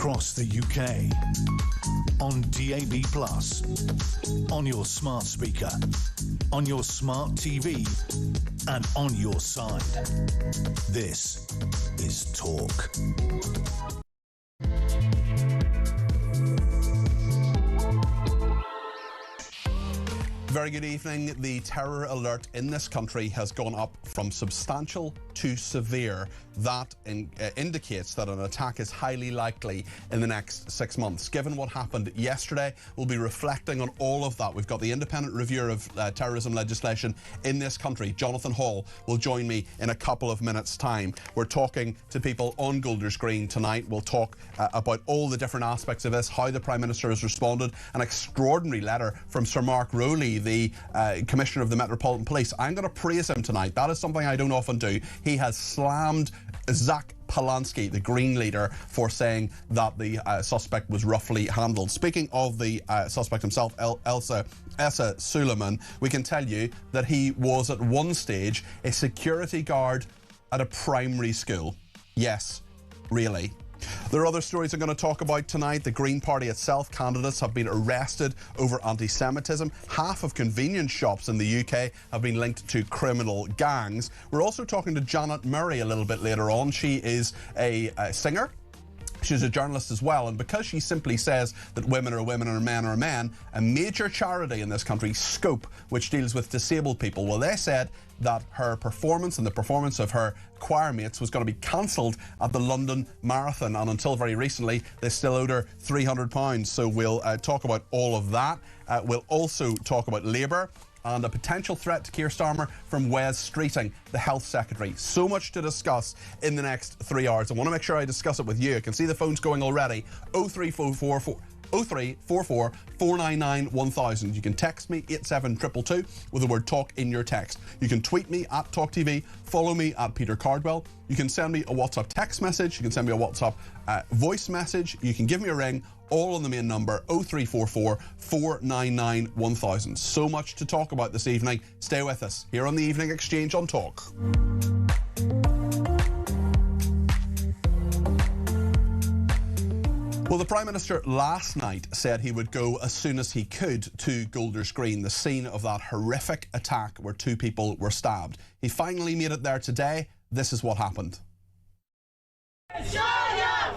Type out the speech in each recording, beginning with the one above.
across the UK, on DAB+, on your smart speaker, on your smart TV, and on your side. This is Talk. Very good evening. The terror alert in this country has gone up from substantial to severe. That indicates that an attack is highly likely in the next 6 months. Given what happened yesterday, we'll be reflecting on all of that. We've got the independent reviewer of terrorism legislation in this country, Jonathan Hall, will join me in a couple of minutes' time. We're talking to people on Golders Green tonight. We'll talk about all the different aspects of this, how the Prime Minister has responded, an extraordinary letter from Sir Mark Rowley, the Commissioner of the Metropolitan Police. I'm going to praise him tonight. That is something I don't often do. He has slammed Zach Polanski, the Green leader, for saying that the suspect was roughly handled. Speaking of the suspect himself, Essa Suleiman, we can tell you that he was at one stage a security guard at a primary school. Yes, really. There are other stories I'm going to talk about tonight. The Green Party itself, candidates have been arrested over anti-Semitism. Half of convenience shops in the UK have been linked to criminal gangs. We're also talking to Janet Murray a little bit later on. She is a singer. She's a journalist as well, and because she simply says that women are women and men are men, a major charity in this country, Scope, which deals with disabled people, well, they said that her performance and the performance of her choir mates was going to be cancelled at the London Marathon, and until very recently they still owed her £300. So we'll talk about all of that. We'll also talk about Labour and a potential threat to Keir Starmer from Wes Streeting, the Health Secretary. So much to discuss in the next 3 hours. I want to make sure I discuss it with you. I can see the phones going already. 0344 499 1000. You can text me 87222 with the word talk in your text. You can tweet me at talkTV, follow me at Peter Cardwell. You can send me a WhatsApp text message, you can send me a WhatsApp voice message, you can give me a ring, all on the main number 0344 499 1000. So much to talk about this evening. Stay with us here on the Evening Exchange on Talk. Well, the Prime Minister last night said he would go as soon as he could to Golders Green, the scene of that horrific attack where 2 people were stabbed. He finally made it there today. This is what happened. Show your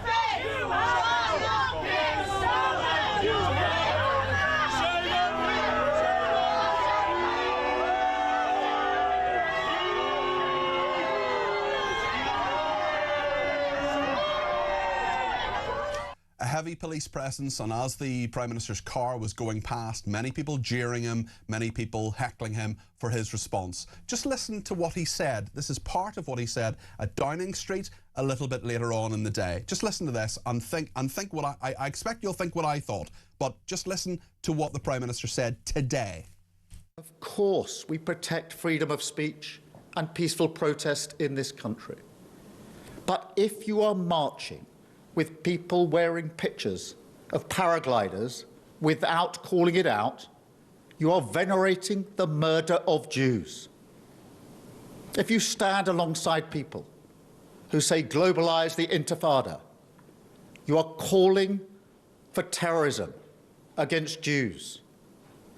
face! Show your face! Show your face! A heavy police presence, and as the Prime Minister's car was going past, many people jeering him, many people heckling him for his response. Just listen to what he said. This is part of what he said at Downing Street a little bit later on in the day. Just listen to this and think what I expect you'll think what I thought, but just listen to what the Prime Minister said today. Of course, we protect freedom of speech and peaceful protest in this country. But if you are marching with people wearing pictures of paragliders without calling it out, you are venerating the murder of Jews. If you stand alongside people who say globalise the Intifada, you are calling for terrorism against Jews.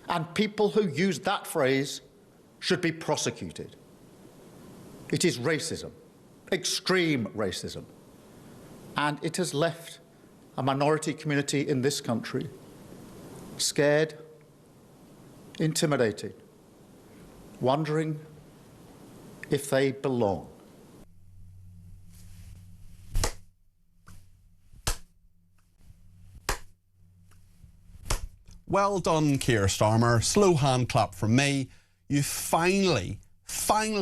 And people who use that phrase should be prosecuted. It is racism, extreme racism. And it has left a minority community in this country scared, intimidated, wondering if they belong. Well done, Keir Starmer. Slow hand clap from me. You finally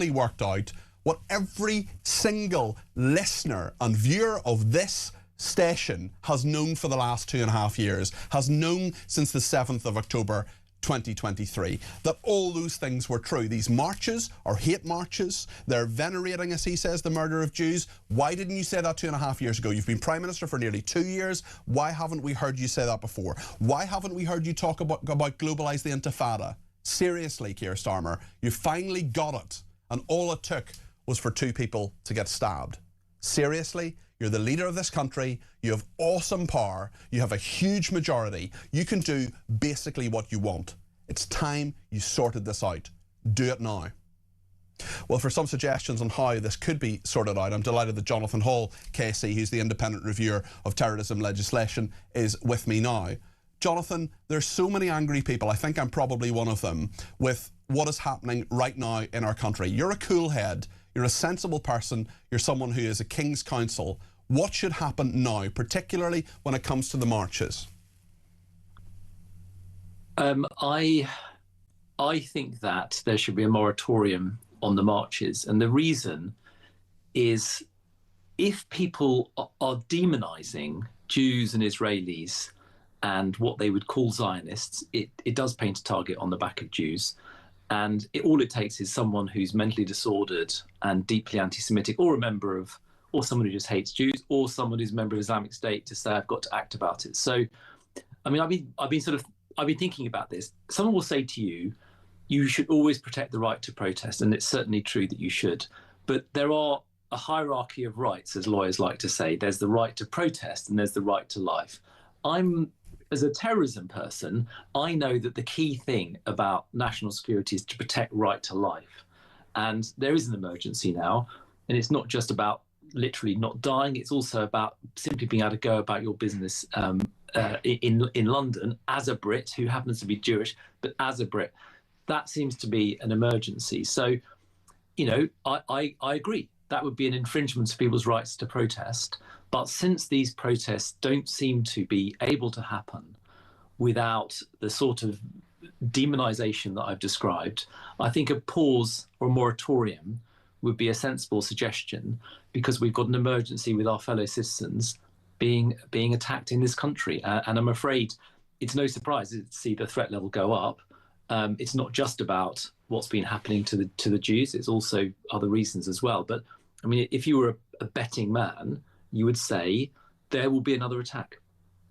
worked out what every single listener and viewer of this station has known for the last 2.5 years, has known since the 7th of October 2023, that all those things were true. These marches are hate marches. They're venerating, as he says, the murder of Jews. Why didn't you say that 2.5 years ago? You've been Prime Minister for nearly 2 years. Why haven't we heard you say that before? Why haven't we heard you talk about globalise the Intifada? Seriously, Keir Starmer, you finally got it. And all it took was for 2 people to get stabbed. Seriously? You're the leader of this country. You have awesome power. You have a huge majority. You can do basically what you want. It's time you sorted this out. Do it now. Well, for some suggestions on how this could be sorted out, I'm delighted that Jonathan Hall, KC, who's the independent reviewer of terrorism legislation, is with me now. Jonathan, there's so many angry people, I think I'm probably one of them, with what is happening right now in our country. You're a cool head, you're a sensible person, you're someone who is a King's Counsel. What should happen now, particularly when it comes to the marches? I think that there should be a moratorium on the marches, and the reason is if people are demonizing Jews and Israelis and what they would call Zionists, it does paint a target on the back of Jews. And all it takes is someone who's mentally disordered and deeply anti-Semitic, or a member of, or someone who just hates Jews, or someone who's a member of Islamic State to say, I've got to act about it. So, I mean, I've been thinking about this. Someone will say to you, you should always protect the right to protest, and it's certainly true that you should. But there are a hierarchy of rights, as lawyers like to say. There's the right to protest, and there's the right to life. As a terrorism person, I know that the key thing about national security is to protect right to life. And there is an emergency now, and it's not just about literally not dying, it's also about simply being able to go about your business in London as a Brit who happens to be Jewish, but as a Brit. That seems to be an emergency. So, you know, I agree. That would be an infringement of people's rights to protest. But since these protests don't seem to be able to happen without the sort of demonization that I've described, I think a pause or a moratorium would be a sensible suggestion, because we've got an emergency with our fellow citizens being attacked in this country. And I'm afraid it's no surprise to see the threat level go up. It's not just about what's been happening to the Jews, it's also other reasons as well. But I mean, if you were a betting man, you would say there will be another attack,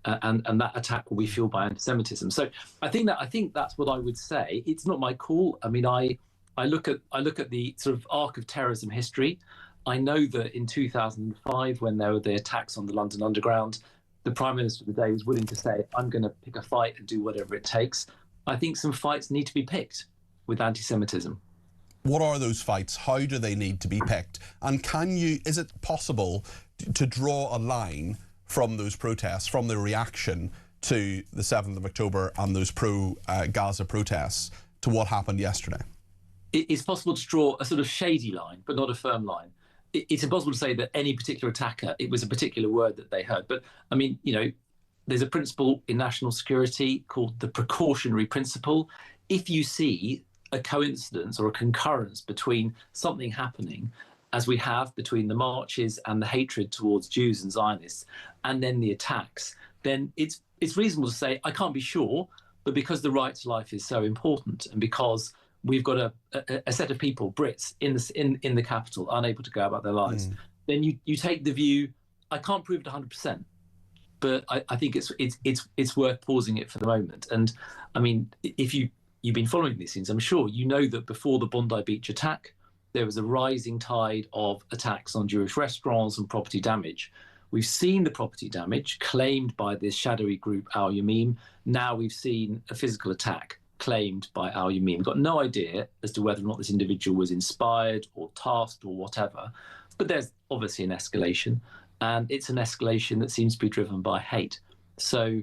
and that attack will be fueled by anti-Semitism. So I think that's what I would say. It's not my call. I mean, I look at the sort of arc of terrorism history. I know that in 2005, when there were the attacks on the London Underground, the Prime Minister of the day was willing to say, I'm going to pick a fight and do whatever it takes. I think some fights need to be picked with anti-Semitism. What are those fights? How do they need to be picked? And is it possible to draw a line from those protests, from the reaction to the 7th of October and those pro-Gaza protests, to what happened yesterday? It's possible to draw a sort of shady line, but not a firm line. It's impossible to say that any particular attacker, it was a particular word that they heard. But I mean, you know, there's a principle in national security called the precautionary principle. If you see a coincidence or a concurrence between something happening, as we have between the marches and the hatred towards Jews and Zionists, and then the attacks, then it's reasonable to say, I can't be sure, but because the right to life is so important, and because we've got a set of people, Brits, in the capital, unable to go about their lives, then you take the view, I can't prove it 100%. But I think it's worth pausing it for the moment. And I mean, if you've been following these things, I'm sure you know that before the Bondi Beach attack, there was a rising tide of attacks on Jewish restaurants and property damage. We've seen the property damage claimed by this shadowy group Al Yameen. Now we've seen a physical attack claimed by Al Yameen. We've got no idea as to whether or not this individual was inspired or tasked or whatever. But there's obviously an escalation. And it's an escalation that seems to be driven by hate. So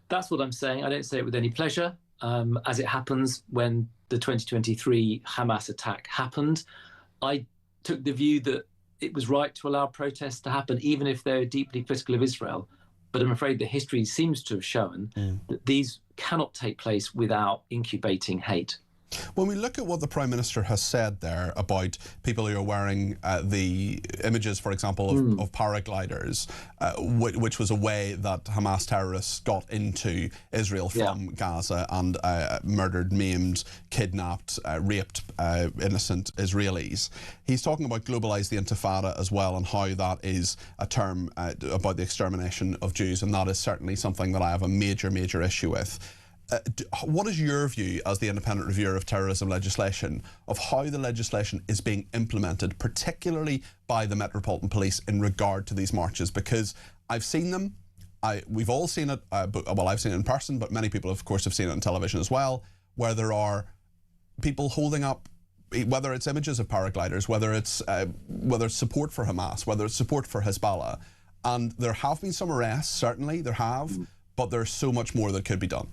that's what I'm saying. I don't say it with any pleasure. As it happens, when the 2023 Hamas attack happened, I took the view that it was right to allow protests to happen, even if they're deeply critical of Israel. But I'm afraid the history seems to have shown that these cannot take place without incubating hate. When we look at what the Prime Minister has said there about people who are wearing the images, for example, of paragliders, which was a way that Hamas terrorists got into Israel from Gaza and murdered, maimed, kidnapped, raped innocent Israelis. He's talking about globalise the Intifada as well, and how that is a term about the extermination of Jews, and that is certainly something that I have a major issue with. What is your view as the independent reviewer of terrorism legislation of how the legislation is being implemented, particularly by the Metropolitan Police in regard to these marches? Because I've seen them, we've all seen it, well, I've seen it in person, but many people, of course, have seen it on television as well, where there are people holding up, whether it's images of paragliders, whether it's support for Hamas, whether it's support for Hezbollah, and there have been some arrests, certainly there have, but there's so much more that could be done.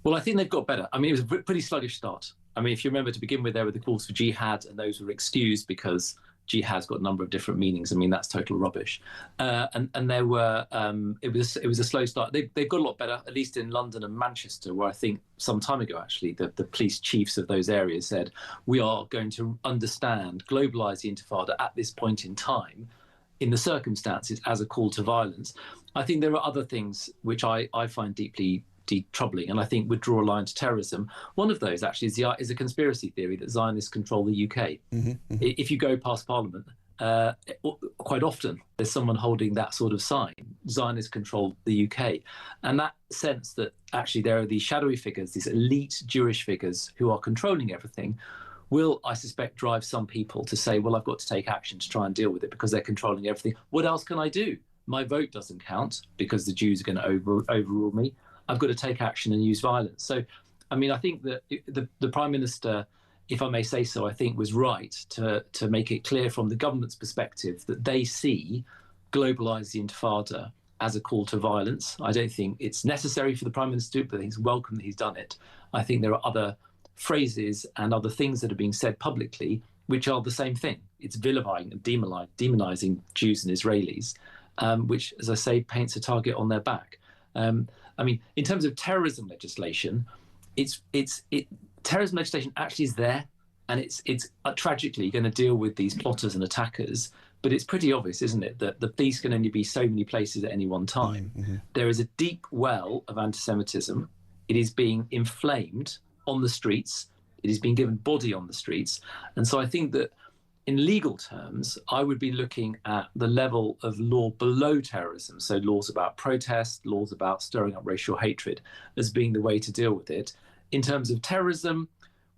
Well, I think they've got better. I mean, it was a pretty sluggish start. I mean, if you remember, to begin with, there were the calls for jihad, and those were excused because jihad's got a number of different meanings. I mean, that's total rubbish. And there were, it was a slow start. They've got a lot better, at least in London and Manchester, where I think some time ago, actually, the police chiefs of those areas said, we are going to understand, globalise the Intifada at this point in time, in the circumstances, as a call to violence. I think there are other things which I find deeply troubling, and I think would draw a line to terrorism. One of those actually is a conspiracy theory that Zionists control the UK. If you go past Parliament, quite often there's someone holding that sort of sign. Zionists control the UK, and that sense that actually there are these shadowy figures, these elite Jewish figures who are controlling everything, will, I suspect, drive some people to say, well, I've got to take action to try and deal with it because they're controlling everything. What else can I do? My vote doesn't count because the Jews are going to overrule me. I've got to take action and use violence. So, I mean, I think that the Prime Minister, if I may say so, I think was right to make it clear from the government's perspective that they see globalise the Intifada as a call to violence. I don't think it's necessary for the Prime Minister to do it, but I think it's welcome that he's done it. I think there are other phrases and other things that are being said publicly which are the same thing. It's vilifying and demonising Jews and Israelis, which, as I say, paints a target on their back. I mean, in terms of terrorism legislation, terrorism legislation actually is there, and it's tragically going to deal with these plotters and attackers. But it's pretty obvious, isn't it, that the police can only be so many places at any one time. There is a deep well of anti-Semitism. It is being inflamed on the streets. It is being given body on the streets. And so I think that in legal terms, I would be looking at the level of law below terrorism, so laws about protest, laws about stirring up racial hatred, as being the way to deal with it. In terms of terrorism,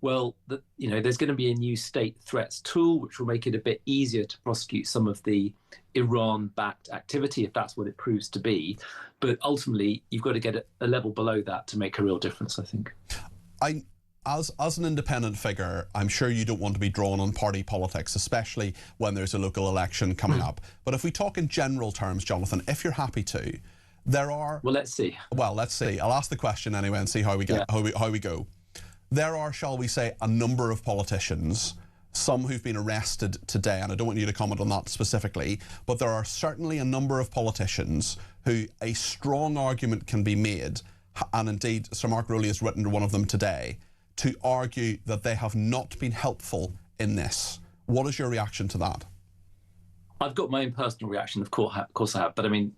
well, there's going to be a new state threats tool, which will make it a bit easier to prosecute some of the Iran-backed activity, if that's what it proves to be. But ultimately, you've got to get a level below that to make a real difference, I think. As an independent figure, I'm sure you don't want to be drawn on party politics, especially when there's a local election coming up. But if we talk in general terms, Jonathan, if you're happy to, there are... Well, let's see. Well, let's see. I'll ask the question anyway and see how we get how we go. There are, shall we say, a number of politicians, some who've been arrested today, and I don't want you to comment on that specifically, but there are certainly a number of politicians who a strong argument can be made, and indeed Sir Mark Rowley has written to one of them today, to argue that they have not been helpful in this. What is your reaction to that? I've got my own personal reaction, of course I have, but I mean,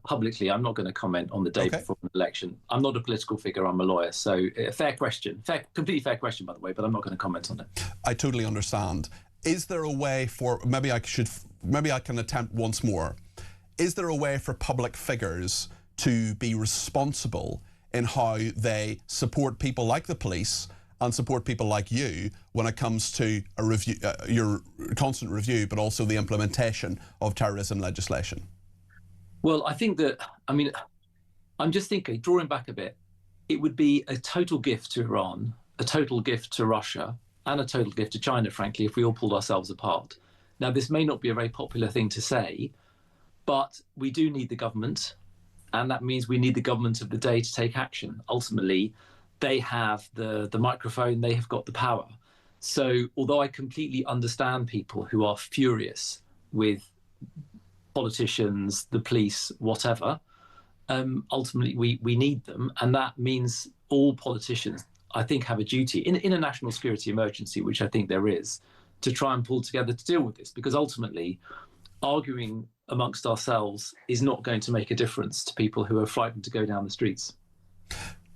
publicly, I'm not going to comment on the day before an election. I'm not a political figure, I'm a lawyer, so fair question. Completely fair question, by the way, but I'm not going to comment on it. I totally understand. Is there a way for, maybe I can attempt once more, is there a way for public figures to be responsible in how they support people like the police and support people like you when it comes to a review, your constant review, but also the implementation of terrorism legislation? Well, I think that, I mean, I'm just thinking, drawing back a bit, it would be a total gift to Iran, a total gift to Russia, and a total gift to China, frankly, if we all pulled ourselves apart. Now, this may not be a very popular thing to say, but we do need the government, and that means we need the government of the day to take action. Ultimately, they have the microphone, they have got the power. So although I completely understand people who are furious with politicians, the police, whatever, ultimately we need them. And that means all politicians, I think, have a duty in a national security emergency, which I think there is, to try and pull together to deal with this. Because ultimately, arguing amongst ourselves is not going to make a difference to people who are frightened to go down the streets.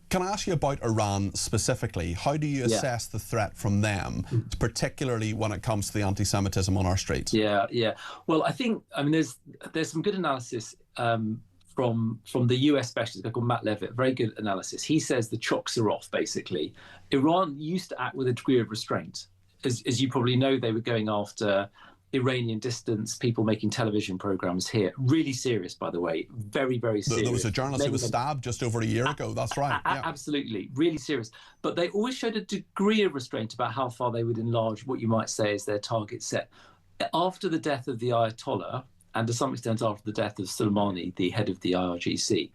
Can I ask you about Iran specifically? How do you assess the threat from them, particularly when it comes to the anti-Semitism on our streets? Yeah. Well, I think, I mean, there's some good analysis from from the US specialist, a guy called Matt Levitt, very good analysis. He says the chocks are off, basically. Iran used to act with a degree of restraint. As you probably know, they were going after Iranian dissidents, people making television programs here. Really serious, by the way. Very, very serious. There was a journalist who was stabbed just over a year ago. That's right. Yeah. Absolutely. Really serious. But they always showed a degree of restraint about how far they would enlarge what you might say is their target set. After the death of the Ayatollah, and to some extent after the death of Soleimani, the head of the IRGC,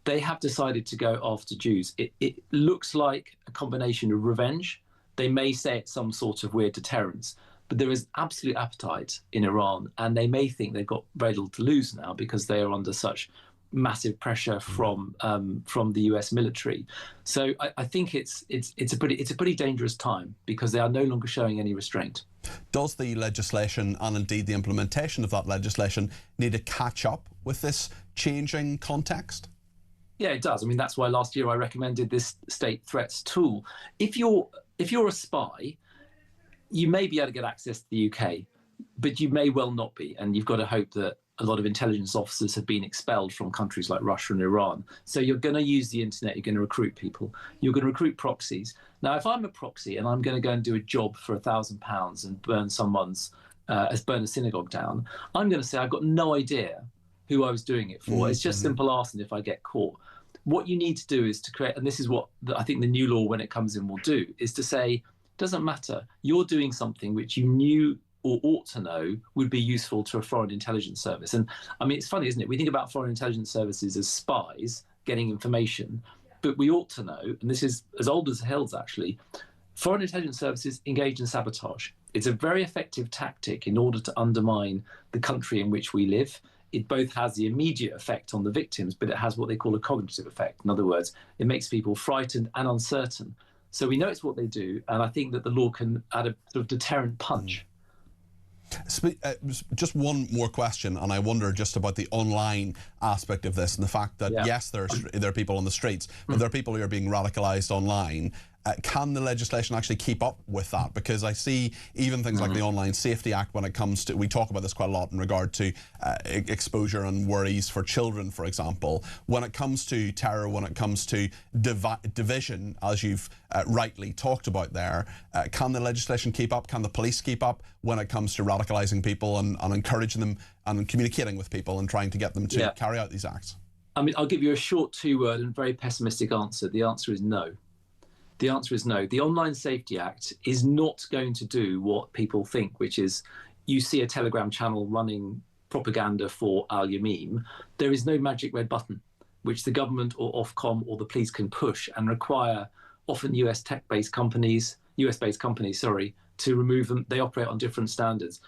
they have decided to go after Jews. It looks like a combination of revenge. They may say it's some sort of weird deterrence, but there is absolute appetite in Iran, and they may think they've got very little to lose now because they are under such massive pressure from the US military. So I think it's a pretty dangerous time because they are no longer showing any restraint. Does the legislation and indeed the implementation of that legislation need to catch up with this changing context? Yeah, it does. I mean, that's why last year I recommended this state threats tool. If you're a spy, you may be able to get access to the UK, but you may well not be, and you've got to hope that a lot of intelligence officers have been expelled from countries like Russia and Iran. So you're going to use the internet, you're going to recruit people, you're going to recruit proxies. Now, if I'm a proxy and I'm going to go and do a job for £1,000 and burn a synagogue down, I'm going to say I've got no idea who I was doing it for. It's just simple arson if I get caught. What you need to do is to create, and this is what I think the new law when it comes in will do, is to say, doesn't matter, you're doing something which you knew or ought to know would be useful to a foreign intelligence service. And I mean, it's funny, isn't it? We think about foreign intelligence services as spies getting information, but we ought to know, and this is as old as hell's actually, foreign intelligence services engage in sabotage. It's a very effective tactic in order to undermine the country in which we live. It both has the immediate effect on the victims, but it has what they call a cognitive effect. In other words, it makes people frightened and uncertain. So we know it's what they do, and I think that the law can add a sort of deterrent punch. Just one more question, and I wonder just about the online aspect of this and the fact that, yes, there are people on the streets, but there are people who are being radicalised online. Can the legislation actually keep up with that? Because I see even things like the Online Safety Act, when it comes to, we talk about this quite a lot in regard to exposure and worries for children, for example. When it comes to terror, when it comes to division, as you've rightly talked about there, can the legislation keep up? Can the police keep up when it comes to radicalising people and encouraging them and communicating with people and trying to get them to carry out these acts? I mean, I'll give you a short two-word and very pessimistic answer. The answer is no. The answer is no. The Online Safety Act is not going to do what people think, which is you see a Telegram channel running propaganda for Al-Yameen. There is no magic red button, which the government or Ofcom or the police can push and require often US tech-based companies, US-based companies, to remove them. They operate on different standards.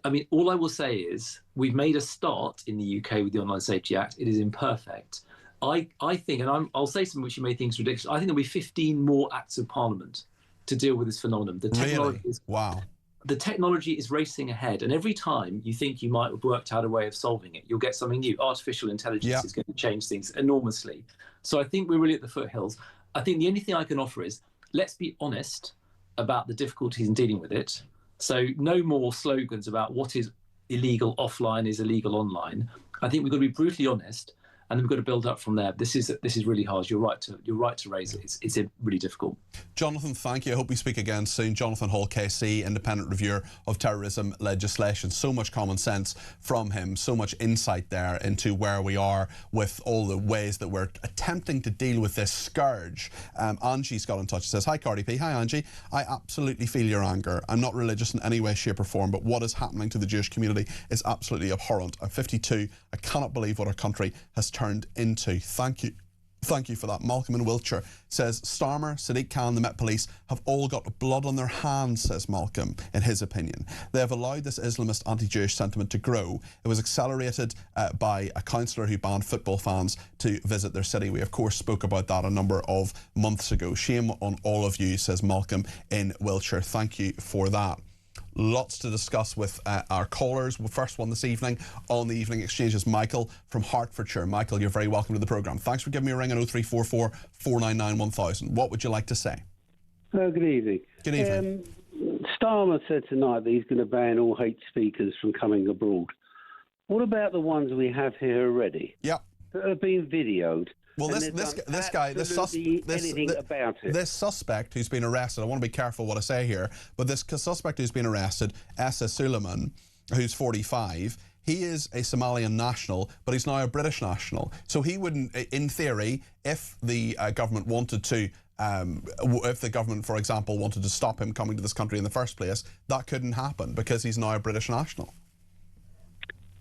I mean, all I will say is we've made a start in the UK with the Online Safety Act. It is imperfect. I think, and I'll say something which you may think is ridiculous, I think there'll be 15 more acts of parliament to deal with this phenomenon. The technology the technology is racing ahead, and every time you think you might have worked out a way of solving it, you'll get something new. Artificial intelligence is going to change things enormously. So I think we're really at the foothills. I think the only thing I can offer is let's be honest about the difficulties in dealing with it. So no more slogans about what is illegal offline is illegal online. I think we've got to be brutally honest, and then we've got to build up from there. This is really hard. You're right to raise it. It's really difficult. Jonathan, thank you. I hope we speak again soon. Jonathan Hall, KC, independent reviewer of terrorism legislation. So much common sense from him, so much insight there into where we are with all the ways that we're attempting to deal with this scourge. Angie's got in touch. Says, "Hi Cardi P." Hi Angie. "I absolutely feel your anger. I'm not religious in any way, shape or form, but what is happening to the Jewish community is absolutely abhorrent. I'm 52. I cannot believe what our country has turned into." Thank you for that. Malcolm in Wiltshire says, "Starmer, Sadiq Khan, the Met Police have all got blood on their hands," says Malcolm, in his opinion. "They have allowed this Islamist anti-Jewish sentiment to grow. It was accelerated by a councillor who banned football fans to visit their city. We, of course, spoke about that a number of months ago. Shame on all of you," says Malcolm in Wiltshire. Thank you for that. Lots to discuss with our callers. The first one this evening on the Evening Exchange is Michael from Hertfordshire. Michael, you're very welcome to the programme. Thanks for giving me a ring on 0344 499 1000. What would you like to say? Good evening. Good evening. Starmer said tonight that he's going to ban all hate speakers from coming abroad. What about the ones we have here already? Yeah. that have been videoed. Well, this suspect who's been arrested, I want to be careful what I say here, but this suspect who's been arrested, Essa Suleiman, who's 45, he is a Somalian national, but he's now a British national. So he wouldn't, in theory, if the government wanted to, if the government, for example, wanted to stop him coming to this country in the first place, that couldn't happen because he's now a British national.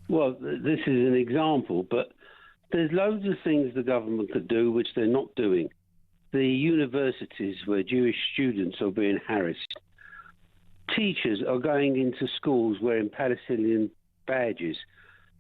Well, this is an example, but there's loads of things the government could do which they're not doing. The universities where Jewish students are being harassed. Teachers are going into schools wearing Palestinian badges.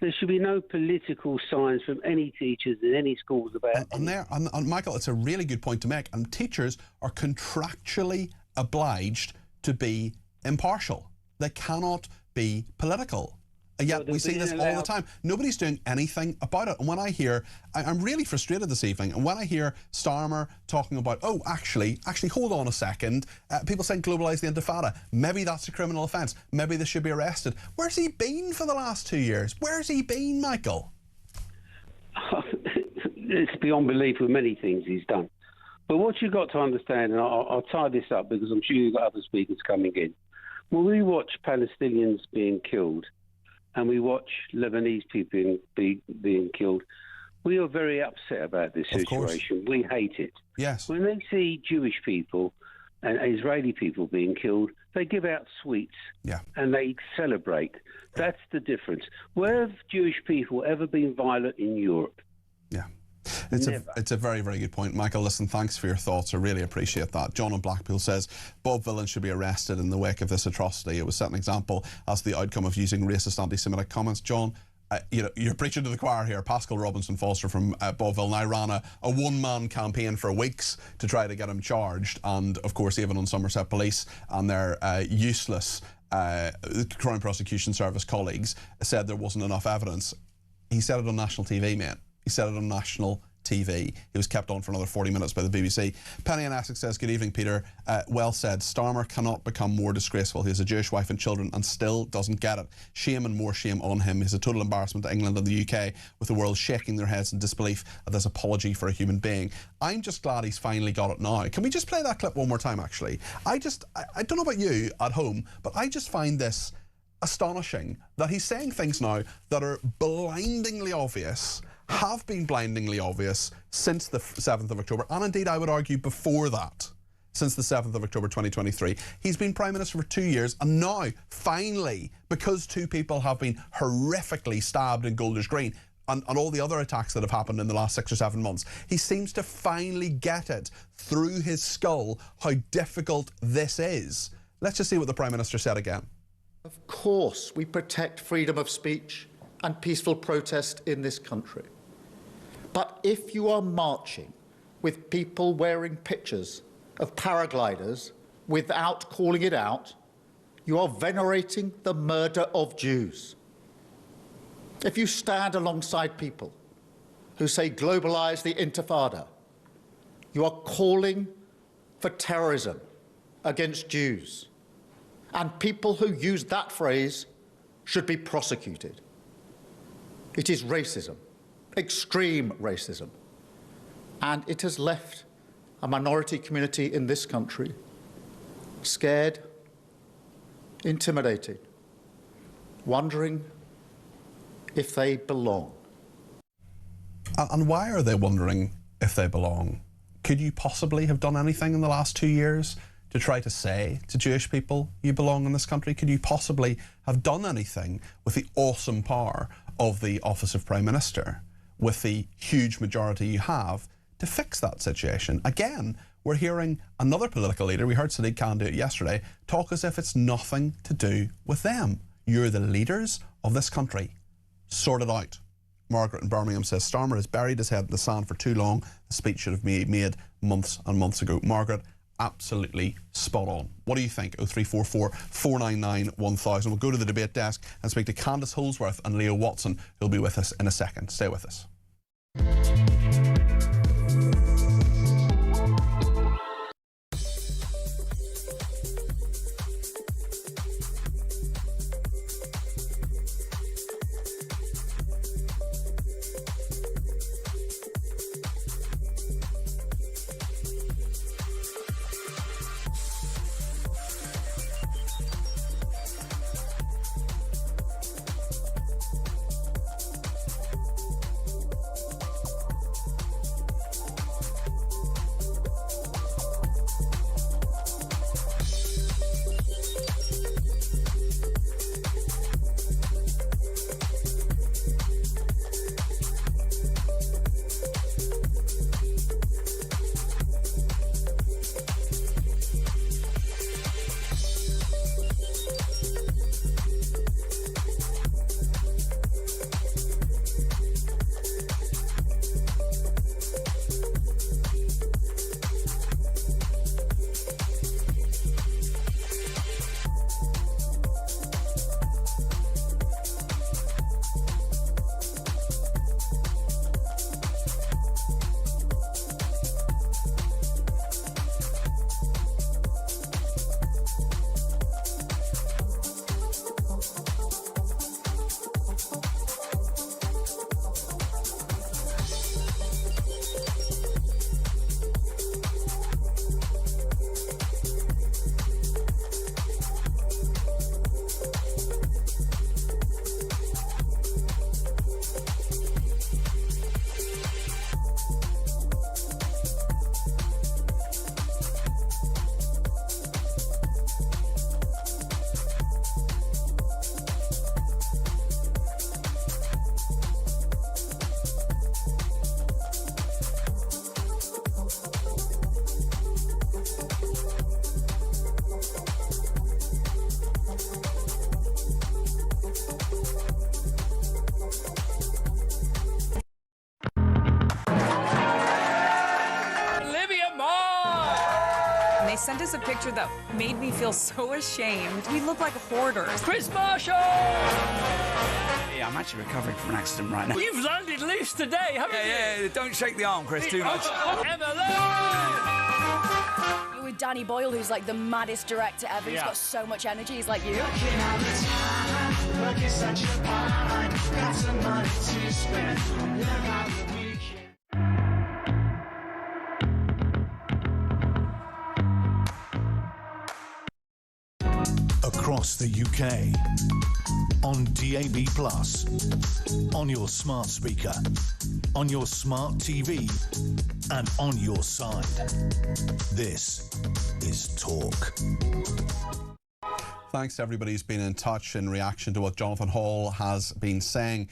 There should be no political signs from any teachers in any schools about and Michael, it's a really good point to make. And teachers are contractually obliged to be impartial. They cannot be political. Yet we see this all the time. Nobody's doing anything about it. And when I hear, I'm really frustrated this evening, and when I hear Starmer talking about, oh, actually, hold on a second, people saying globalise the Intifada, maybe that's a criminal offence, maybe they should be arrested. Where's he been for the last 2 years? Where's he been, Michael? It's beyond belief with many things he's done. But what you've got to understand, and I'll tie this up because I'm sure you've got other speakers coming in, when we watch Palestinians being killed, and we watch Lebanese people being killed, we are very upset about this situation. We hate it. Yes. When they see Jewish people and Israeli people being killed, they give out sweets and they celebrate. That's the difference. Where have Jewish people ever been violent in Europe? Yeah. It's a very, very good point. Michael, listen, thanks for your thoughts. I really appreciate that. John in Blackpool says, Bob Villan should be arrested in the wake of this atrocity. It was set an example as the outcome of using racist anti-Semitic comments. John, you're preaching to the choir here. Pascal Robinson Foster from Bob Villan. I ran a one-man campaign for weeks to try to get him charged. And, of course, even on Somerset Police and their useless Crown Prosecution Service colleagues said there wasn't enough evidence. He said it on national TV, mate. He said it on national TV. He was kept on for another 40 minutes by the BBC. Penny in Essex says, good evening, Peter. Well said. Starmer cannot become more disgraceful. He has a Jewish wife and children and still doesn't get it. Shame and more shame on him. He's a total embarrassment to England and the UK, with the world shaking their heads in disbelief at this apology for a human being. I'm just glad he's finally got it now. Can we just play that clip one more time, actually? I don't know about you at home, but I just find this astonishing that he's saying things now that are blindingly obvious, have been blindingly obvious since the 7th of October, and indeed I would argue before that, since the 7th of October 2023. He's been Prime Minister for 2 years, and now, finally, because 2 people have been horrifically stabbed in Golders Green, and all the other attacks that have happened in the last 6 or 7 months, he seems to finally get it through his skull how difficult this is. Let's just see what the Prime Minister said again. Of course, we protect freedom of speech and peaceful protest in this country. But if you are marching with people wearing pictures of paragliders without calling it out, you are venerating the murder of Jews. If you stand alongside people who say globalise the Intifada, you are calling for terrorism against Jews. And people who use that phrase should be prosecuted. It is racism, extreme racism. And it has left a minority community in this country scared, intimidated, wondering if they belong. And why are they wondering if they belong? Could you possibly have done anything in the last 2 years to try to say to Jewish people you belong in this country? Could you possibly have done anything with the awesome power of the Office of Prime Minister, with the huge majority you have, to fix that situation? Again, we're hearing another political leader, we heard Sadiq Khan do it yesterday, talk as if it's nothing to do with them. You're the leaders of this country. Sort it out. Margaret in Birmingham says, Starmer has buried his head in the sand for too long. The speech should have been made months and months ago. Margaret, absolutely spot on. What do you think? 0344 499 1000. We'll go to the debate desk and speak to Candace Holsworth and Leo Watson, who'll be with us in a second. Stay with us. sent us a picture that made me feel so ashamed. We look like hoarders. Chris Marshall! Yeah, I'm actually recovering from an accident right now. You've landed loose today, haven't you? Yeah, don't shake the arm, Chris, too much. You're with Danny Boyle, who's like the maddest director ever. He's got so much energy. He's like you. Across the UK, on DAB+, on your smart speaker, on your smart TV, and on your side. This is Talk. Thanks to everybody who's been in touch in reaction to what Jonathan Hall has been saying.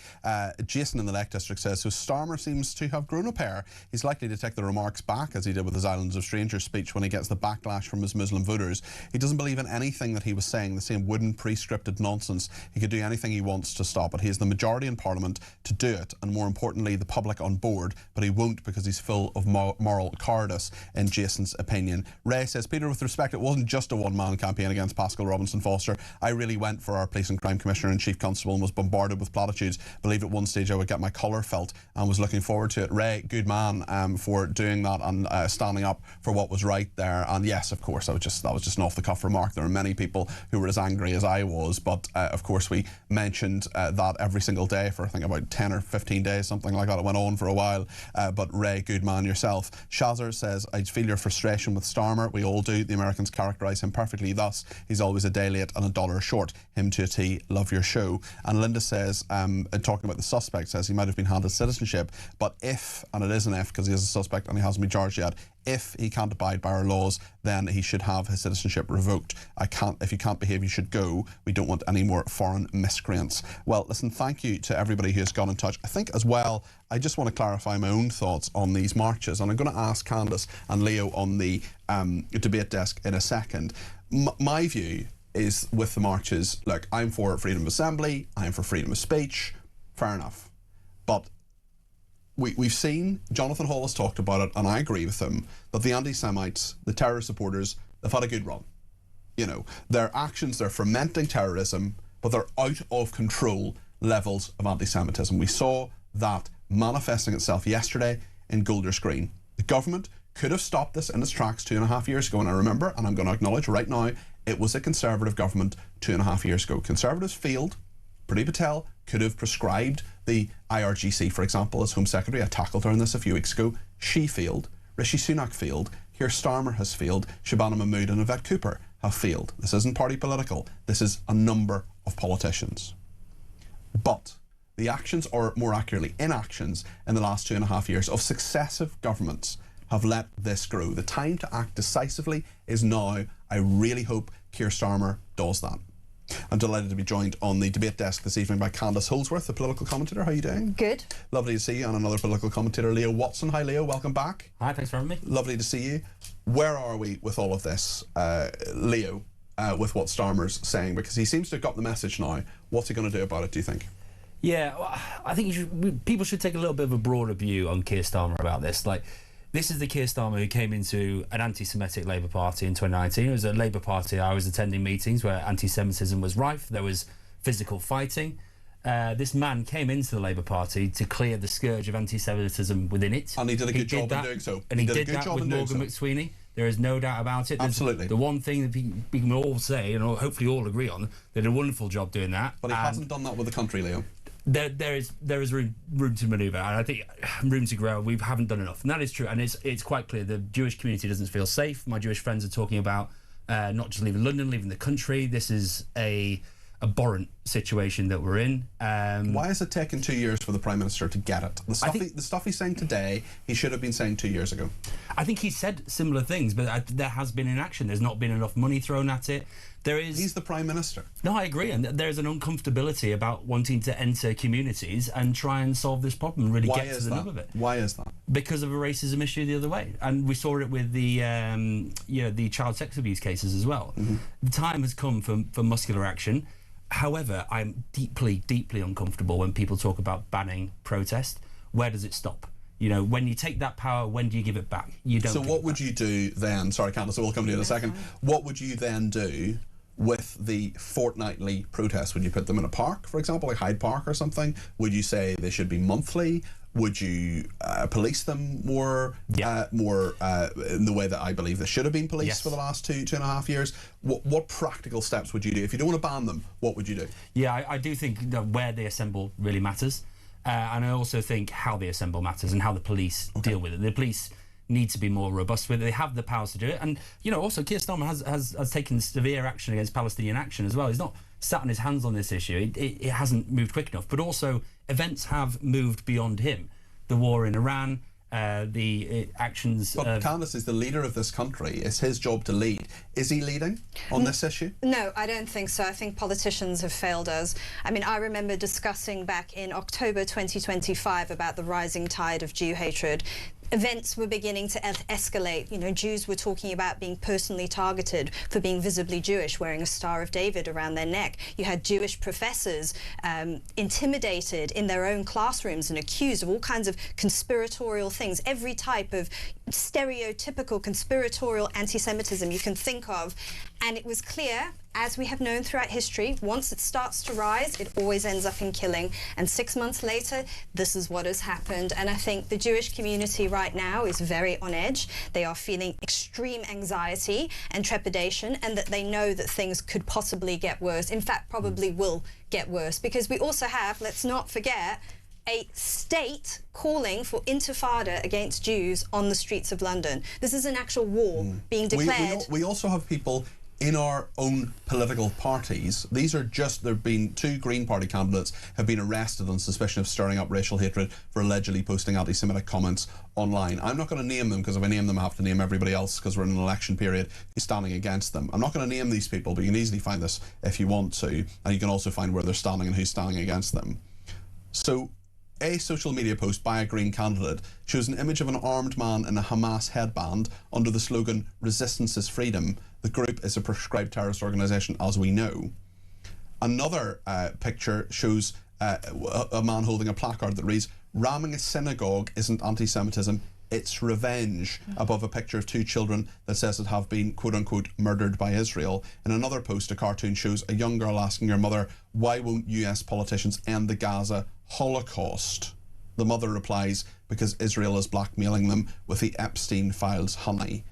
Jason in the Lake District says, so Starmer seems to have grown a pair. He's likely to take the remarks back, as he did with his Islands of Strangers speech, when he gets the backlash from his Muslim voters. He doesn't believe in anything that he was saying, the same wooden, pre-scripted nonsense. He could do anything he wants to stop it. He has the majority in Parliament to do it, and more importantly, the public on board, but he won't because he's full of moral cowardice, in Jason's opinion. Ray says, Peter, with respect, it wasn't just a one-man campaign against Pascal Robinson Foster. I really went for our Police and Crime Commissioner and Chief Constable and was bombarded with platitudes. Believed at one stage I would get my colour felt and was looking forward to it. Ray, good man for doing that and standing up for what was right there. And yes, of course, that was just an off-the-cuff remark. There are many people who were as angry as I was, but of course we mentioned that every single day for I think about 10 or 15 days, something like that. It went on for a while, but Ray, good man yourself. Shazzer says, I feel your frustration with Starmer. We all do. The Americans characterise him perfectly thus. He's always a day late and $1 short. Him to a T. Love your show. And Linda says, talking about the suspect, says he might have been handed citizenship, but if, and it is an if because he is a suspect and he hasn't been charged yet, if he can't abide by our laws, then he should have his citizenship revoked. If you can't behave, you should go. We don't want any more foreign miscreants. Well, listen, thank you to everybody who has got in touch. I think as well, I just want to clarify my own thoughts on these marches, and I'm going to ask Candice and Leo on the debate desk in a second. My view is with the marches, look, I'm for freedom of assembly, I'm for freedom of speech, fair enough. But we've seen, Jonathan Hall has talked about it, and I agree with him, that the anti-Semites, the terror supporters, they've had a good run. You know, their actions, they're fomenting terrorism, but they're out of control levels of anti-Semitism. We saw that manifesting itself yesterday in Golders Green. The government could have stopped this in its tracks 2.5 years ago, and I remember, and I'm going to acknowledge right now, it was a Conservative government 2.5 years ago. Conservatives failed. Priti Patel could have prescribed the IRGC, for example, as Home Secretary. I tackled her on this a few weeks ago. She failed. Rishi Sunak failed. Keir Starmer has failed. Shabana Mahmood and Yvette Cooper have failed. This isn't party political. This is a number of politicians. But the actions, or more accurately, inactions, in the last 2.5 years of successive governments have let this grow. The time to act decisively is now. I really hope Keir Starmer does that. I'm delighted to be joined on the debate desk this evening by Candice Holdsworth, the political commentator. How are you doing? Good. Lovely to see you. And another political commentator, Leo Watson. Hi, Leo. Welcome back. Hi, thanks for having me. Lovely to see you. Where are we with all of this, Leo, with what Starmer's saying? Because he seems to have got the message now. What's he going to do about it, do you think? Yeah, well, I think people should take a little bit of a broader view on Keir Starmer about this. Like, this is the Keir Starmer who came into an anti-Semitic Labour Party in 2019. It was a Labour Party I was attending meetings where anti-Semitism was rife. There was physical fighting. This man came into the Labour Party to clear the scourge of anti-Semitism within it. And he did a good job in doing so. And he did that with Morgan McSweeney. There is no doubt about it. Absolutely. The one thing that we can all say, and hopefully all agree on, they did a wonderful job doing that. But he hasn't done that with the country, Leo. There is room to manoeuvre, and I think room to grow. We haven't done enough, and that is true. And it's quite clear the Jewish community doesn't feel safe. My Jewish friends are talking about not just leaving London, leaving the country. This is a abhorrent situation that we're in. Why has it taken 2 years for the Prime Minister to get it? The stuff he's saying today, he should have been saying 2 years ago. I think he said similar things, but there has been inaction. There's not been enough money thrown at it. He's the Prime Minister. No, I agree, and there's an uncomfortability about wanting to enter communities and try and solve this problem and really get to the nub of it. Why is that? Because of a racism issue the other way, and we saw it with the the child sex abuse cases as well. Mm-hmm. The time has come for muscular action. However, I'm deeply, deeply uncomfortable when people talk about banning protest. Where does it stop? You know, when you take that power, when do you give it back? You don't. So what would you do then? Sorry, Candice, we'll come to you in a second. What would you then do with the fortnightly protests? Would you put them in a park, for example, like Hyde Park or something? Would you say they should be monthly? Would you police them more in the way that I believe they should have been policed for the last 2.5 years? What practical steps would you do? If you don't want to ban them, what would you do? Yeah, I do think that where they assemble really matters. And I also think how they assemble matters and how the police deal with it. The police need to be more robust with it. They have the powers to do it. And, you know, also Keir Starmer has taken severe action against Palestinian action as well. He's not sat on his hands on this issue. It hasn't moved quick enough. But also, events have moved beyond him. The war in Iran, the actions But Candice is the leader of this country. It's his job to lead. Is he leading on this issue? No, I don't think so. I think politicians have failed us. I mean, I remember discussing back in October 2025 about the rising tide of Jew hatred. Events were beginning to escalate. You know, Jews were talking about being personally targeted for being visibly Jewish, wearing a Star of David around their neck. You had Jewish professors intimidated in their own classrooms and accused of all kinds of conspiratorial things, every type of stereotypical conspiratorial anti-Semitism you can think of. And it was clear, as we have known throughout history, once it starts to rise, it always ends up in killing. And 6 months later, this is what has happened. And I think the Jewish community right now is very on edge. They are feeling extreme anxiety and trepidation, and that they know that things could possibly get worse. In fact, probably will get worse, because we also have, let's not forget, a state calling for intifada against Jews on the streets of London. This is an actual war being declared. We also have people in our own political parties. These are just, there have been 2 Green Party candidates have been arrested on suspicion of stirring up racial hatred for allegedly posting anti-Semitic comments online. I'm not going to name them, because if I name them I have to name everybody else, because we're in an election period who's standing against them. I'm not going to name these people, but you can easily find this if you want to, and you can also find where they're standing and who's standing against them. So a social media post by a Green candidate shows an image of an armed man in a Hamas headband under the slogan "Resistance is Freedom." The group is a proscribed terrorist organisation, as we know. Another picture shows a man holding a placard that reads, "Ramming a synagogue isn't anti-Semitism, it's revenge," above a picture of 2 children that says it have been quote-unquote murdered by Israel. In another post, a cartoon shows a young girl asking her mother, "Why won't US politicians end the Gaza Holocaust?" The mother replies, "Because Israel is blackmailing them with the Epstein files honey."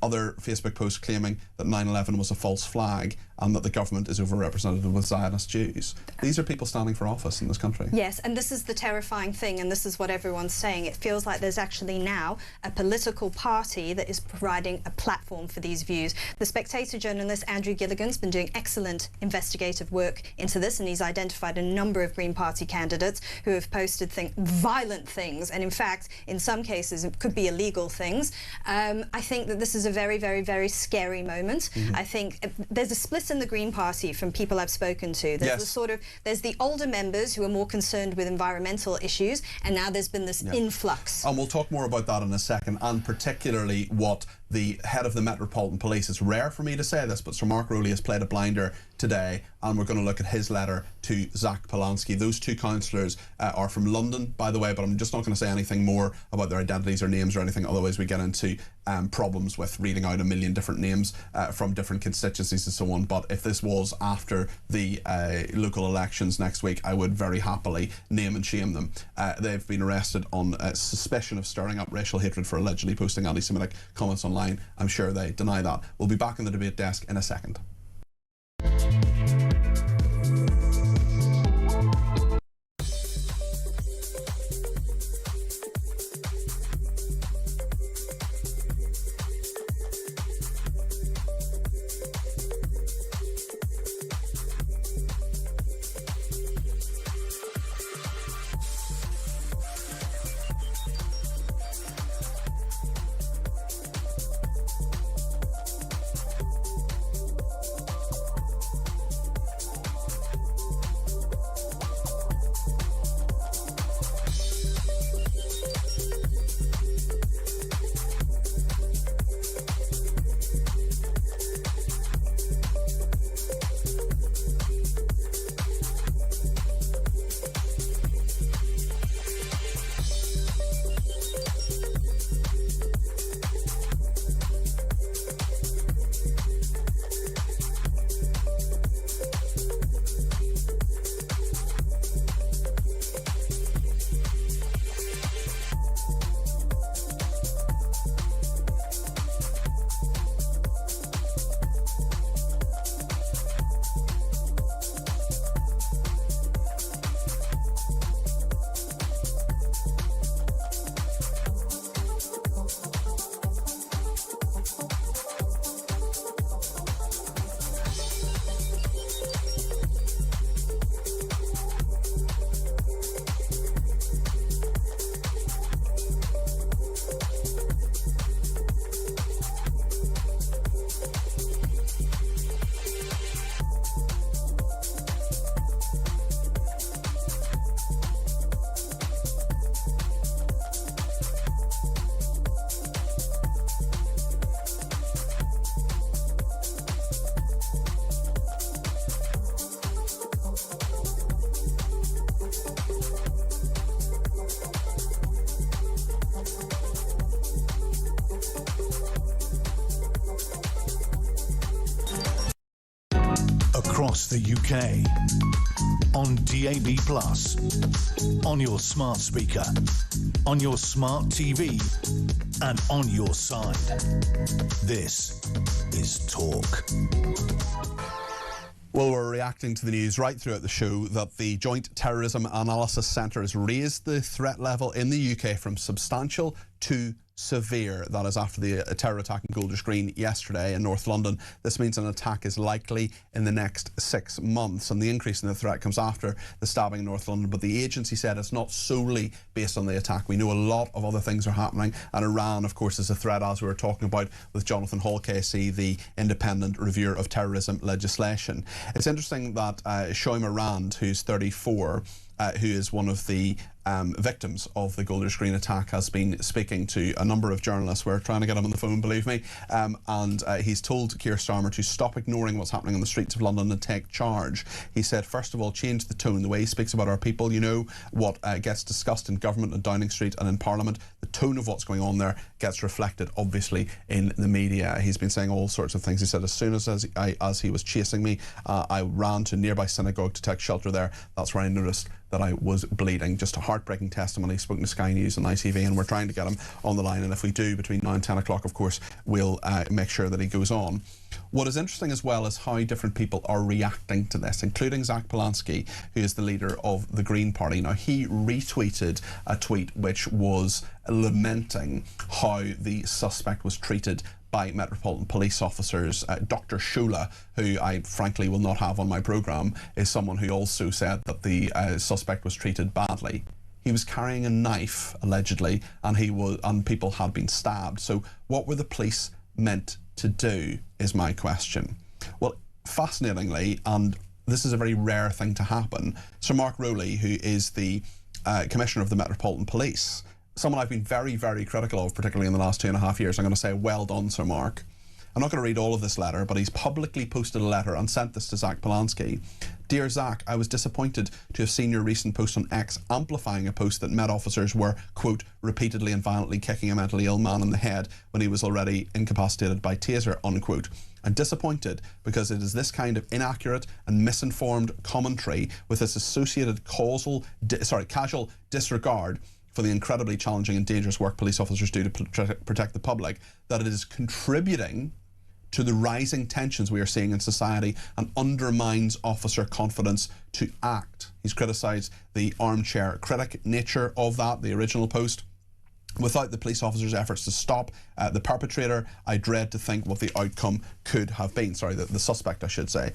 Other Facebook posts claiming that 9/11 was a false flag and that the government is overrepresented with Zionist Jews. These are people standing for office in this country. Yes, and this is the terrifying thing, and this is what everyone's saying. It feels like there's actually now a political party that is providing a platform for these views. The Spectator journalist Andrew Gilligan's been doing excellent investigative work into this, and he's identified a number of Green Party candidates who have posted violent things, and in fact, in some cases, it could be illegal things. I think that this is a very, very, very scary moment. I think there's a split in the Green Party from people I've spoken to. There's there's the older members who are more concerned with environmental issues, and now there's been this influx. And we'll talk more about that in a second, and particularly what the head of the Metropolitan Police, it's rare for me to say this, but Sir Mark Rowley has played a blinder today, and we're going to look at his letter to Zach Polanski. Those 2 councillors are from London, by the way, but I'm just not going to say anything more about their identities or names or anything, otherwise we get into problems with reading out a million different names from different constituencies and so on. But if this was after the local elections next week, I would very happily name and shame them. They've been arrested on suspicion of stirring up racial hatred for allegedly posting anti-Semitic comments online. I'm sure they deny that. We'll be back in the debate desk in a second. across the UK, on DAB+, on your smart speaker, on your smart TV, and on your side. This is Talk. Well, we're reacting to the news right throughout the show that the Joint Terrorism Analysis Centre has raised the threat level in the UK from substantial to severe. That is after the terror attack in Golders Green yesterday in North London. This means an attack is likely in the next 6 months, and the increase in the threat comes after the stabbing in North London. But the agency said it's not solely based on the attack. We know a lot of other things are happening, and Iran, of course, is a threat, as we were talking about with Jonathan Hall KC, the independent reviewer of terrorism legislation. It's interesting that Shoima Rand, who's 34, who is one of the victims of the Golders Green attack, has been speaking to a number of journalists. We're trying to get him on the phone, believe me, and he's told Keir Starmer to stop ignoring what's happening on the streets of London and take charge. He said, first of all, change the tone, the way he speaks about our people. You know what gets discussed in government and Downing Street and in Parliament. The tone of what's going on there gets reflected, obviously, in the media. He's been saying all sorts of things. He said, as soon as he was chasing me, I ran to a nearby synagogue to take shelter there. That's where I noticed that I was bleeding. Just a heartbreaking testimony. Spoken to Sky News and ITV, and we're trying to get him on the line, and if we do between now and 10 o'clock, of course, we'll make sure that he goes on. What is interesting as well is how different people are reacting to this, including Zach Polanski, who is the leader of the Green Party. Now, he retweeted a tweet which was lamenting how the suspect was treated by Metropolitan Police officers. Dr. Shula, who I frankly will not have on my programme, is someone who also said that the suspect was treated badly. He was carrying a knife, allegedly, and people had been stabbed. So what were the police meant to do, is my question. Well, fascinatingly, and this is a very rare thing to happen, Sir Mark Rowley, who is the Commissioner of the Metropolitan Police, someone I've been very, very critical of, particularly in the last 2.5 years. I'm going to say, well done, Sir Mark. I'm not going to read all of this letter, but he's publicly posted a letter and sent this to Zach Polanski. Dear Zach, I was disappointed to have seen your recent post on X amplifying a post that Met officers were, quote, repeatedly and violently kicking a mentally ill man in the head when he was already incapacitated by taser, unquote. I'm disappointed because it is this kind of inaccurate and misinformed commentary with its associated casual disregard for the incredibly challenging and dangerous work police officers do to protect the public, that it is contributing to the rising tensions we are seeing in society and undermines officer confidence to act. He's criticised the armchair critic nature of that, the original post. Without the police officers' efforts to stop the perpetrator, I dread to think what the outcome could have been. Sorry, the suspect, I should say.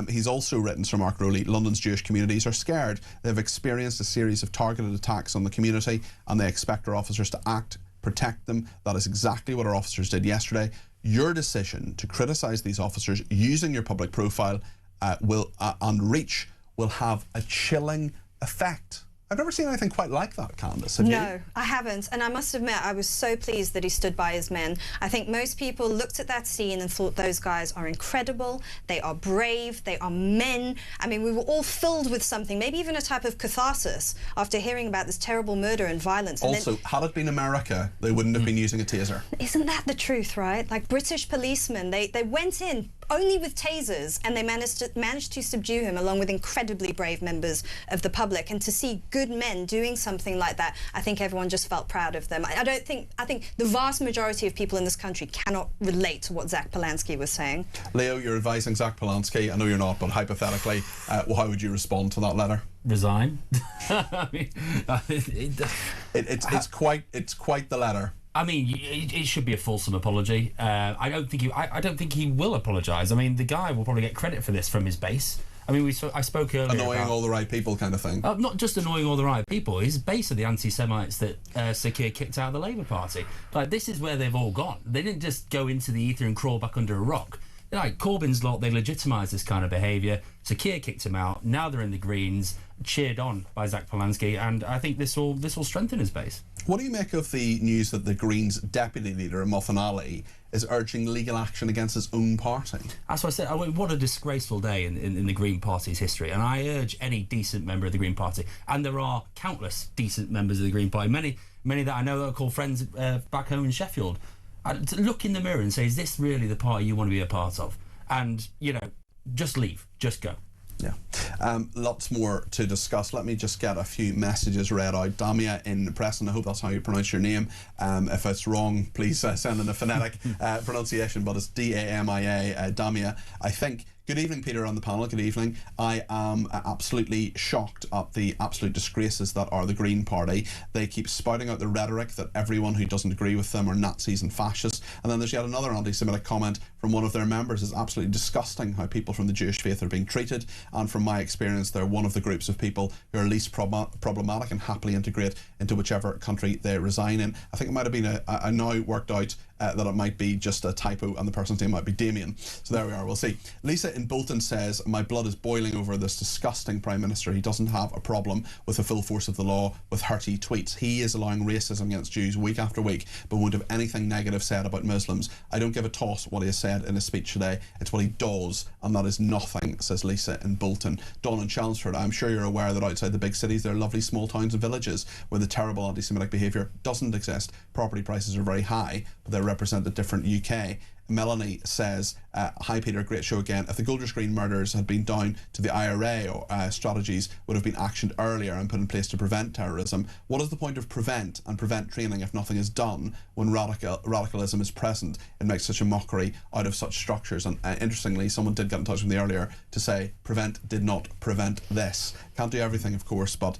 He's also written, Sir Mark Rowley, London's Jewish communities are scared. They've experienced a series of targeted attacks on the community, and they expect our officers to act, protect them. That is exactly what our officers did yesterday. Your decision to criticise these officers using your public profile and reach will have a chilling effect. I've never seen anything quite like that, Candice. Have you? No, I haven't. And I must admit, I was so pleased that he stood by his men. I think most people looked at that scene and thought those guys are incredible, they are brave, they are men. I mean, we were all filled with something, maybe even a type of catharsis after hearing about this terrible murder and violence. And also, had it been America, they wouldn't have been using a taser. Isn't that the truth, right? Like British policemen, they went in only with tasers, and they managed to subdue him along with incredibly brave members of the public. And to see good men doing something like that, I think everyone just felt proud of them. I think the vast majority of people in this country cannot relate to what Zach Polanski was saying. Leo, you're advising Zach Polanski. I know you're not, but hypothetically, how would you respond to that letter? Resign. I mean, it's quite the letter. I mean, it should be a fulsome apology. I don't think he will apologise. I mean, the guy will probably get credit for this from his base. I mean, I spoke earlier annoying about, all the right people kind of thing. Not just annoying all the right people. His base are the anti-Semites that Sir Keir kicked out of the Labour Party. Like, this is where they've all gone. They didn't just go into the ether and crawl back under a rock. Like Corbyn's lot, they legitimised this kind of behaviour. Sir Keir kicked him out. Now they're in the Greens, cheered on by Zach Polanski, and I think this will strengthen his base. What do you make of the news that the Greens deputy leader, Muffin Ali, is urging legal action against his own party? That's what I said. I mean, what a disgraceful day in the Green Party's history. And I urge any decent member of the Green Party, and there are countless decent members of the Green Party, many that I know that are called friends back home in Sheffield, to look in the mirror and say, is this really the party you want to be a part of? And, you know, just leave, just go. Yeah. Lots more to discuss. Let me just get a few messages read out. Damia in Preston, I hope that's how you pronounce your name. If it's wrong, please send in a phonetic pronunciation, but it's D-A-M-I-A, Damia. I think. Good evening, Peter, on the panel. Good evening. I am absolutely shocked at the absolute disgraces that are the Green Party. They keep spouting out the rhetoric that everyone who doesn't agree with them are Nazis and fascists. And then there's yet another anti-Semitic comment from one of their members. It's absolutely disgusting how people from the Jewish faith are being treated. And from my experience, they're one of the groups of people who are least problematic and happily integrate into whichever country they reside in. I think it might have been I now worked out that it might be just a typo and the person's name might be Damien. So there we are, we'll see. Lisa in Bolton says, my blood is boiling over this disgusting Prime Minister. He doesn't have a problem with the full force of the law with hearty tweets. He is allowing racism against Jews week after week, but won't have anything negative said about Muslims. I don't give a toss what he has said in his speech today. It's what he does, and that is nothing, says Lisa in Bolton. Dawn in Chelmsford, I'm sure you're aware that outside the big cities there are lovely small towns and villages where the terrible anti-Semitic behaviour doesn't exist. Property prices are very high, but they're represent a different UK. Melanie says, hi Peter, great show again. If the Golders Green murders had been down to the IRA, or strategies would have been actioned earlier and put in place to prevent terrorism, what is the point of prevent and prevent training if nothing is done when radicalism is present? It makes such a mockery out of such structures. And interestingly, someone did get in touch with me earlier to say prevent did not prevent this. Can't do everything, of course, but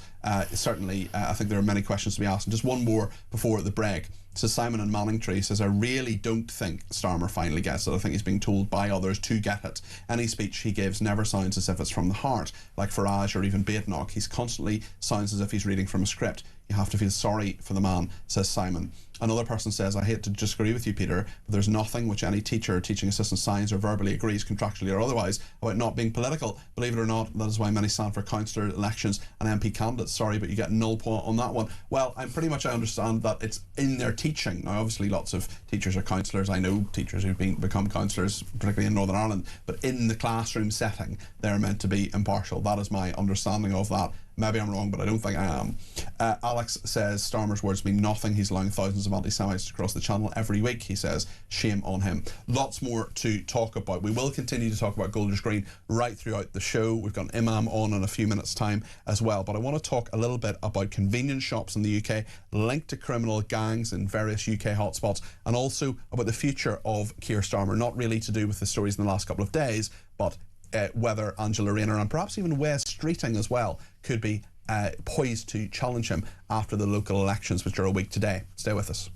certainly I think there are many questions to be asked. And just one more before the break. So Simon in Manningtree says, I really don't think Starmer finally gets it. I think he's being told by others to get it. Any speech he gives never sounds as if it's from the heart, like Farage or even Badenoch. He's constantly sounds as if he's reading from a script. You have to feel sorry for the man, says Simon. Another person says, I hate to disagree with you, Peter, but there's nothing which any teacher, teaching assistant signs or verbally agrees, contractually or otherwise, about not being political. Believe it or not, that is why many stand for councillor elections and MP candidates. Sorry, but you get null point on that one. Well, I understand that it's in their teaching. Now, obviously, lots of teachers are councillors. I know teachers who've become councillors, particularly in Northern Ireland, but in the classroom setting, they're meant to be impartial. That is my understanding of that. Maybe I'm wrong, but I don't think I am. Alex says Starmer's words mean nothing. He's allowing thousands of anti-Semites to cross the channel every week, he says. Shame on him. Lots more to talk about. We will continue to talk about Golders Green right throughout the show. We've got an Imam on in a few minutes' time as well. But I want to talk a little bit about convenience shops in the UK linked to criminal gangs in various UK hotspots, and also about the future of Keir Starmer. Not really to do with the stories in the last couple of days, but whether Angela Rayner and perhaps even Wes Streeting as well could be poised to challenge him after the local elections, which are a week today. Stay with us.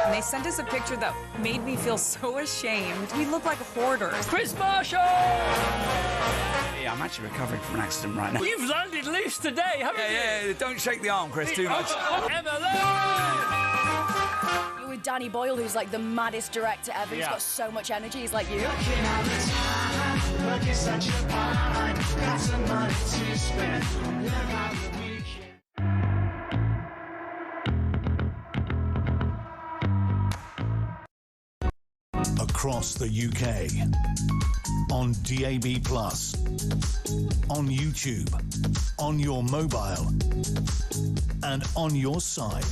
And they sent us a picture that made me feel so ashamed. We look like hoarders. Chris Marshall! Yeah, I'm actually recovering from an accident right now. You've landed loose today, haven't you? Yeah, don't shake the arm, Chris, too much. Emily! You're with Danny Boyle, who's like the maddest director ever. He's Yeah. got so much energy. He's like you. Across the UK, on DAB+, on YouTube, on your mobile, and on your side.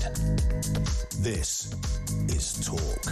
This is Talk.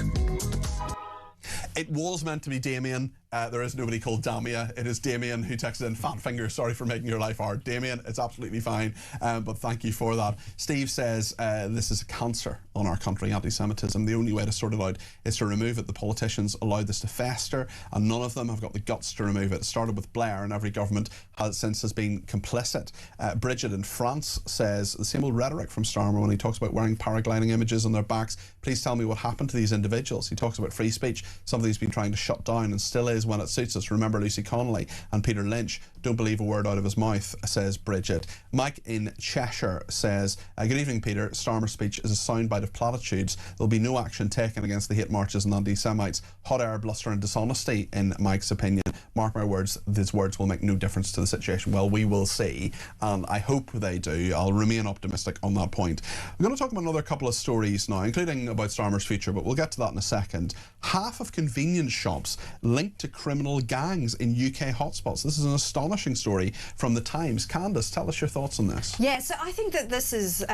It was meant to be Damien. There is nobody called Damia. It is Damien who texted in, fat finger, sorry for making your life hard. Damien, it's absolutely fine, but thank you for that. Steve says this is a cancer on our country, anti-Semitism. The only way to sort it out is to remove it. The politicians allowed this to fester, and none of them have got the guts to remove it. It started with Blair, and every government since has been complicit. Bridget in France says the same old rhetoric from Starmer when he talks about wearing paragliding images on their backs. Please tell me what happened to these individuals. He talks about free speech, something he's been trying to shut down and still is when it suits us. Remember Lucy Connolly and Peter Lynch. Don't believe a word out of his mouth, says Bridget. Mike in Cheshire says, good evening, Peter. Starmer's speech is a soundbite of platitudes. There'll be no action taken against the hate marches and anti-Semites. Hot air, bluster and dishonesty, in Mike's opinion. Mark my words, these words will make no difference to the situation. Well, we will see, and I hope they do. I'll remain optimistic on that point. I'm going to talk about another couple of stories now, including about Starmer's future, but we'll get to that in a second. Half of convenience shops linked to criminal gangs in UK hotspots. This is an astonishing story from The Times. Candace, tell us your thoughts on this. Yeah, so I think that this is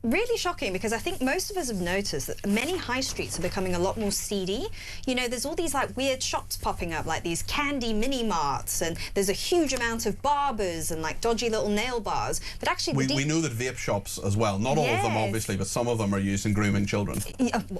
really shocking, because I think most of us have noticed that many high streets are becoming a lot more seedy. You know, there's all these like weird shops popping up, like these candy mini marts, and there's a huge amount of barbers and like dodgy little nail bars. But actually, we know that vape shops as well, not all of them obviously, but some of them are used in grooming children.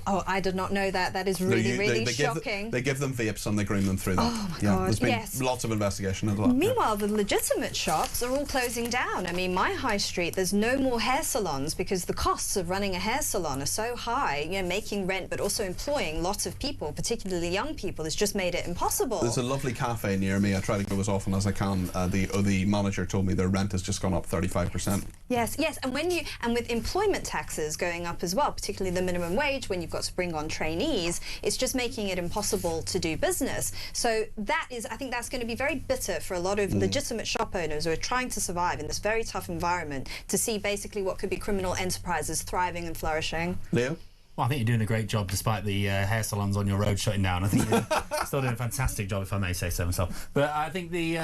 Oh, I did not know that. That is really shocking. They give them vapes and they groom them through that. Oh my God, there's been yes. lots of investigation into that. Meanwhile, the legitimate shops are all closing down. I mean, my high street, there's no more hair salons because the costs of running a hair salon are so high. You know, making rent but also employing lots of people, particularly young people, has just made it impossible. There's a lovely cafe near me. I try to go as often as I can. The manager told me their rent has just gone up 35%. Yes, and with employment taxes going up as well, particularly the minimum wage, when you've got to bring on trainees, it's just making it impossible to do business. So I think that's going to be very bitter for a lot of legitimate shop owners who are trying to survive in this very tough environment, to see basically what could be criminal enterprises thriving and flourishing. Leo? Well, I think you're doing a great job despite the hair salons on your road shutting down. I think you're still doing a fantastic job, if I may say so myself. But I think the...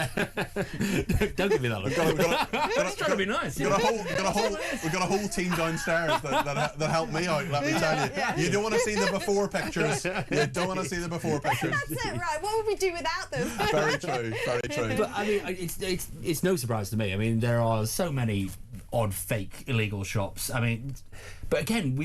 don't give me that look. It's trying to be nice. We've got a whole team downstairs that helped me out, let me tell you. Yeah. You don't want to see the before pictures. You don't want to see the before pictures. That's it, right? What would we do without them? Very true, very true. But I mean, it's no surprise to me. I mean, there are so many odd, fake, illegal shops. I mean, but again,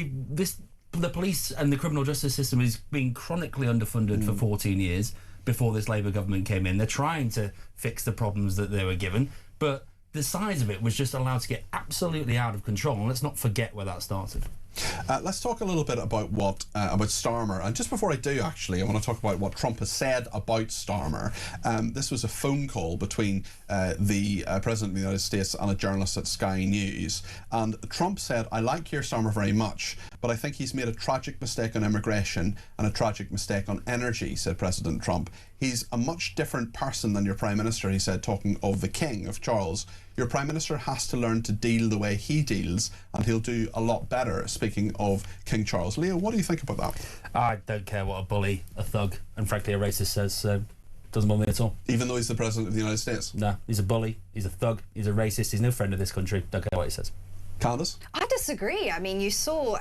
the police and the criminal justice system has been chronically underfunded for 14 years before this Labour government came in. They're trying to fix the problems that they were given, but the size of it was just allowed to get absolutely out of control. And let's not forget where that started. Let's talk a little bit about about Starmer, and just before I do, actually, I want to talk about what Trump has said about Starmer. This was a phone call between the President of the United States and a journalist at Sky News, and Trump said, "I like Keir Starmer very much, but I think he's made a tragic mistake on immigration and a tragic mistake on energy," said President Trump. "He's a much different person than your Prime Minister," he said, talking of the King, of Charles. "Your Prime Minister has to learn to deal the way he deals, and he'll do a lot better," speaking of King Charles. Leo, what do you think about that? I don't care what a bully, a thug, and frankly a racist says, so doesn't bother me at all. Even though he's the President of the United States? No, he's a bully, he's a thug, he's a racist, he's no friend of this country, don't care what he says. Candace? I disagree. I mean, you saw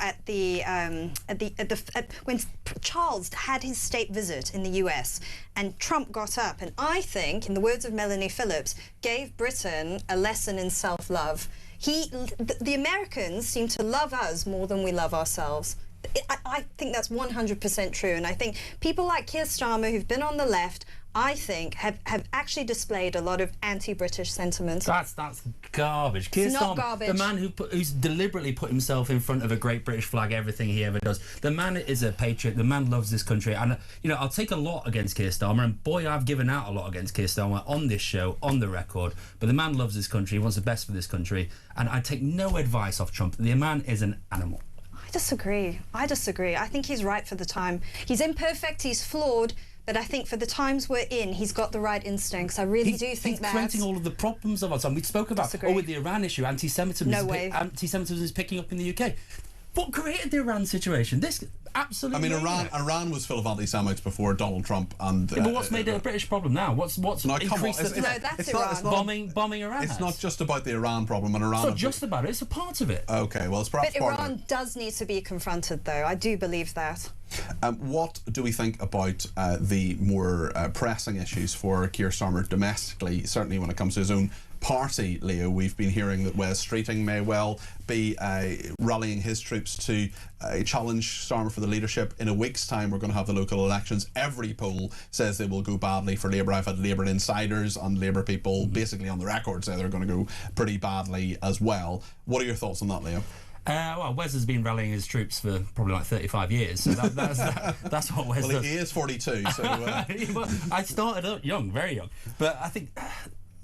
when Charles had his state visit in the US and Trump got up and I think, in the words of Melanie Phillips, gave Britain a lesson in self-love. The Americans seem to love us more than we love ourselves. I think that's 100% true, and I think people like Keir Starmer, who've been on the left, I think, have actually displayed a lot of anti-British sentiments. That's garbage. Keir Starmer, garbage. The man who's deliberately put himself in front of a great British flag, everything he ever does. The man is a patriot. The man loves this country. And, you know, I'll take a lot against Keir Starmer. And, boy, I've given out a lot against Keir Starmer on this show, on the record. But the man loves this country. He wants the best for this country. And I take no advice off Trump. The man is an animal. I disagree. I think he's right for the time. He's imperfect, he's flawed, but I think for the times we're in, he's got the right instincts. I really do think that. He's creating all of the problems of our time. We spoke about, with the Iran issue, anti-Semitism. No way. Anti-Semitism is picking up in the UK. What created the Iran situation? This absolutely. I mean, Iran was full of anti-Semites before Donald Trump, and but what's made it a British problem now? What's increased the threat? That's Iran. Bombing Iran. It's not just about the Iran problem, and Iran. It's not just about it. It's a part of it. Okay, well, it's perhaps but part of it. Iran does need to be confronted, though. I do believe that. What do we think about the more pressing issues for Keir Starmer domestically, certainly when it comes to his own party, Leo? We've been hearing that Wes Streeting may well be rallying his troops to challenge Starmer for the leadership. In a week's time, we're going to have the local elections. Every poll says they will go badly for Labour. I've had Labour insiders and Labour people basically on the record say they're going to go pretty badly as well. What are your thoughts on that, Leo? Well, Wes has been rallying his troops for probably like 35 years, so that's what Wes does. Well, he is 42, so... Well, I started up young, very young. But I think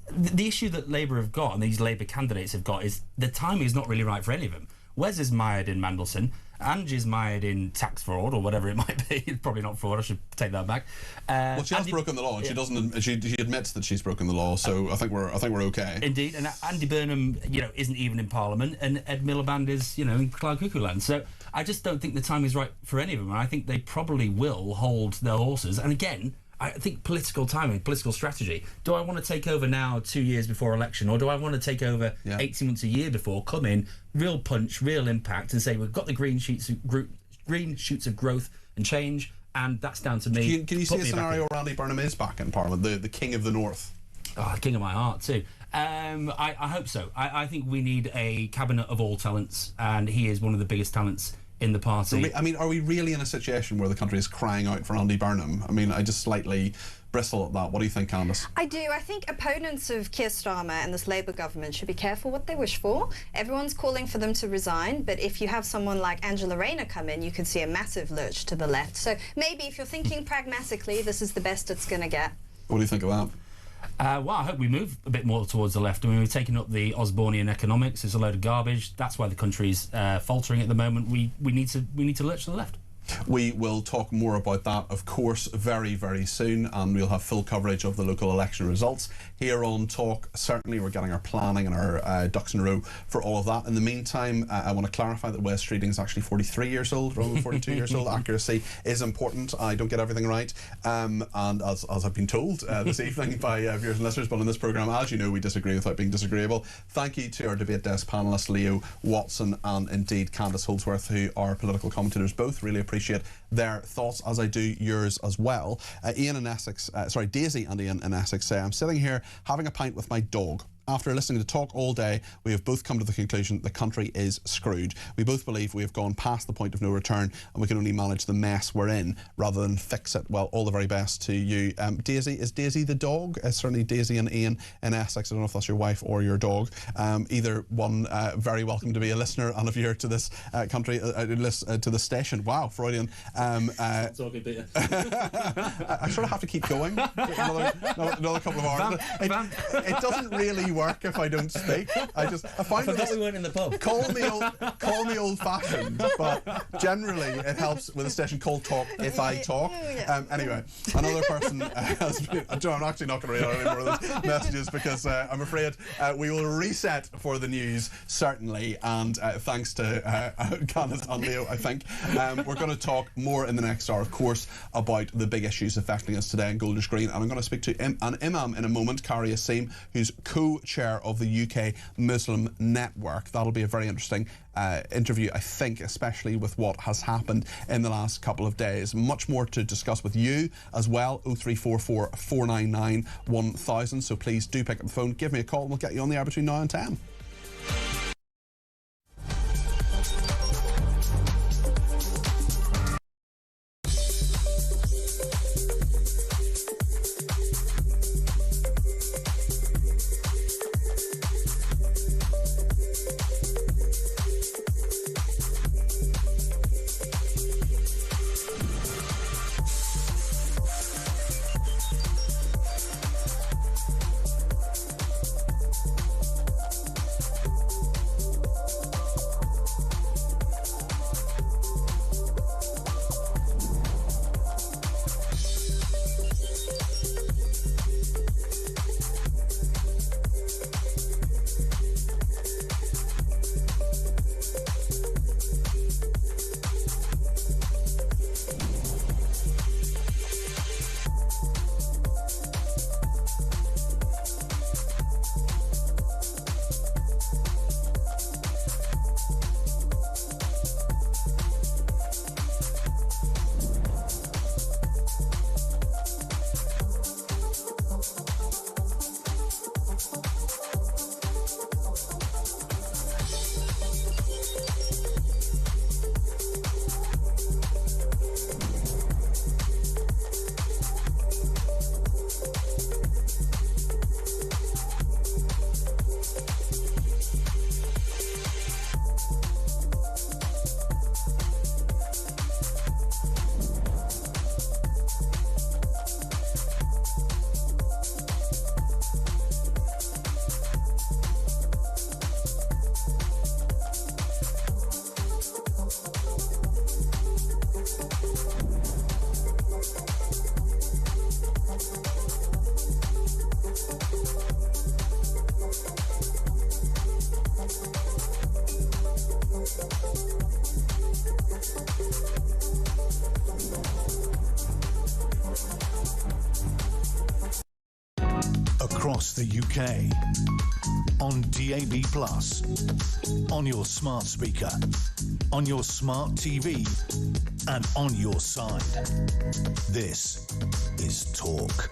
the issue that Labour have got, and these Labour candidates have got, is the timing is not really right for any of them. Wes is mired in Mandelson. Ange is mired in tax fraud or whatever it might be. It's probably not fraud. I should take that back. Well, she has broken the law, and she doesn't. She admits that she's broken the law. So I think we're okay. Indeed, and Andy Burnham, isn't even in Parliament, and Ed Miliband is, in Cloud Cuckoo Land. So I just don't think the time is right for any of them. And I think they probably will hold their horses. And again, I think political timing, political strategy. Do I want to take over now 2 years before election, or do I want to take over 18 months, a year before, come in, real punch, real impact, and say we've got the green shoots of growth and change, and that's down to me. Can you see a scenario where Andy Burnham is back in Parliament, the king of the North? Oh, king of my heart too. I hope so. I think we need a cabinet of all talents, and he is one of the biggest talents in the party. I mean, are we really in a situation where the country is crying out for Andy Burnham? I mean, I just slightly bristle at that. What do you think, Candice? I do. I think opponents of Keir Starmer and this Labour government should be careful what they wish for. Everyone's calling for them to resign, but if you have someone like Angela Rayner come in, you can see a massive lurch to the left. So maybe if you're thinking pragmatically, this is the best it's going to get. What do you think of that? Well, I hope we move a bit more towards the left. I mean, we're taking up the Osbornian economics. It's a load of garbage. That's why the country's faltering at the moment. We need to lurch to the left. We will talk more about that, of course, very, very soon, and we'll have full coverage of the local election results here on Talk. Certainly, we're getting our planning and our ducks in a row for all of that. In the meantime, I want to clarify that Wes Streeting is actually 43 years old rather than 42 years old. Accuracy is important. I don't get everything right, and as I've been told this evening by viewers and listeners, but in this programme, as you know, we disagree without being disagreeable. Thank you to our debate desk panellists, Leo Watson and indeed Candice Holdsworth, who are political commentators both. Really appreciate their thoughts, as I do yours as well. Daisy and Ian in Essex say, I'm sitting here having a pint with my dog. After listening to Talk all day, we have both come to the conclusion the country is screwed. We both believe we have gone past the point of no return and we can only manage the mess we're in rather than fix it. Well, all the very best to you. Daisy, is Daisy the dog? Certainly Daisy and Ian in Essex. I don't know if that's your wife or your dog. Either one, very welcome to be a listener and a viewer to this country, to the station. Wow, Freudian. Talking, Peter. I sort of have to keep going another couple of hours. It doesn't really work if I don't speak. I find we weren't in the pub. Call me old-fashioned, but generally it helps with a station called Talk if I talk. Anyway, another person has been. I'm actually not going to read out any more of those messages because I'm afraid we will reset for the news certainly. And thanks to Candice and Leo, I think we're going to talk more in the next hour, of course, about the big issues affecting us today in Golders Green. And I'm going to speak to an Imam in a moment, Kari Aim, who's co-chair of the UK Muslim Network. That'll be a very interesting interview, I think, especially with what has happened in the last couple of days. Much more to discuss with you as well. 0344 499 1000. So please do pick up the phone, give me a call, and we'll get you on the air between now and 10. across the UK, on DAB+, on your smart speaker, on your smart TV, and on your side. This is Talk.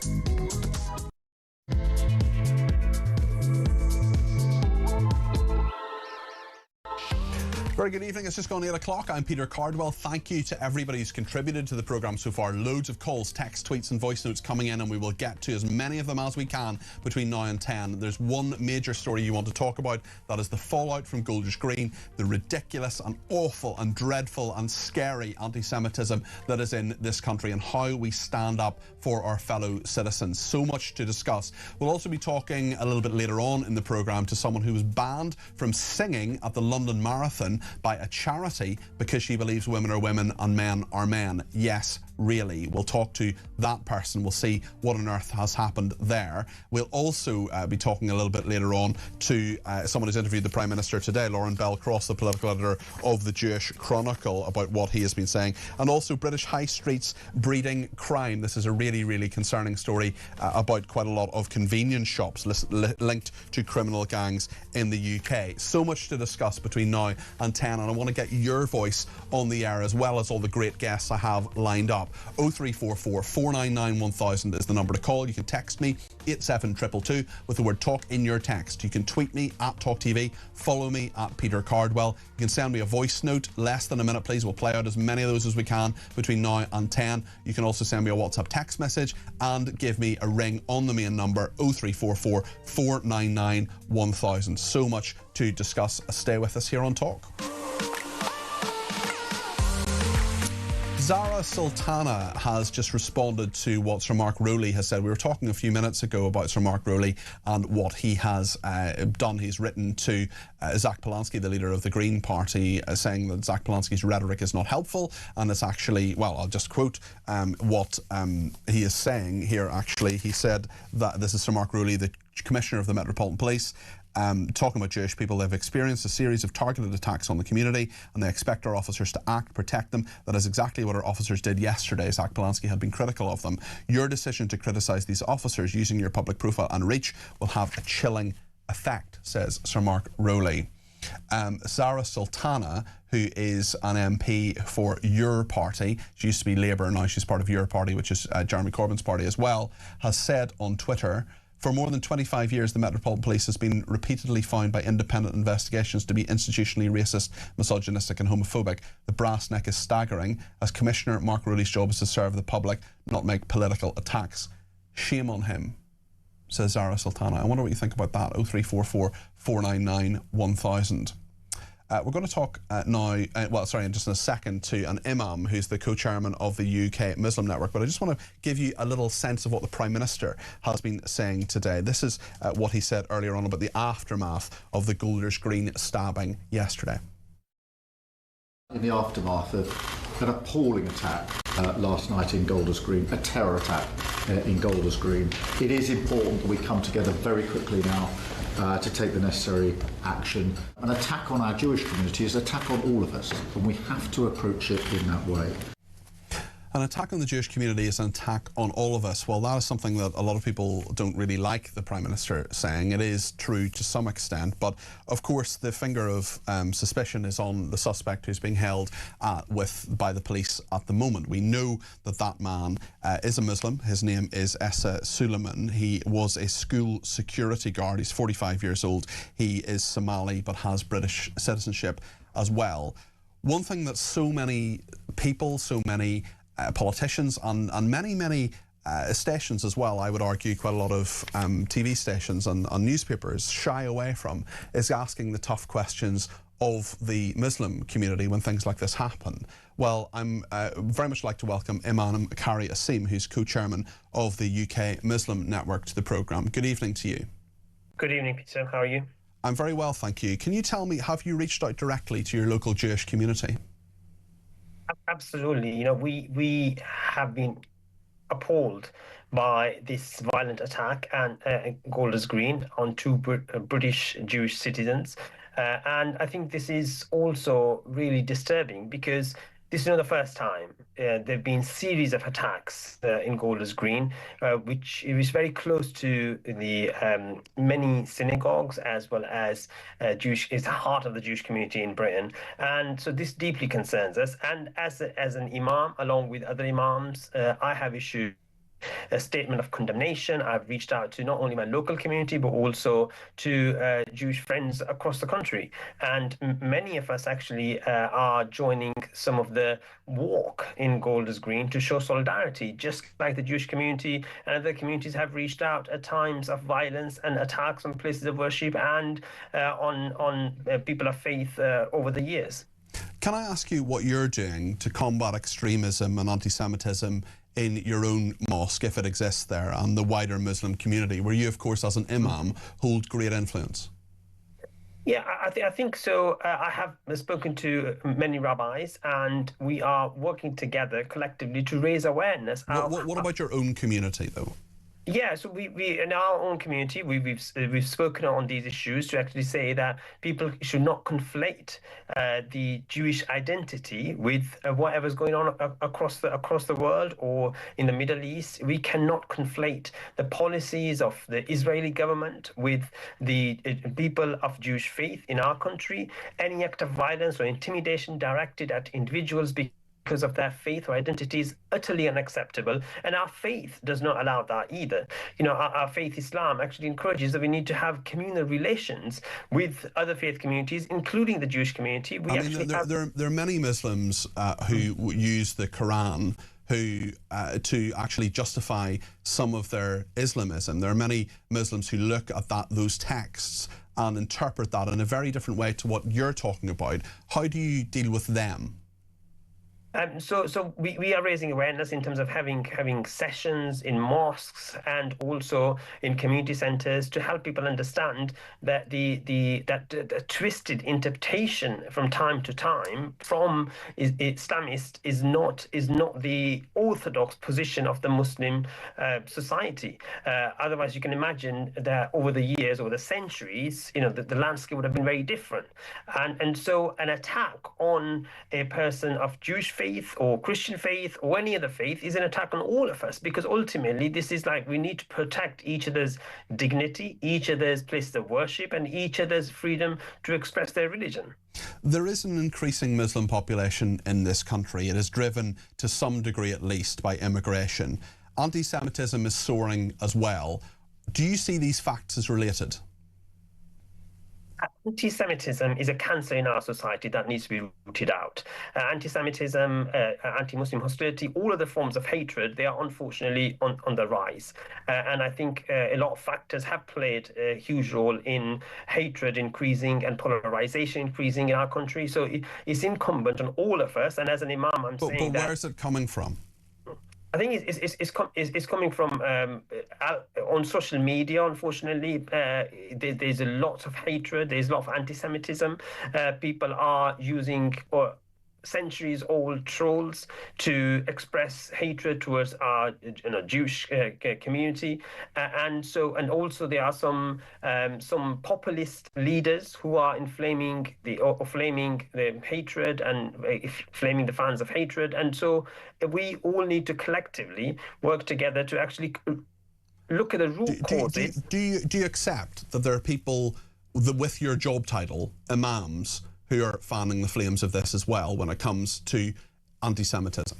Very good evening. It's just gone 8 o'clock. I'm Peter Cardwell. Thank you to everybody who's contributed to the programme so far. Loads of calls, texts, tweets and voice notes coming in, and we will get to as many of them as we can between now and 10. There's one major story you want to talk about. That is the fallout from Golders Green, the ridiculous and awful and dreadful and scary anti-Semitism that is in this country, and how we stand up for our fellow citizens. So much to discuss. We'll also be talking a little bit later on in the programme to someone who was banned from singing at the London Marathon by a charity because she believes women are women and men are men. Yes, really. We'll talk to that person. We'll see what on earth has happened there. We'll also be talking a little bit later on to someone who's interviewed the Prime Minister today, Lauren Bell-Cross, the political editor of the Jewish Chronicle, about what he has been saying. And also British high streets breeding crime. This is a really, really concerning story about quite a lot of convenience shops linked to criminal gangs in the UK. So much to discuss between now and 10, and I want to get your voice on the air as well as all the great guests I have lined up. 0344 499 1000 is the number to call. You can text me 87222 with the word talk in your text. You can tweet me at talkTV, follow me at Peter Cardwell. You can send me a voice note, less than a minute please. We'll play out as many of those as we can between now and 10. You can also send me a WhatsApp text message and give me a ring on the main number 0344 499 1000. So much to discuss. Stay with us here on Talk. Zara Sultana has just responded to what Sir Mark Rowley has said. We were talking a few minutes ago about Sir Mark Rowley and what he has done. He's written to Zach Polanski, the leader of the Green Party, saying that Zach Polanski's rhetoric is not helpful, and it's actually, well, I'll just quote what he is saying here, actually. He said that, this is Sir Mark Rowley, the Commissioner of the Metropolitan Police, talking about Jewish people. They've experienced a series of targeted attacks on the community and they expect our officers to act, protect them. That is exactly what our officers did yesterday. Zach Polanski had been critical of them. Your decision to criticise these officers using your public profile and reach will have a chilling effect, says Sir Mark Rowley. Zara Sultana, who is an MP for your party, she used to be Labour, now she's part of your party, which is Jeremy Corbyn's party as well, has said on Twitter, for more than 25 years, the Metropolitan Police has been repeatedly found by independent investigations to be institutionally racist, misogynistic and homophobic. The brass neck is staggering. As Commissioner, Mark Rowley's job is to serve the public, not make political attacks. Shame on him, says Zara Sultana. I wonder what you think about that. 0344 499 1000. We're going to talk now, in just in a second, to an imam who's the co-chairman of the UK Muslim Network. But I just want to give you a little sense of what the Prime Minister has been saying today. This is what he said earlier on about the aftermath of the Golders Green stabbing yesterday. In the aftermath of an appalling attack last night in Golders Green, a terror attack in Golders Green, it is important that we come together very quickly now to take the necessary action. An attack on our Jewish community is an attack on all of us, and we have to approach it in that way. An attack on the Jewish community is an attack on all of us. Well, that is something that a lot of people don't really like the Prime Minister saying. It is true to some extent, but of course the finger of suspicion is on the suspect who's being held by the police at the moment. We know that that man is a Muslim. His name is Essa Suleiman. He was a school security guard. He's 45 years old. He is Somali but has British citizenship as well. One thing that so many people, so many politicians and many stations as well, I would argue quite a lot of TV stations and newspapers shy away from, is asking the tough questions of the Muslim community when things like this happen. Well, I'm very much like to welcome Imam Kari Aim, who's co-chairman of the UK Muslim Network, to the programme. Good evening to you. Good evening, Peter. How are you? I'm very well, thank you. Can you tell me, have you reached out directly to your local Jewish community? Absolutely. You know, we have been appalled by this violent attack and Golders Green on two British Jewish citizens. And I think this is also really disturbing because this is not the first time. There have been series of attacks in Golders Green, which is very close to the many synagogues, as well as is the heart of the Jewish community in Britain. And so this deeply concerns us. And as an imam, along with other imams, I have issued a statement of condemnation. I've reached out to not only my local community, but also to Jewish friends across the country. And many of us actually are joining some of the walk in Golders Green to show solidarity, just like the Jewish community and other communities have reached out at times of violence and attacks on places of worship and on people of faith over the years. Can I ask you what you're doing to combat extremism and anti-Semitism in your own mosque, if it exists there, and the wider Muslim community, where you, of course, as an imam, hold great influence? Yeah, I think so. I have spoken to many rabbis, and we are working together collectively to raise awareness. What about your own community, though? Yeah, so we in our own community, we've spoken on these issues to actually say that people should not conflate the Jewish identity with whatever's going on across the world or in the Middle East. We cannot conflate the policies of the Israeli government with the people of Jewish faith in our country. Any act of violence or intimidation directed at individuals because of their faith or identity is utterly unacceptable, and our faith does not allow that either. You know, our faith, Islam, actually encourages that we need to have communal relations with other faith communities, including the Jewish community. There are many Muslims who use the Quran to actually justify some of their Islamism. There are many Muslims who look at those texts and interpret that in a very different way to what you're talking about. How do you deal with them? So we are raising awareness in terms of having sessions in mosques and also in community centres to help people understand that the twisted interpretation from time to time from Islamist is not the orthodox position of the Muslim society. Otherwise, you can imagine that over the years, over the centuries, you know, the landscape would have been very different. And so an attack on a person of Jewish faith or Christian faith or any other faith is an attack on all of us, because ultimately this is like we need to protect each other's dignity, each other's places of worship, and each other's freedom to express their religion. There is an increasing Muslim population in this country. It is driven to some degree at least by immigration. Anti-Semitism is soaring as well. Do you see these facts as related? Anti-Semitism is a cancer in our society that needs to be rooted out. Anti-Semitism, anti-Muslim hostility, all of the forms of hatred, they are unfortunately on the rise. And I think a lot of factors have played a huge role in hatred increasing and polarization increasing in our country. So it's incumbent on all of us. And as an imam, I'm saying that... But where is it coming from? I think it's coming from on social media. Unfortunately, there's a lot of hatred. There's a lot of anti-Semitism. People are using centuries-old trolls to express hatred towards our Jewish community, and also there are some populist leaders who are inflaming flaming the hatred and flaming the fans of hatred, and so we all need to collectively work together to actually look at the root causes. Do you accept that there are people with your job title, imams, who are fanning the flames of this as well when it comes to anti-Semitism?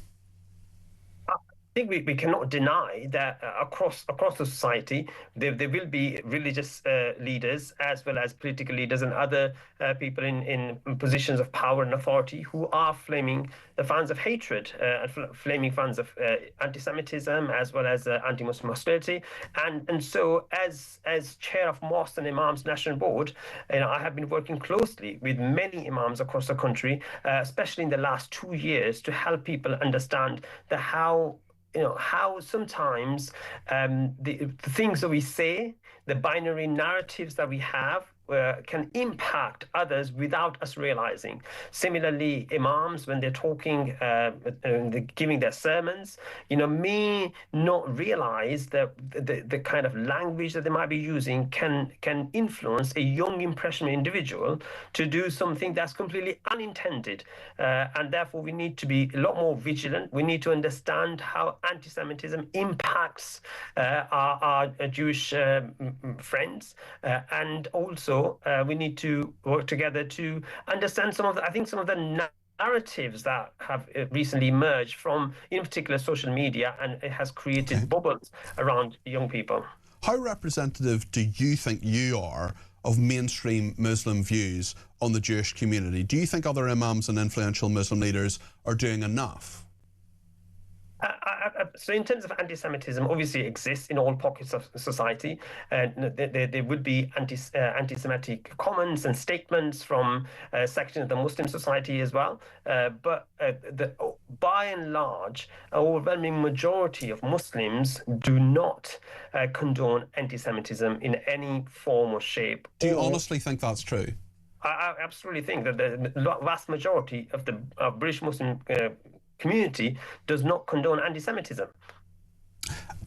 I think we cannot deny that across the society there will be religious leaders as well as political leaders and other people in positions of power and authority who are flaming the fans of hatred and flaming fans of anti-Semitism as well as anti-Muslim hostility. And so as chair of Mosques and Imams National Board, I have been working closely with many imams across the country, especially in the last 2 years, to help people understand how sometimes the things that we say, the binary narratives that we have, can impact others without us realizing. Similarly, imams, when they're talking, they're giving their sermons, may not realize that the kind of language that they might be using can influence a young impressionable individual to do something that's completely unintended. And therefore, we need to be a lot more vigilant. We need to understand how anti-Semitism impacts our Jewish friends, and also we need to work together to understand some of the narratives that have recently emerged from, in particular, social media, and it has created bubbles around young people. How representative do you think you are of mainstream Muslim views on the Jewish community? Do you think other imams and influential Muslim leaders are doing enough? So in terms of anti-Semitism, obviously it exists in all pockets of society, and there would be anti-Semitic comments and statements from sections of the Muslim society as well. But by and large, an overwhelming majority of Muslims do not condone anti-Semitism in any form or shape. Do you honestly think that's true? I absolutely think that the vast majority of the British Muslim community does not condone anti-Semitism.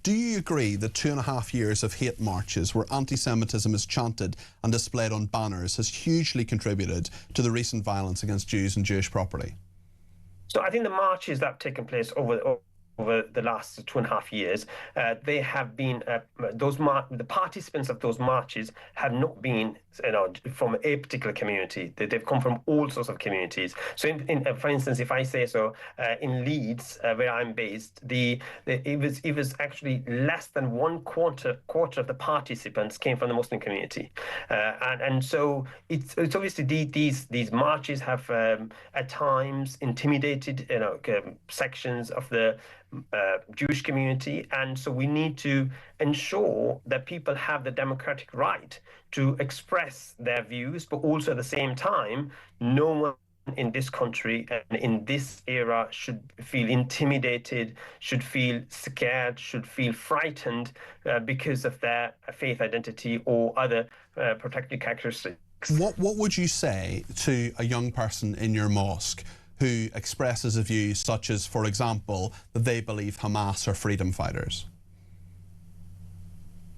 Do you agree that 2.5 years of hate marches where anti-Semitism is chanted and displayed on banners has hugely contributed to the recent violence against Jews and Jewish property? So I think the marches that have taken place over the last 2.5 years, they have been the participants of those marches have not been from a particular community. They've come from all sorts of communities. So, for instance, if I say so, in Leeds, where I'm based, it was actually less than one quarter of the participants came from the Muslim community, and so it's obviously these marches have at times intimidated sections of the Jewish community, and so we need to ensure that people have the democratic right to express their views, but also at the same time, no one in this country and in this era should feel intimidated, should feel scared, should feel frightened because of their faith identity or other protected characteristics. What would you say to a young person in your mosque who expresses a view such as, for example, that they believe Hamas are freedom fighters?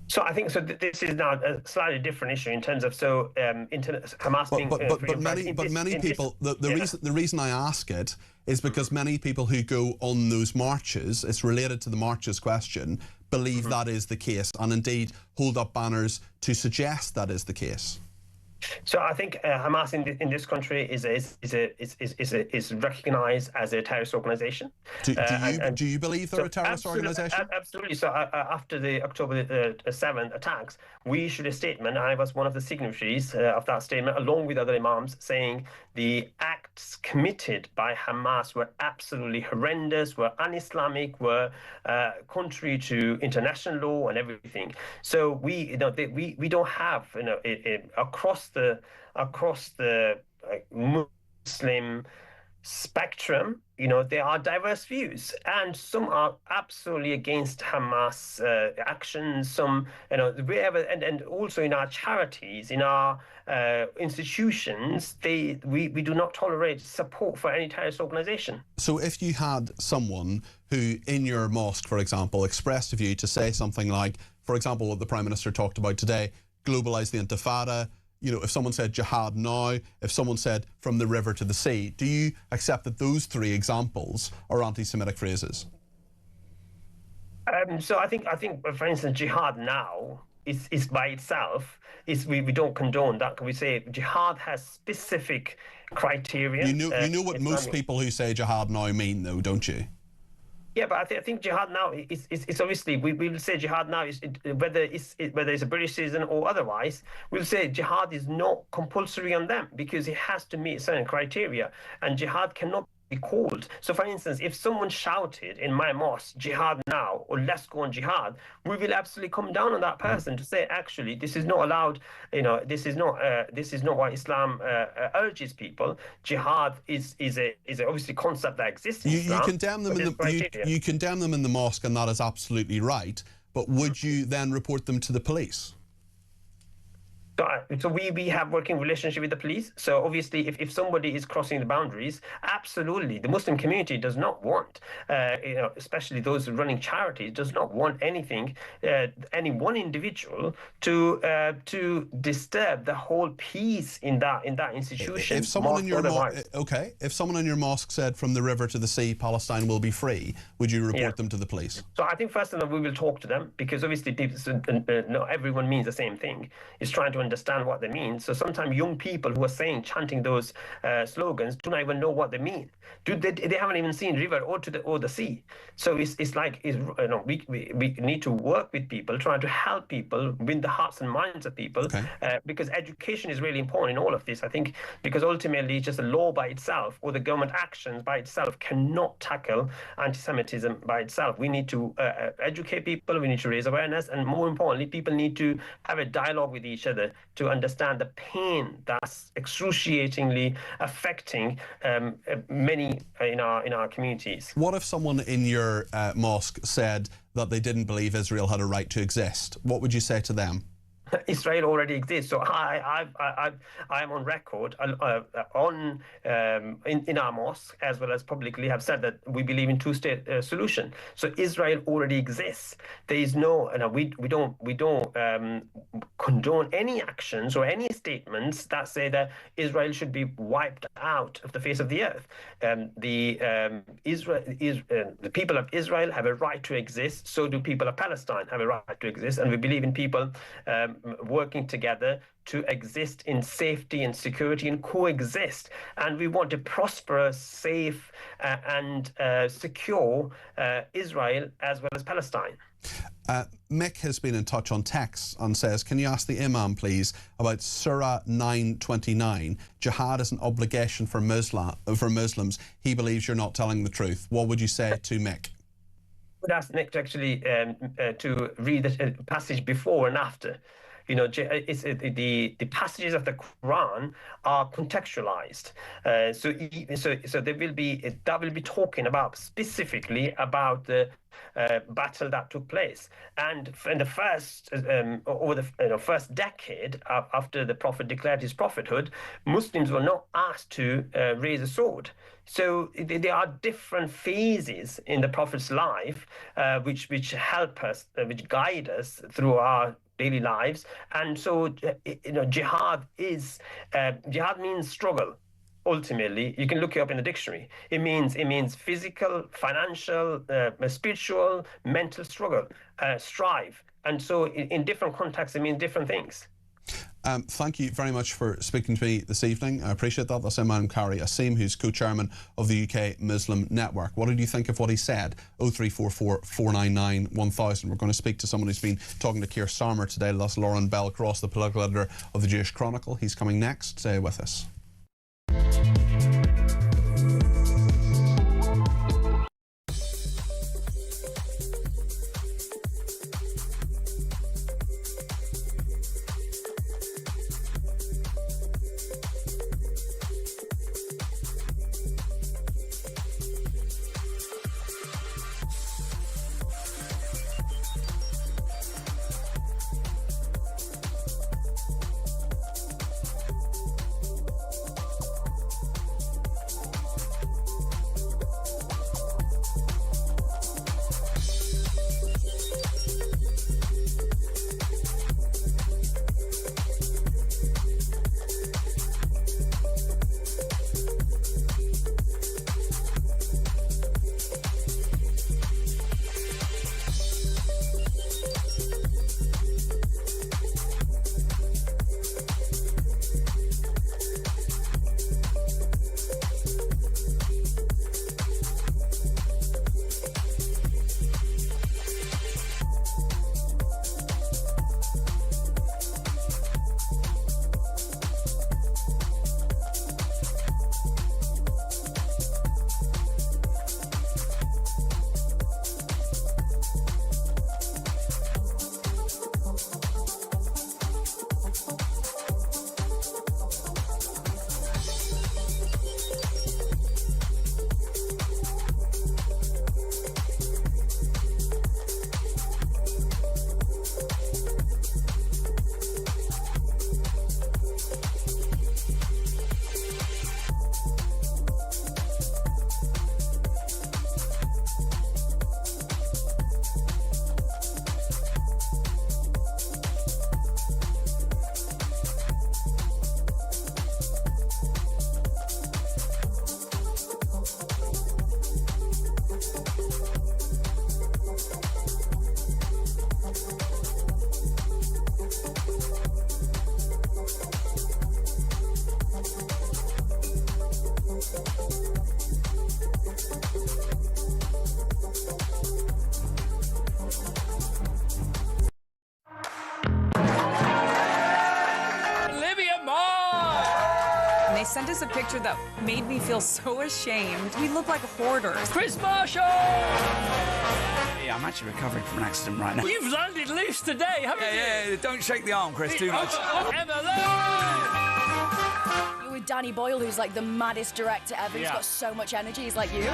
So I think this is now a slightly different issue in terms of Hamas being but many people the reason I ask it is because many people who go on those marches, it's related to the marches question, believe that is the case, and indeed hold up banners to suggest that is the case. So I think Hamas in this country is recognised as a terrorist organisation. Do you believe they're a terrorist organisation? Absolutely. So after the October 7th attacks, we issued a statement. I was one of the signatories of that statement, along with other imams, saying the acts committed by Hamas were absolutely horrendous, were un-Islamic, were contrary to international law and everything. So we don't have across the Muslim spectrum, there are diverse views, and some are absolutely against Hamas actions. Some, wherever, and also in our charities, in our institutions, we do not tolerate support for any terrorist organization. So if you had someone who, in your mosque, for example, expressed a view to say something like, for example, what the Prime Minister talked about today, globalise the Intifada, if someone said jihad now, if someone said from the river to the sea, do you accept that those three examples are anti-Semitic phrases? So I think, for instance, jihad now is by itself, we don't condone that. We say jihad has specific criteria. You know what most people who say jihad now mean, though, don't you? Yeah, but I think jihad now is obviously, we will say jihad now is whether it's a British citizen or otherwise, we'll say jihad is not compulsory on them because it has to meet certain criteria, and jihad cannot be called. So for instance, if someone shouted in my mosque, jihad now, or let's go on jihad, we will absolutely come down on that person to say, actually, this is not allowed, this is not what Islam urges people. Jihad is obviously concept that exists in Islam. You condemn them in the mosque, and that is absolutely right, but would you then report them to the police? So we have working relationship with the police. So obviously, if somebody is crossing the boundaries, absolutely, the Muslim community does not want, especially those running charities, does not want anything, any one individual to disturb the whole peace in that institution. If someone in your if someone in your mosque said from the river to the sea, Palestine will be free, would you report them to the police? So I think first of all we will talk to them, because obviously not everyone means the same thing. It's trying to understand what they mean. So sometimes young people who are chanting those slogans do not even know what they mean. They haven't even seen river or the sea. So it's like we need to work with people, trying to help people win the hearts and minds of people, because education is really important in all of this. I think because ultimately just a law by itself or the government actions by itself cannot tackle anti-Semitism by itself. We need to educate people, we need to raise awareness, and more importantly, people need to have a dialogue with each other to understand the pain that's excruciatingly affecting many in our communities. What if someone in your mosque said that they didn't believe Israel had a right to exist? What would you say to them? Israel already exists. So I'm on record in our mosque as well as publicly have said that we believe in two-state solution. So Israel already exists. There is we don't condone any actions or any statements that say that Israel should be wiped out of the face of the earth. The people of Israel have a right to exist. So do people of Palestine have a right to exist, and we believe in people working together to exist in safety and security and coexist. And we want a prosperous, safe and secure Israel as well as Palestine. Mick has been in touch on text and says, can you ask the Imam, please, about Surah 9:29? Jihad is an obligation for Muslims. He believes you're not telling the truth. What would you say to Mick? I would ask Nick to actually to read the passage before and after. The passages of the Quran are contextualized, so they will be talking about specifically about the battle that took place, and in the first over the first decade after the Prophet declared his prophethood, Muslims were not asked to raise a sword. So there are different phases in the Prophet's life which help us, which guide us through our daily lives. And so jihad means struggle. Ultimately, you can look it up in the dictionary. It means physical, financial, spiritual, mental struggle, strive. And so in different contexts, it means different things. Thank you very much for speaking to me this evening. I appreciate that. That's Imam Kari Aim, who's co-chairman of the UK Muslim Network. What did you think of what he said? 0344 499 1000. We're going to speak to someone who's been talking to Keir Starmer today. That's Lauren Bell-Cross, the political editor of the Jewish Chronicle. He's coming next. Stay with us. sent us a picture that made me feel so ashamed. We look like hoarders. Chris Marshall! Yeah, I'm actually recovering from an accident right now. You've landed loose today, haven't you? Yeah, don't shake the arm, Chris, too much. You're with Danny Boyle, who's like the maddest director ever. He's got so much energy. He's like you.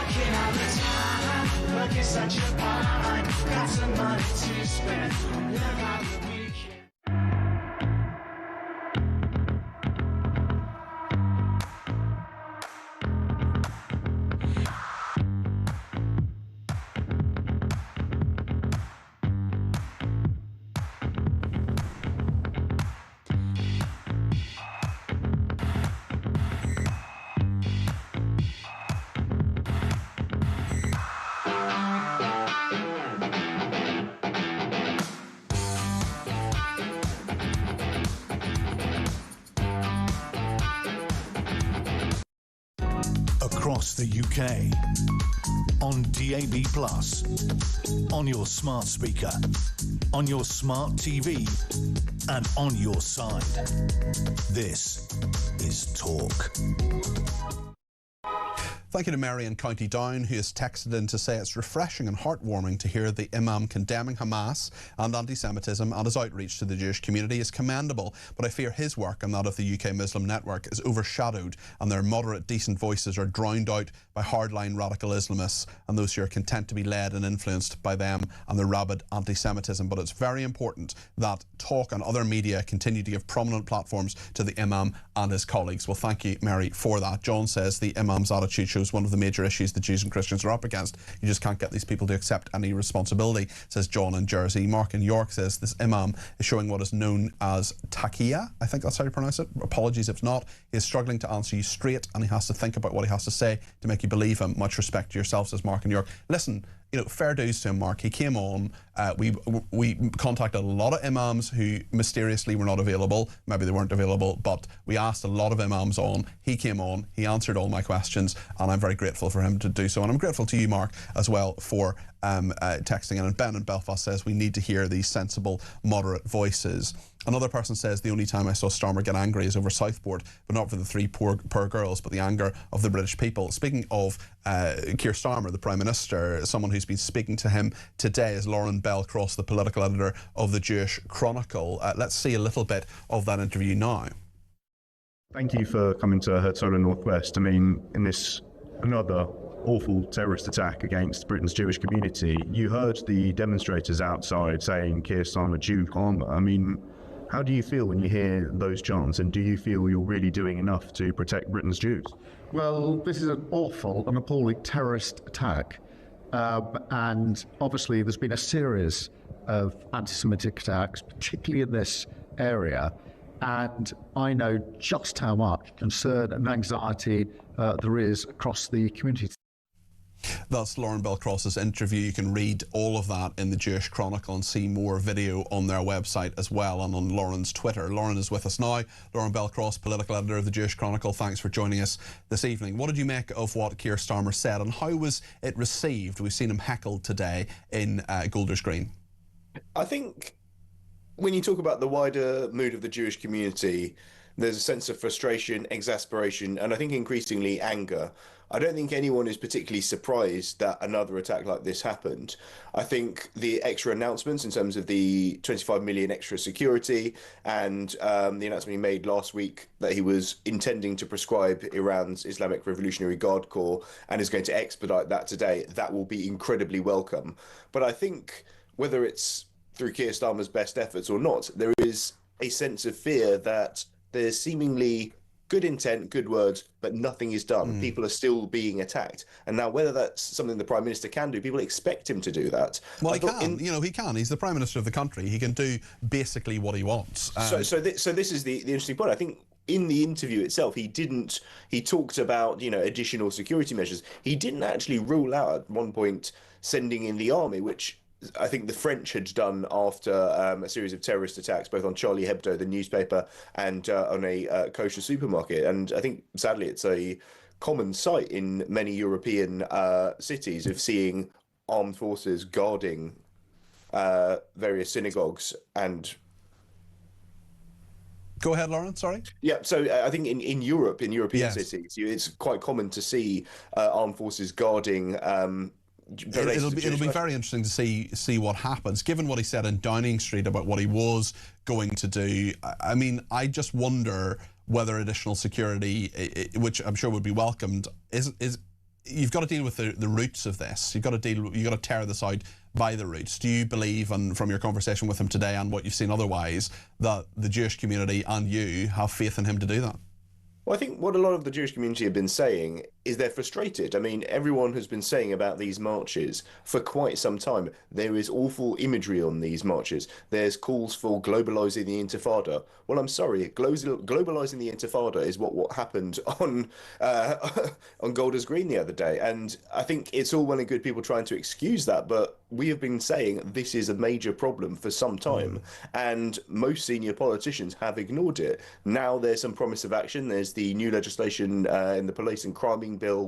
Across the UK, on DAB+, on your smart speaker, on your smart TV, and on your side. This is Talk. Thank you to Mary in County Down, who has texted in to say it's refreshing and heartwarming to hear the Imam condemning Hamas and anti-Semitism, and his outreach to the Jewish community is commendable, but I fear his work and that of the UK Muslim Network is overshadowed, and their moderate, decent voices are drowned out by hardline radical Islamists and those who are content to be led and influenced by them and their rabid anti-Semitism. But it's very important that Talk and other media continue to give prominent platforms to the Imam and his colleagues. Well, thank you, Mary, for that. John says the Imam's attitude shows one of the major issues the Jews and Christians are up against. You just can't get these people to accept any responsibility, says John in Jersey. Mark in York says this Imam is showing what is known as taqiyya. I think that's how you pronounce it. Apologies if not. He is struggling to answer you straight, and he has to think about what he has to say to make you believe him. Much respect to yourself, says Mark in York. Listen, you know, fair dues to him, Mark. He came on. We contacted a lot of imams who mysteriously were not available. Maybe they weren't available, but we asked a lot of imams on. He came on. He answered all my questions, and I'm very grateful for him to do so. And I'm grateful to you, Mark, as well, for texting in. And Ben in Belfast says we need to hear these sensible, moderate voices. Another person says the only time I saw Starmer get angry is over Southport, but not for the three poor girls, but the anger of the British people. Speaking of Keir Starmer, the Prime Minister, someone who's been speaking to him today is Lauren Bell-Cross, the political editor of the Jewish Chronicle. Let's see a little bit of that interview now. Thank you for coming to Herzola Northwest. I mean, in this another awful terrorist attack against Britain's Jewish community, you heard the demonstrators outside saying Keir Starmer Jew karma. I mean, how do you feel when you hear those chants, and do you feel you're really doing enough to protect Britain's Jews? Well, this is an awful and appalling terrorist attack. And obviously there's been a series of anti-Semitic attacks, particularly in this area. And I know just how much concern and anxiety there is across the community. That's Lauren Bell-Cross's interview. You can read all of that in the Jewish Chronicle and see more video on their website as well, and on Lauren's Twitter. Lauren is with us now. Lauren Bell-Cross, political editor of the Jewish Chronicle. Thanks for joining us this evening. What did you make of what Keir Starmer said, and how was it received? We've seen him heckled today in Golders Green. I think when you talk about the wider mood of the Jewish community, there's a sense of frustration, exasperation, and I think increasingly anger. I don't think anyone is particularly surprised that another attack like this happened. I think the extra announcements in terms of the 25 million extra security and the announcement he made last week that he was intending to prescribe Iran's Islamic Revolutionary Guard Corps and is going to expedite that today, that will be incredibly welcome. But I think whether it's through Keir Starmer's best efforts or not, there is a sense of fear that there's seemingly good intent, good words, but nothing is done. People are still being attacked. And now whether that's something the Prime Minister can do, people expect him to do that. Well, he can. He can. He's the Prime Minister of the country. He can do basically what he wants. So this is the interesting point. I think in the interview itself, he talked about, additional security measures. He didn't actually rule out at one point sending in the army, which I think the French had done after a series of terrorist attacks, both on Charlie Hebdo, the newspaper, and on a kosher supermarket. And I think, sadly, it's a common sight in many European cities of seeing armed forces guarding various synagogues and Go ahead, Lauren, sorry. Yeah, so I think in Europe, in European cities, it's quite common to see armed forces guarding It'll be very interesting to see what happens. Given what he said in Downing Street about what he was going to do, I mean, I just wonder whether additional security, which I'm sure would be welcomed, is you've got to deal with the roots of this. You've got to tear this out by the roots. Do you believe, and from your conversation with him today and what you've seen otherwise, that the Jewish community and you have faith in him to do that? Well, I think what a lot of the Jewish community have been saying is they're frustrated. I mean, everyone has been saying about these marches for quite some time. There is awful imagery on these marches. There's calls for globalising the Intifada. Well, I'm sorry, globalising the Intifada is what happened on Golders Green the other day. And I think it's all well and good people trying to excuse that, but we have been saying this is a major problem for some time, and most senior politicians have ignored it. Now there's some promise of action. There's the new legislation in the police and crime bill,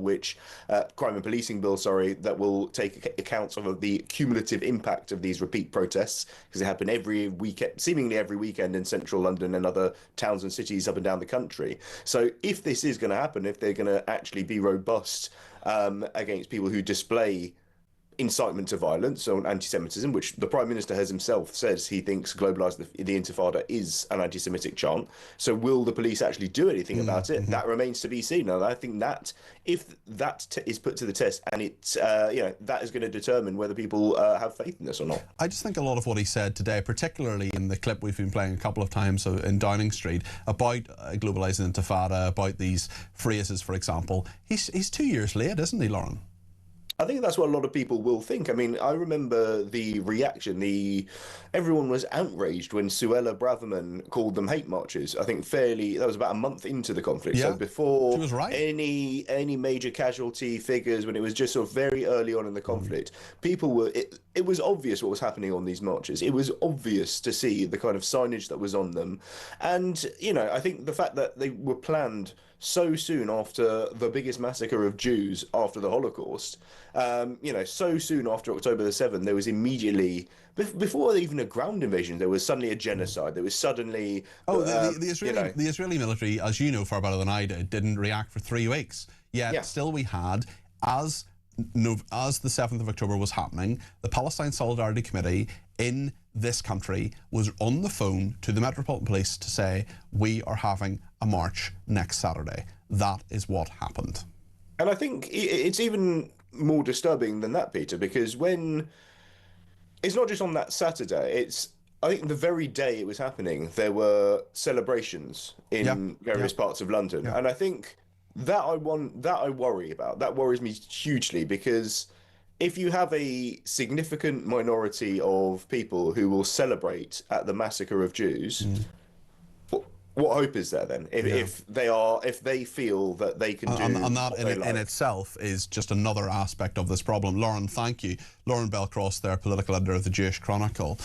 crime and policing bill, sorry, that will take account of the cumulative impact of these repeat protests, because they happen every weekend, seemingly every weekend in central London and other towns and cities up and down the country. So if this is going to happen, if they're going to actually be robust against people who display incitement to violence or anti-Semitism, which the Prime Minister has himself says he thinks globalise the Intifada is an anti-Semitic chant. So will the police actually do anything about it? That remains to be seen. And I think that if that is put to the test, and it's that is going to determine whether people have faith in this or not. I just think a lot of what he said today, particularly in the clip we've been playing a couple of times in Downing Street about globalising Intifada, about these phrases, for example, he's 2 years late, isn't he, Lauren? I think that's what a lot of people will think. I mean, I remember the reaction. Everyone was outraged when Suella Braverman called them hate marches. I think that was about a month into the conflict. Yeah, so before she was right. any major casualty figures, when it was just sort of very early on in the conflict, people were. It was obvious what was happening on these marches. It was obvious to see the kind of signage that was on them, and I think the fact that they were planned so soon after the biggest massacre of Jews after the Holocaust, so soon after October the 7th, there was immediately, before even a ground invasion, there was suddenly a genocide. There was suddenly... the Israeli military, as you know far better than I did, didn't react for 3 weeks. Yet still we had, as the 7th of October was happening, the Palestine Solidarity Committee in this country was on the phone to the Metropolitan Police to say, we are having a march next Saturday. That is what happened. And I think it's even more disturbing than that, Peter, because when it's not just on that Saturday, I think the very day it was happening, there were celebrations in various parts of London. And I think that I worry about. That worries me hugely, because if you have a significant minority of people who will celebrate at the massacre of Jews, what hope is there then? If they feel that they can do, and that in itself is just another aspect of this problem. Lauren, thank you. Lauren Belcross, there, political editor of the Jewish Chronicle.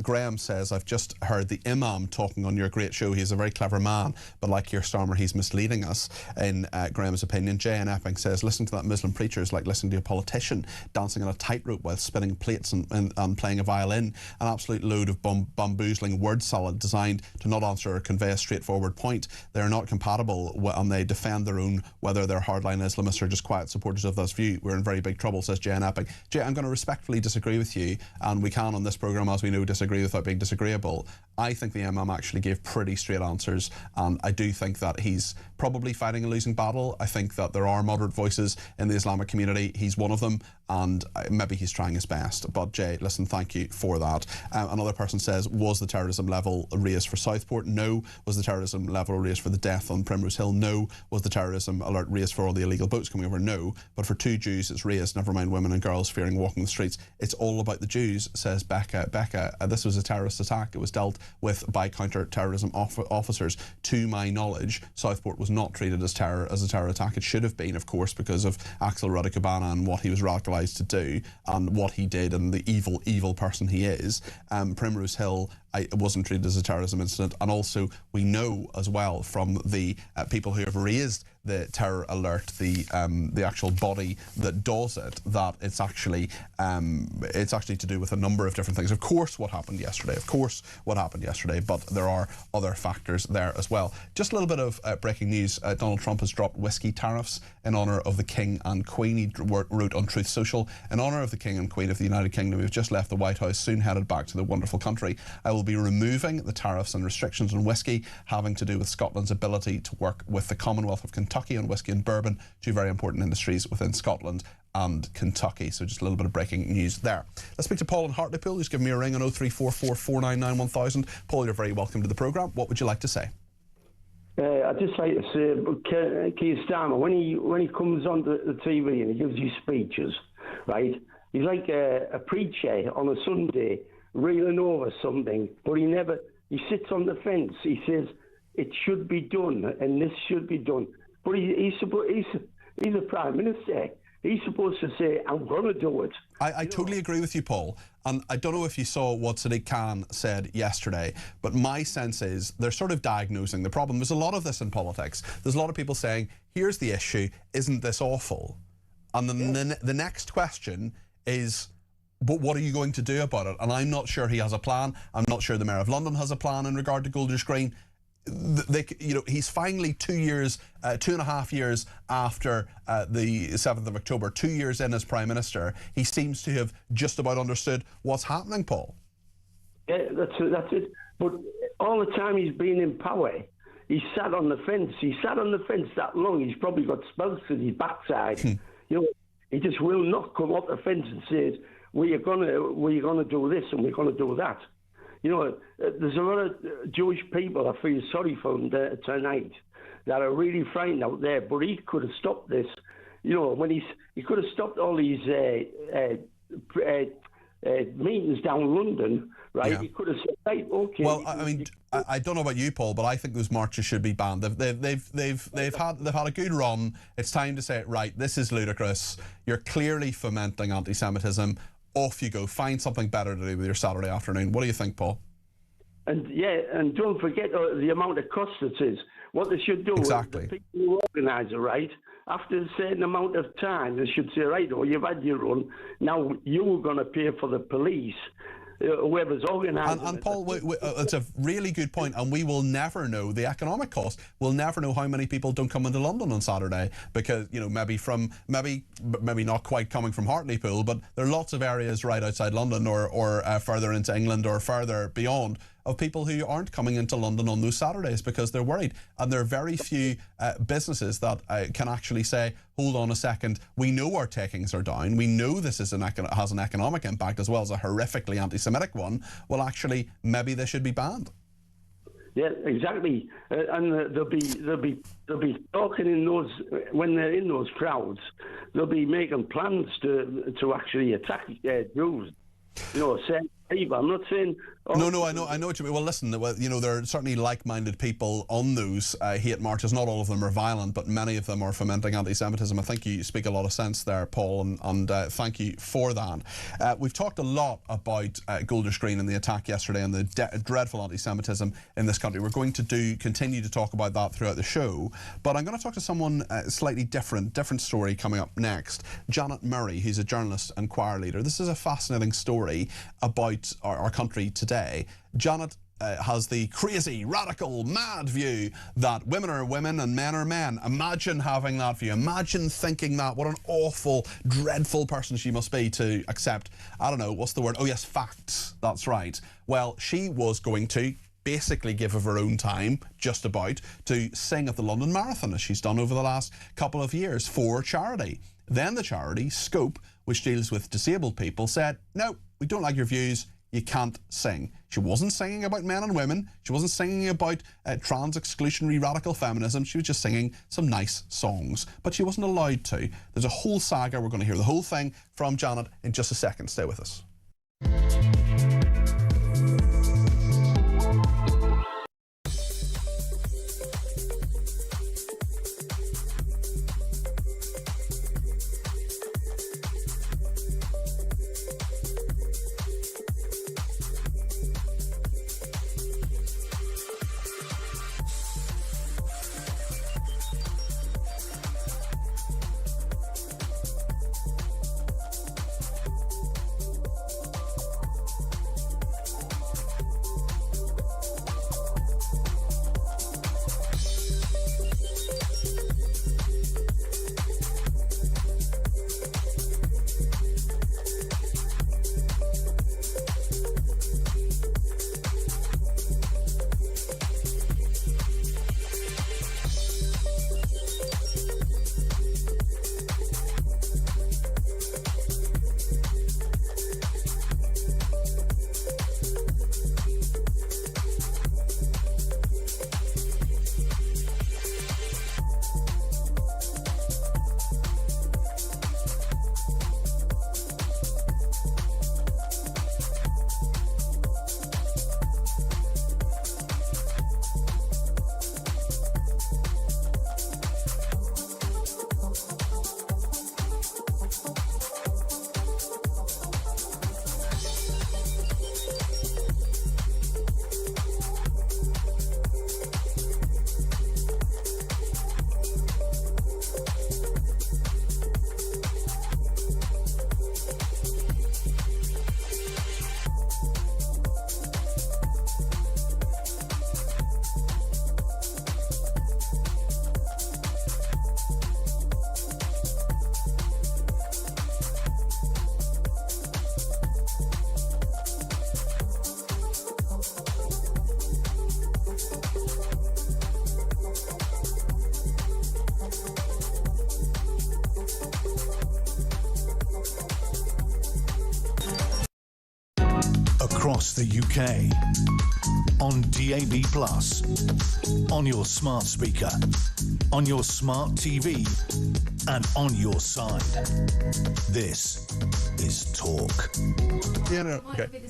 Graham says, I've just heard the Imam talking on your great show. He's a very clever man, but like Keir Starmer, he's misleading us, in Graham's opinion. Jay Epping says, listening to that Muslim preacher is like listening to a politician dancing on a tightrope while spinning plates and playing a violin. An absolute load of bamboozling word salad designed to not answer or convey a straightforward point. They're not compatible, and they defend their own, whether they're hardline Islamists or just quiet supporters of this view. We're in very big trouble, says Jay Epping. Jay, I'm going to respectfully disagree with you, and we can on this programme, as we know, disagree without being disagreeable. I think the Imam actually gave pretty straight answers, and I do think that he's probably fighting a losing battle. I think that there are moderate voices in the Islamic community. He's one of them, and maybe he's trying his best. But Jay, listen, thank you for that. Another person says, was the terrorism level raised for Southport? No. Was the terrorism level raised for the death on Primrose Hill? No. Was the terrorism alert raised for all the illegal boats coming over? No. But for 2 Jews it's raised, never mind women and girls fearing walking the streets. It's all about the Jews, says Becca. This was a terrorist attack. It was dealt with by counter-terrorism officers. To my knowledge, Southport was not treated as a terror attack. It should have been, of course, because of Axel Radicabana and what he was radicalised to do and what he did and the evil person he is. Primrose Hill wasn't treated as a terrorism incident, and also we know as well from the people who have raised the terror alert, the actual body that does it, that it's actually to do with a number of different things. Of course, what happened yesterday. But there are other factors there as well. Just a little bit of breaking news. Donald Trump has dropped whiskey tariffs in honour of the King and Queen. He wrote on Truth Social, in honour of the King and Queen of the United Kingdom, who've just left the White House, soon headed back to the wonderful country, I will be removing the tariffs and restrictions on whiskey having to do with Scotland's ability to work with the Commonwealth of Kentucky on whiskey and bourbon, two very important industries within Scotland and Kentucky. So just a little bit of breaking news there. Let's speak to Paul in Hartlepool, who's given me a ring on 0344 499 1000. Paul, you're very welcome to the programme. What would you like to say? I'd just like to say, Keir Starmer, when he comes on the TV and he gives you speeches, right, he's like a preacher on a Sunday reeling over something, but he sits on the fence. He says it should be done and this should be done. But he's a Prime Minister. He's supposed to say, I'm going to do it. I totally agree with you, Paul. And I don't know if you saw what Sadiq Khan said yesterday, but my sense is they're sort of diagnosing the problem. There's a lot of this in politics. There's a lot of people saying, here's the issue, isn't this awful? And then the next question is, but what are you going to do about it? And I'm not sure he has a plan. I'm not sure the Mayor of London has a plan in regard to Golders Green. He's finally 2.5 years after the 7th of October, 2 years in as Prime Minister. He seems to have just about understood what's happening, Paul. Yeah, that's it. But all the time he's been in power, he sat on the fence. He sat on the fence that long. He's probably got spells in his backside. He just will not come off the fence and say, we're gonna do this and we're gonna do that. There's a lot of Jewish people I feel sorry for tonight that are really frightened out there, but he could have stopped this. When he could have stopped all these meetings down London, right? Yeah. He could have said, right, okay. Well, I mean, I don't know about you, Paul, but I think those marches should be banned. They've had a good run. It's time to say, right, this is ludicrous. You're clearly fomenting anti-Semitism. Off you go. Find something better to do with your Saturday afternoon. What do you think, Paul? And don't forget the amount of cost it is. What they should do, exactly. The people who organise it, right, after a certain amount of time, they should say, right, you've had your run, now you're going to pay for the police, whoever's organising. And Paul, it's a really good point, and we will never know the economic cost. We'll never know how many people don't come into London on Saturday because, maybe not quite coming from Hartlepool, but there are lots of areas right outside London or further into England or further beyond of people who aren't coming into London on those Saturdays because they're worried. And there are very few businesses that can actually say, hold on a second, we know our takings are down, we know this is has an economic impact as well as a horrifically anti-Semitic one. Well, actually, maybe they should be banned. Yeah, exactly. And they'll be talking in those, when they're in those crowds, they'll be making plans to actually attack Jews. Saying, I'm not saying... No, I know what you mean. Well, listen, there are certainly like-minded people on those hate marches. Not all of them are violent, but many of them are fomenting anti-Semitism. I think you speak a lot of sense there, Paul, and thank you for that. We've talked a lot about Golders Green and the attack yesterday and the dreadful anti-Semitism in this country. We're going to continue to talk about that throughout the show, but I'm going to talk to someone slightly different story coming up next. Janet Murray, who's a journalist and choir leader. This is a fascinating story about our country today. Janet has the crazy, radical, mad view that women are women and men are men. Imagine having that view. Imagine thinking that. What an awful, dreadful person she must be to accept, I don't know, what's the word? Oh yes, facts. That's right. Well, she was going to basically give of her own time, just about, to sing at the London Marathon, as she's done over the last couple of years for charity. Then the charity, Scope, which deals with disabled people, said, no, we don't like your views, you can't sing. She wasn't singing about men and women. She wasn't singing about trans-exclusionary radical feminism. She was just singing some nice songs. But she wasn't allowed to. There's a whole saga. We're going to hear the whole thing from Janet in just a second. Stay with us. across the UK, on DAB+, on your smart speaker, on your smart TV, and on your side. This is Talk. Okay.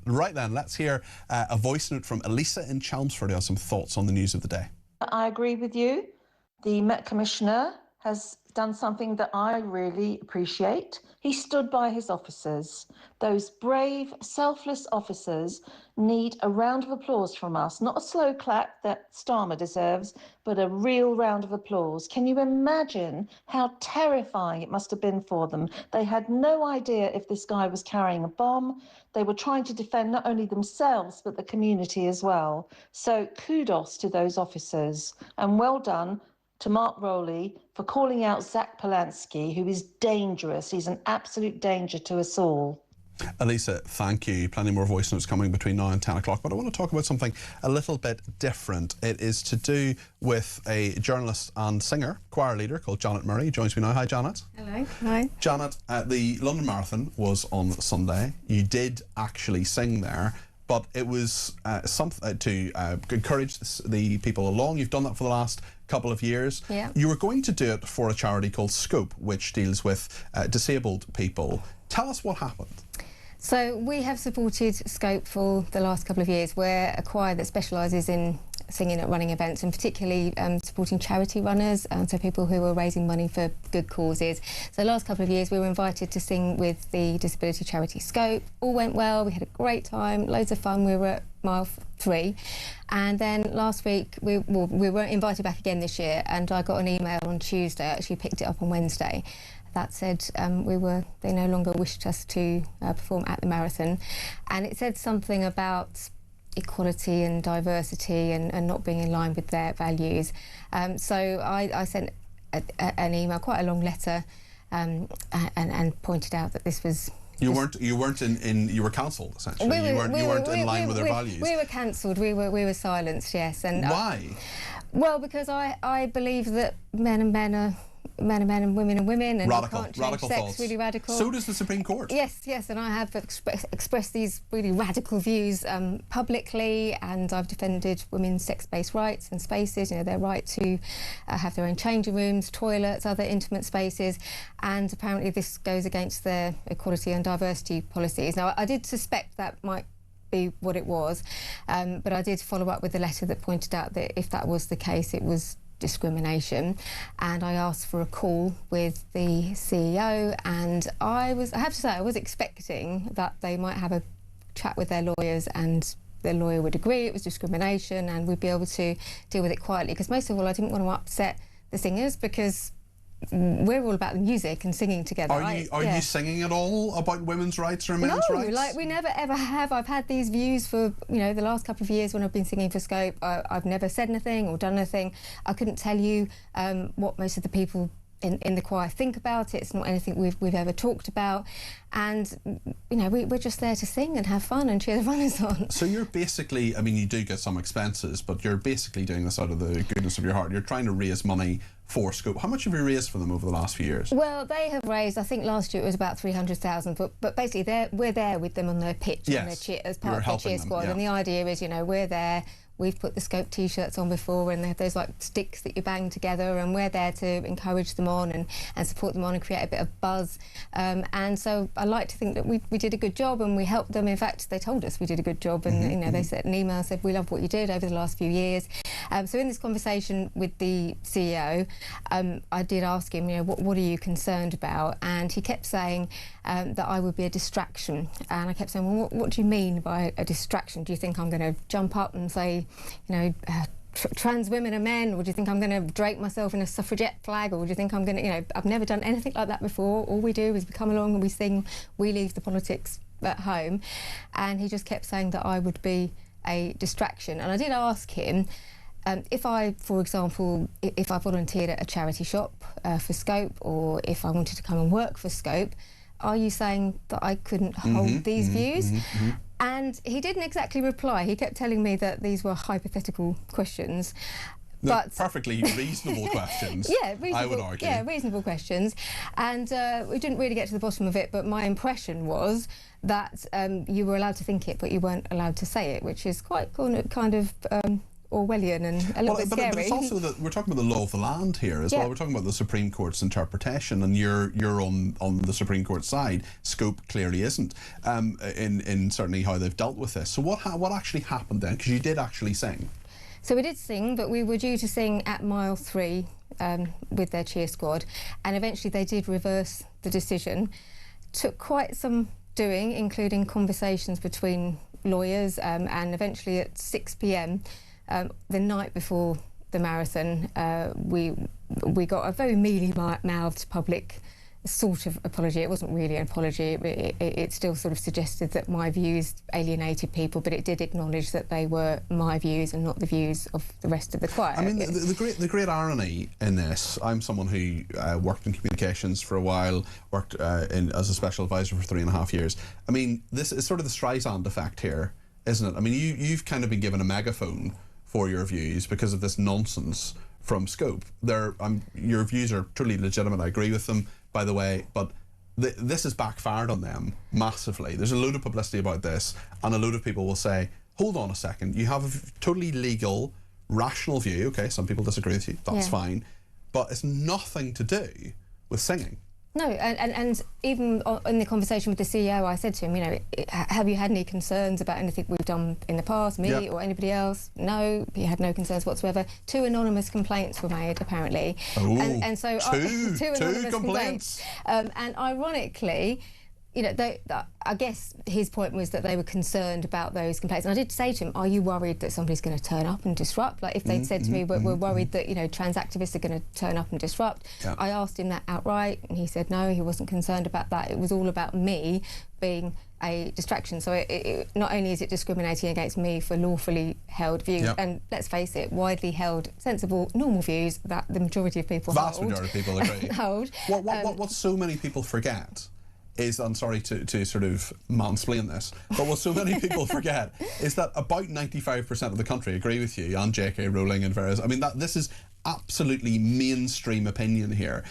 Right then, let's hear a voice note from Elisa in Chelmsford, who has some thoughts on the news of the day. I agree with you. The Met Commissioner has done something that I really appreciate. He stood by his officers. Those brave, selfless officers need a round of applause from us, not a slow clap that Starmer deserves, but a real round of applause. Can you imagine how terrifying it must have been for them? They had no idea if this guy was carrying a bomb. They were trying to defend not only themselves, but the community as well. So kudos to those officers, and well done to Mark Rowley for calling out Zach Polanski, who is dangerous. He's an absolute danger to us all. Elisa, thank you. Plenty more voice notes coming between now and 10 o'clock, but I want to talk about something a little bit different. It is to do with a journalist and singer, choir leader called Janet Murray. Joins me now. Hi, Janet. Hello. Hi. Janet, the London Marathon was on Sunday. You did actually sing there, but it was something to encourage the people along. You've done that for the last couple of years. Yeah. You were going to do it for a charity called Scope, which deals with disabled people. Tell us what happened. So we have supported Scope for the last couple of years. We're a choir that specialises in singing at running events, and particularly supporting charity runners, so people who are raising money for good causes. So the last couple of years we were invited to sing with the disability charity Scope. All went well, we had a great time, loads of fun. We were at mile 3, and then last week we were invited back again this year, and I got an email on Tuesday. I actually picked it up on Wednesday. That said, they no longer wished us to perform at the marathon, and it said something about equality and diversity and not being in line with their values. So I sent an email, quite a long letter, and pointed out that this was. You were cancelled essentially. You weren't in line with their values. We were cancelled. We were silenced. Yes. And why? Well, because I believe that men and men are men and women and women, and radical, you can't change radical sex. thoughts. Really radical. So does the Supreme Court. Yes, and I have expressed these really radical views publicly, and I've defended women's sex-based rights and spaces. You know, their right to have their own changing rooms, toilets, other intimate spaces, and apparently this goes against their equality and diversity policies. Now, I did suspect that might be what it was, but I did follow up with a letter that pointed out that if that was the case, it was discrimination, and I asked for a call with the CEO, and I have to say I was expecting that they might have a chat with their lawyers, and their lawyer would agree it was discrimination and we'd be able to deal with it quietly, because most of all I didn't want to upset the singers, because we're all about the music and singing together. Are you singing at all about women's rights or men's rights? No, like we never ever have. I've had these views for the last couple of years when I've been singing for Scope. I've never said anything or done anything. I couldn't tell you what most of the people in the choir think about it. It's not anything we've ever talked about, and we're just there to sing and have fun and cheer the runners on. So you're basically, I mean, you do get some expenses, but you're basically doing this out of the goodness of your heart. You're trying to raise money for Scope. How much have you raised for them over the last few years? Well, they have raised, I think last year it was about 300,000, but basically we're there with them on their pitch, yes, on their cheer, as part of their cheer squad, and the idea is, we're there. We've put the Scope t-shirts on before, and they have those like sticks that you bang together, and we're there to encourage them on and support them on and create a bit of buzz. And so I like to think that we did a good job and we helped them. In fact, they told us we did a good job, and they sent an email, said we love what you did over the last few years. So in this conversation with the CEO, I did ask him, what are you concerned about? And he kept saying that I would be a distraction. And I kept saying, well, what do you mean by a distraction? Do you think I'm going to jump up and say, trans women are men, or do you think I'm going to drape myself in a suffragette flag, or do you think I'm going to, I've never done anything like that before. All we do is we come along and we sing, we leave the politics at home. And he just kept saying that I would be a distraction. And I did ask him, if I, for example, if I volunteered at a charity shop for Scope, or if I wanted to come and work for Scope, are you saying that I couldn't hold these views? And he didn't exactly reply. He kept telling me that these were hypothetical questions. But perfectly reasonable questions. Yeah, reasonable, I would argue. Yeah, reasonable questions. And we didn't really get to the bottom of it, but my impression was that you were allowed to think it, but you weren't allowed to say it, which is quite kind of Orwellian and a little bit scary. But it's also that we're talking about the law of the land here as well. We're talking about the Supreme Court's interpretation, and you're on the Supreme Court side. Scope clearly isn't in certainly how they've dealt with this. So what actually happened then? Because you did actually sing. So we did sing, but we were due to sing at mile 3 with their cheer squad, and eventually they did reverse the decision. Took quite some doing, including conversations between lawyers, and eventually at 6 p.m. The night before the marathon, we got a very mealy-mouthed public sort of apology. It wasn't really an apology. It still sort of suggested that my views alienated people, but it did acknowledge that they were my views and not the views of the rest of the choir. I mean, the great irony in this, I'm someone who worked in communications for a while, worked as a special advisor for 3.5 years. I mean, this is sort of the Streisand effect here, isn't it? I mean, you've kind of been given a megaphone for your views because of this nonsense from Scope. Your views are totally legitimate. I agree with them, by the way, but this has backfired on them massively. There's a load of publicity about this, and a load of people will say, hold on a second, you have a totally legal, rational view. Okay, some people disagree with you, that's fine, but it's nothing to do with singing. No, and even in the conversation with the CEO, I said to him, you know, have you had any concerns about anything we've done in the past, me or anybody else? No, he had no concerns whatsoever. 2 anonymous complaints were made, apparently. Oh, and so two anonymous complaints. And ironically, you know, I guess his point was that they were concerned about those complaints. And I did say to him, are you worried that somebody's going to turn up and disrupt? Like if they'd said to me, we're worried that, you know, trans activists are going to turn up and disrupt. Yeah. I asked him that outright, and he said no, he wasn't concerned about that. It was all about me being a distraction. So it not only is it discriminating against me for lawfully held views, and let's face it, widely held, sensible, normal views that the majority of people Vast majority of people agree. hold. What so many people forget is, I'm sorry to sort of mansplain this, but what so many people forget is that about 95% of the country agree with you, and J.K. Rowling and various. I mean, this is absolutely mainstream opinion here.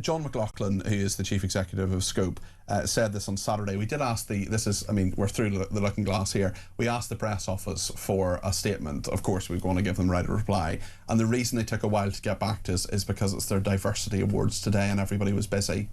John McLaughlin, who is the chief executive of Scope, said this on Saturday. We did ask we're through the looking glass here. We asked the press office for a statement. Of course, we're going to give them right a reply. And the reason they took a while to get back to us is because it's their diversity awards today and everybody was busy.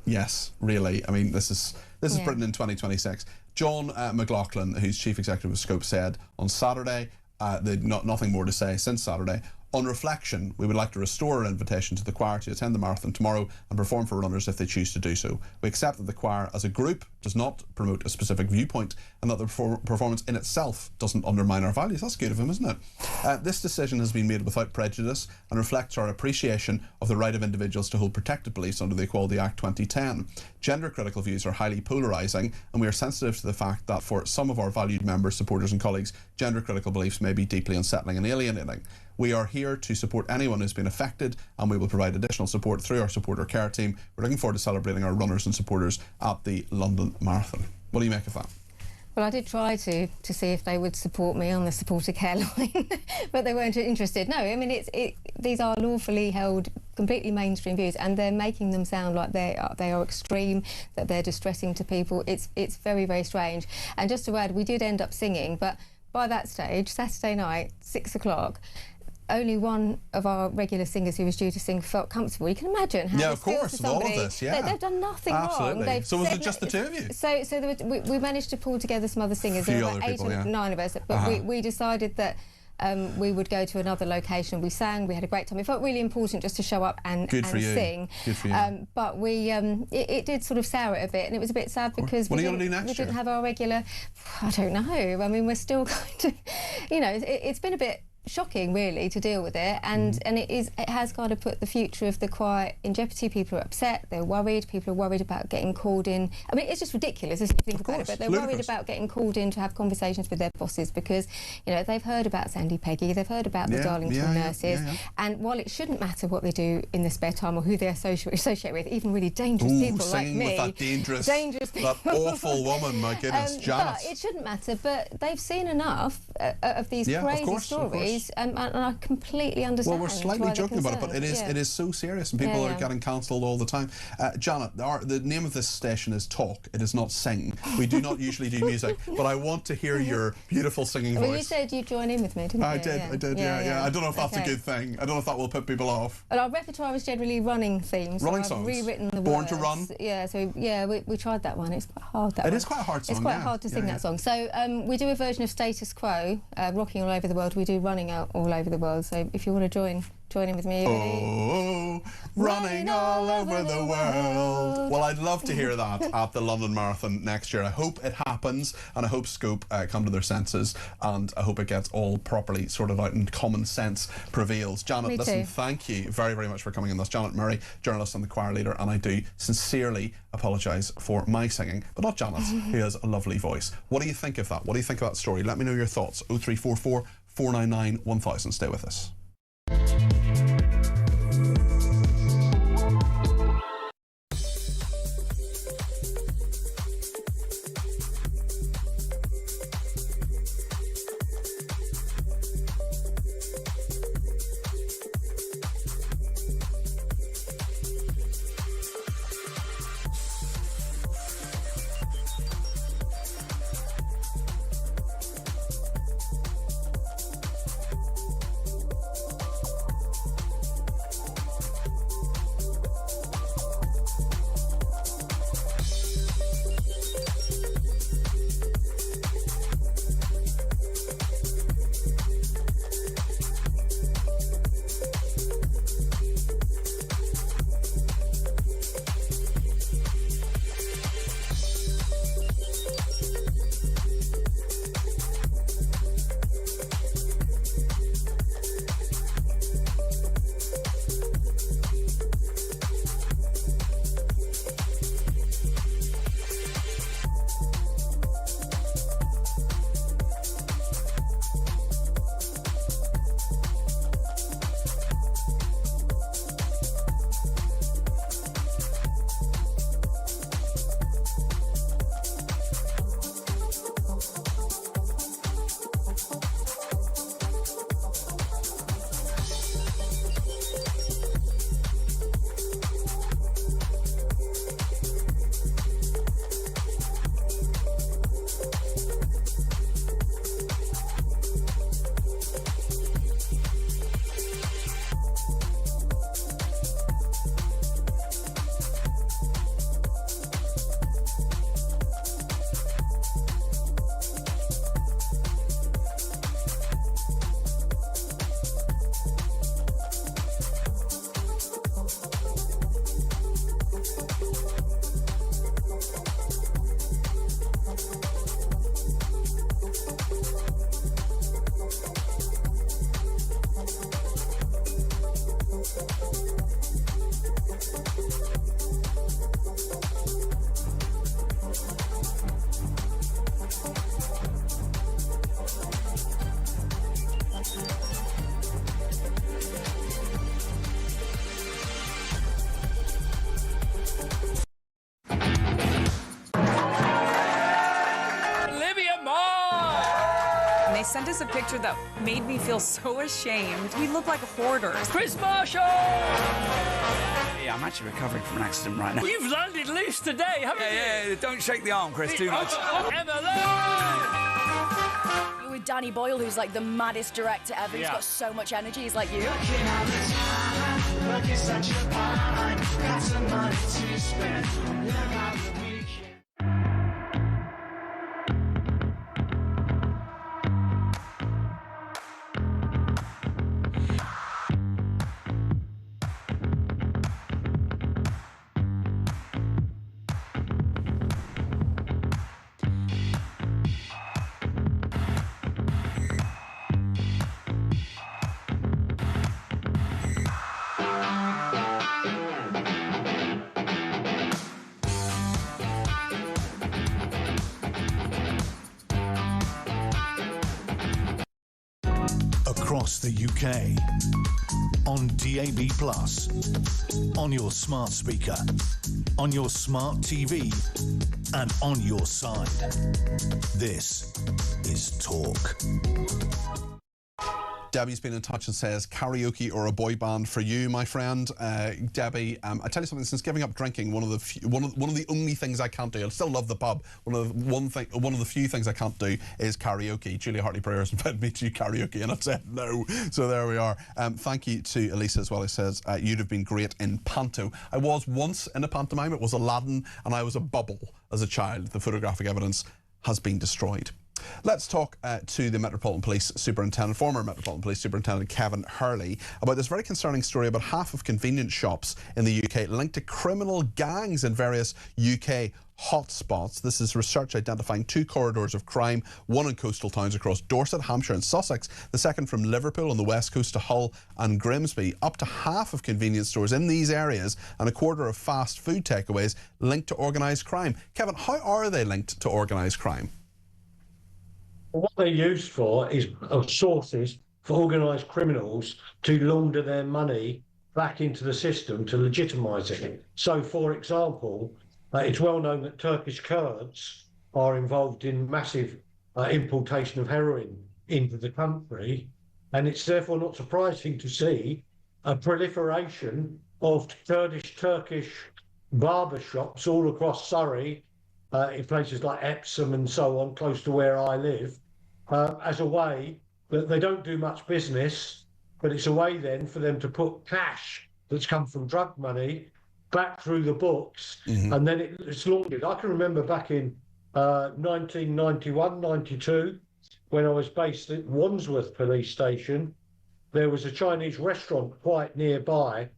Yes, really. I mean, this is Britain in 2026. John McLaughlin, who's chief executive of Scope, said on Saturday, nothing more to say since Saturday. On reflection, we would like to restore our invitation to the choir to attend the marathon tomorrow and perform for runners if they choose to do so. We accept that the choir as a group does not promote a specific viewpoint and that the performance in itself doesn't undermine our values. That's good of him, isn't it? This decision has been made without prejudice and reflects our appreciation of the right of individuals to hold protected beliefs under the Equality Act 2010. Gender-critical views are highly polarising, and we are sensitive to the fact that for some of our valued members, supporters and colleagues, gender-critical beliefs may be deeply unsettling and alienating. We are here to support anyone who's been affected, and we will provide additional support through our supporter care team. We're looking forward to celebrating our runners and supporters at the London Marathon. What do you make of that? Well, I did try to see if they would support me on the supporter care line, but they weren't interested. No, I mean, these are lawfully held, completely mainstream views, and they're making them sound like they are extreme, that they're distressing to people. It's very, very strange. And just to add, we did end up singing, but by that stage, Saturday night, 6 o'clock, only one of our regular singers who was due to sing felt comfortable. You can imagine how of course, with all of this, they've done nothing Absolutely. wrong. So was it just the two of you? So we managed to pull together some other singers. There were about 9 of us, but we decided that we would go to another location. We sang, we had a great time. It felt really important just to show up and sing. Good for you. But it did sort of sour it a bit, and it was a bit sad because what are you going to do next we didn't have our regular. I don't know. I mean, we're still going to, you know, it's been a bit shocking really to deal with it, and it has kind of put the future of the choir in jeopardy. People are upset, they're worried, people are worried about getting called in. I mean, it's just ridiculous, isn't it, if you think about it, but they're worried about getting called in to have conversations with their bosses because, you know, they've heard about Sandy Peggy, they've heard about the Darlington nurses, and while it shouldn't matter what they do in the spare time or who they associate with, even really dangerous people like me, with that dangerous people, that awful woman, my goodness, Janice. But it shouldn't matter, but they've seen enough these crazy stories, and I completely understand. Well, we're slightly joking about it, but it is so serious, and people are getting cancelled all the time. Janet, the name of this station is Talk. It is not Sing. We do not usually do music, but I want to hear your beautiful singing voice. Well, you said you'd join in with me, didn't you? I did. Yeah. I don't know if that's a good thing. I don't know if that will put people off. But our repertoire is generally running themes. Running so I've songs. Rewritten the Born words. to Run. Yeah. So we tried that one. It's quite hard. It is quite a hard song. It's quite hard to sing that song. So we do a version of Status Quo, Rocking All Over the World. We do Running Out All Over the World. So if you want to join in with me. Oh, running all over the world. Well, I'd love to hear that at the London Marathon next year. I hope it happens, and I hope Scope come to their senses, and I hope it gets all properly sorted out and common sense prevails. Janet, listen, thank you very, very much for coming in. That's Janet Murray, journalist and the choir leader, and I do sincerely apologise for my singing, but not Janet's, who has a lovely voice. What do you think of that? What do you think of that story? Let me know your thoughts. 0344 499 1000. Stay with us. They sent us a picture that made me feel so ashamed. We look like hoarders. Chris Marshall! Yeah, I'm actually recovering from an accident right now. You've landed loose today, haven't you? Yeah, don't shake the arm, Chris, too much. You're with Danny Boyle, who's like the maddest director ever. He's got so much energy. He's like you. Working such a fun, got some money to spend. Live out the weekend. across the UK. On DAB+, on your smart speaker, on your smart TV, and on your side. This is Talk. Debbie's been in touch and says, karaoke or a boy band for you, my friend. Debbie, I tell you something. Since giving up drinking, one of the only things I can't do. I still love the pub. One of the few things I can't do is karaoke. Julia Hartley-Brewer has invited me to do karaoke, and I've said no. So there we are. Thank you to Elisa as well, who says you'd have been great in panto. I was once in a pantomime. It was Aladdin, and I was a bubble as a child. The photographic evidence has been destroyed. Let's talk to the Metropolitan Police Superintendent, former Metropolitan Police Superintendent Kevin Hurley, about this very concerning story about half of convenience shops in the UK linked to criminal gangs in various UK hotspots. This is research identifying 2 corridors of crime, one in coastal towns across Dorset, Hampshire and Sussex, the second from Liverpool on the west coast to Hull and Grimsby. Up to half of convenience stores in these areas and a quarter of fast food takeaways linked to organised crime. Kevin, how are they linked to organised crime? What they're used for is sources for organised criminals to launder their money back into the system to legitimise it. So, for example, it's well known that Turkish Kurds are involved in massive importation of heroin into the country, and it's therefore not surprising to see a proliferation of Kurdish Turkish barber shops all across Surrey, in places like Epsom and so on, close to where I live, as a way that they don't do much business, but it's a way then for them to put cash that's come from drug money back through the books, and then it's laundered. I can remember back in 1991, 92, when I was based at Wandsworth Police Station, there was a Chinese restaurant quite nearby.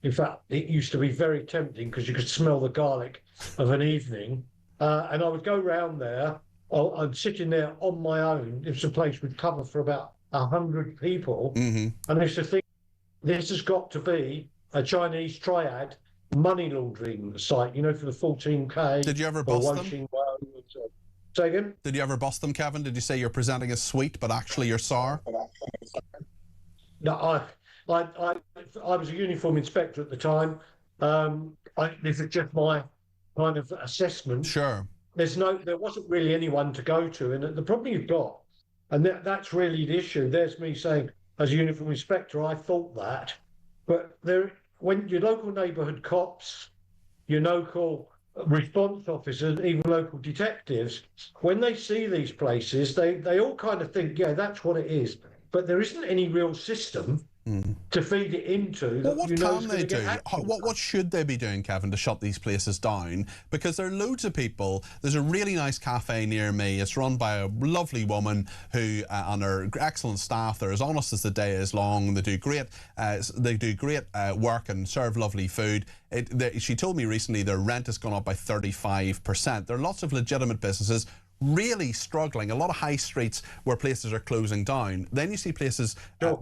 In fact, it used to be very tempting because you could smell the garlic of an evening. And I would go round there. I'm sitting there on my own. It was a place would cover for about 100 people. And I used to think, this has got to be a Chinese triad money laundering site, you know, for the 14K. Did you ever bust them? Say again? Did you ever bust them, Kevin? Did you say you're presenting as sweet, but actually you're sour? No, I was a uniform inspector at the time. This is just my kind of assessment. Sure. There wasn't really anyone to go to, and the problem you've got, and that's really the issue. There's me saying, as a uniform inspector, I thought that, but when your local neighbourhood cops, your local response officers, even local detectives, when they see these places, they all kind of think, yeah, that's what it is. But there isn't any real system to feed it into. Well, what can they do? What should they be doing, Kevin, to shut these places down? Because there are loads of people. There's a really nice cafe near me. It's run by a lovely woman who, and her excellent staff. They're as honest as the day is long. They do great. Work and serve lovely food. She told me recently their rent has gone up by 35%. There are lots of legitimate businesses really struggling. A lot of high streets where places are closing down. Then you see places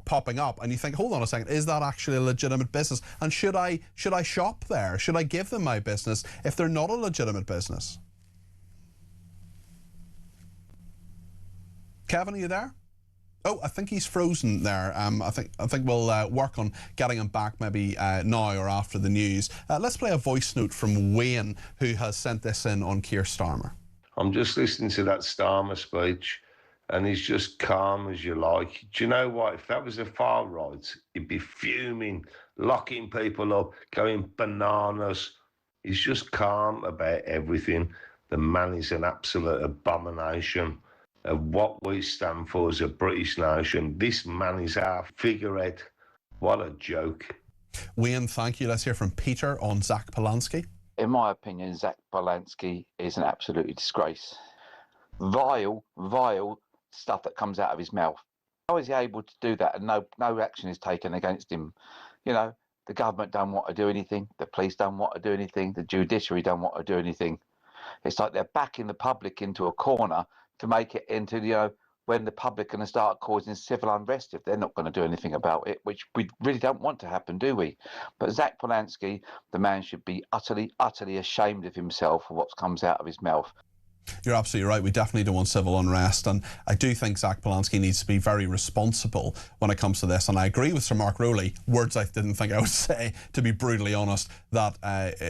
popping up, and you think, hold on a second, is that actually a legitimate business? And should I shop there? Should I give them my business if they're not a legitimate business? Kevin, are you there? Oh, I think he's frozen there. I think we'll work on getting him back maybe now or after the news. Let's play a voice note from Wayne, who has sent this in on Keir Starmer. I'm just listening to that Starmer speech, and he's just calm as you like. Do you know what? If that was the far right, he'd be fuming, locking people up, going bananas. He's just calm about everything. The man is an absolute abomination of what we stand for as a British nation. This man is our figurehead. What a joke. Wayne, thank you. Let's hear from Peter on Zach Polanski. In my opinion, Zach Polanski is an absolute disgrace. Vile stuff that comes out of his mouth. How is he able to do that and no action is taken against him? You know, the government don't want to do anything, the police don't want to do anything, the judiciary don't want to do anything. It's like they're backing the public into a corner to make it into, you know, when the public are going to start causing civil unrest if they're not going to do anything about it, which we really don't want to happen, do we? But Zach Polanski, the man should be utterly ashamed of himself for what comes out of his mouth. You're absolutely right. We definitely don't want civil unrest, and I do think Zach Polanski needs to be very responsible when it comes to this. And I agree with Sir Mark Rowley, words I didn't think I would say, to be brutally honest, that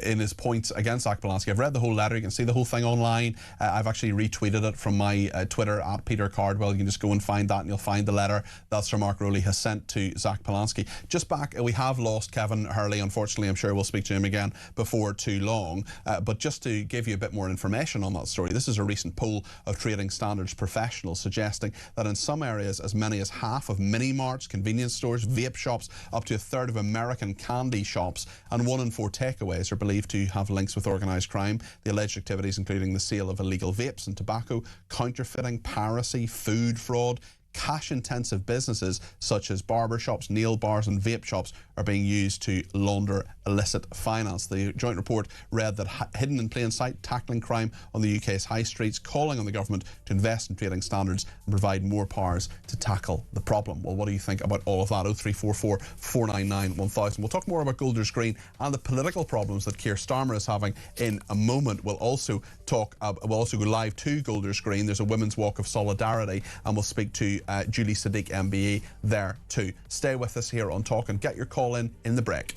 in his points against Zach Polanski. I've read the whole letter. You can see the whole thing online. I've actually retweeted it from my Twitter at Peter Cardwell. You can just go and find that, and you'll find the letter that Sir Mark Rowley has sent to Zach Polanski. Just back, we have lost Kevin Hurley. Unfortunately, I'm sure we'll speak to him again before too long. But just to give you a bit more information on that story, this is a recent poll of trading standards professionals suggesting that in some areas as many as half of mini-marts, convenience stores, vape shops, up to a third of American candy shops, and 1 in 4 takeaways are believed to have links with organised crime. The alleged activities including the sale of illegal vapes and tobacco, counterfeiting, piracy, food fraud. Cash-intensive businesses such as barber shops, nail bars and vape shops are being used to launder illicit finance. The joint report read that hidden in plain sight, tackling crime on the UK's high streets, calling on the government to invest in trading standards and provide more powers to tackle the problem. Well, what do you think about all of that? 0344 499 1000. We'll talk more about Golders Green and the political problems that Keir Starmer is having in a moment. We'll also go live to Golders Green. There's a women's walk of solidarity, and we'll speak to Julie Sadiq MBE there too. Stay with us here on Talk and get your call in the break.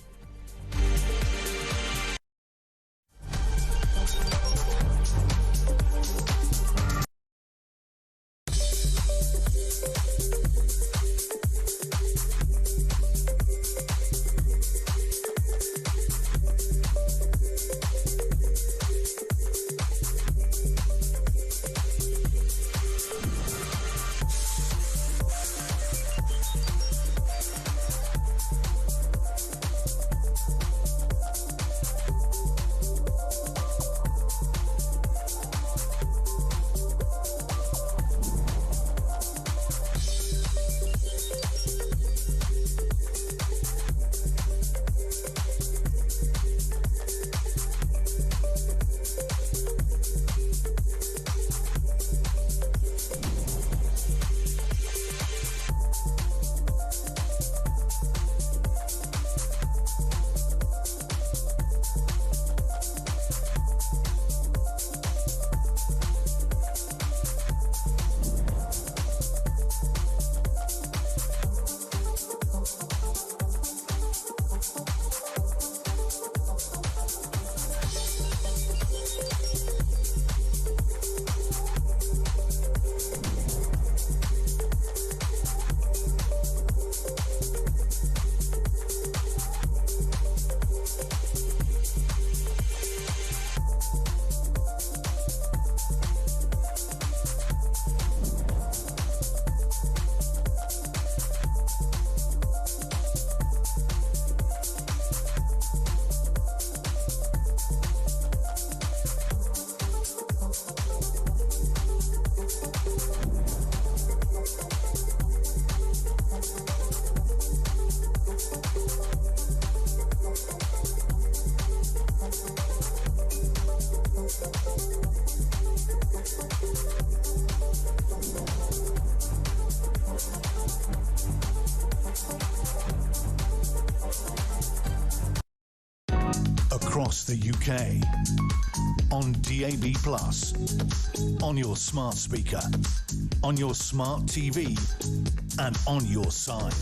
Across the UK, on DAB+, on your smart speaker, on your smart TV, and on your side.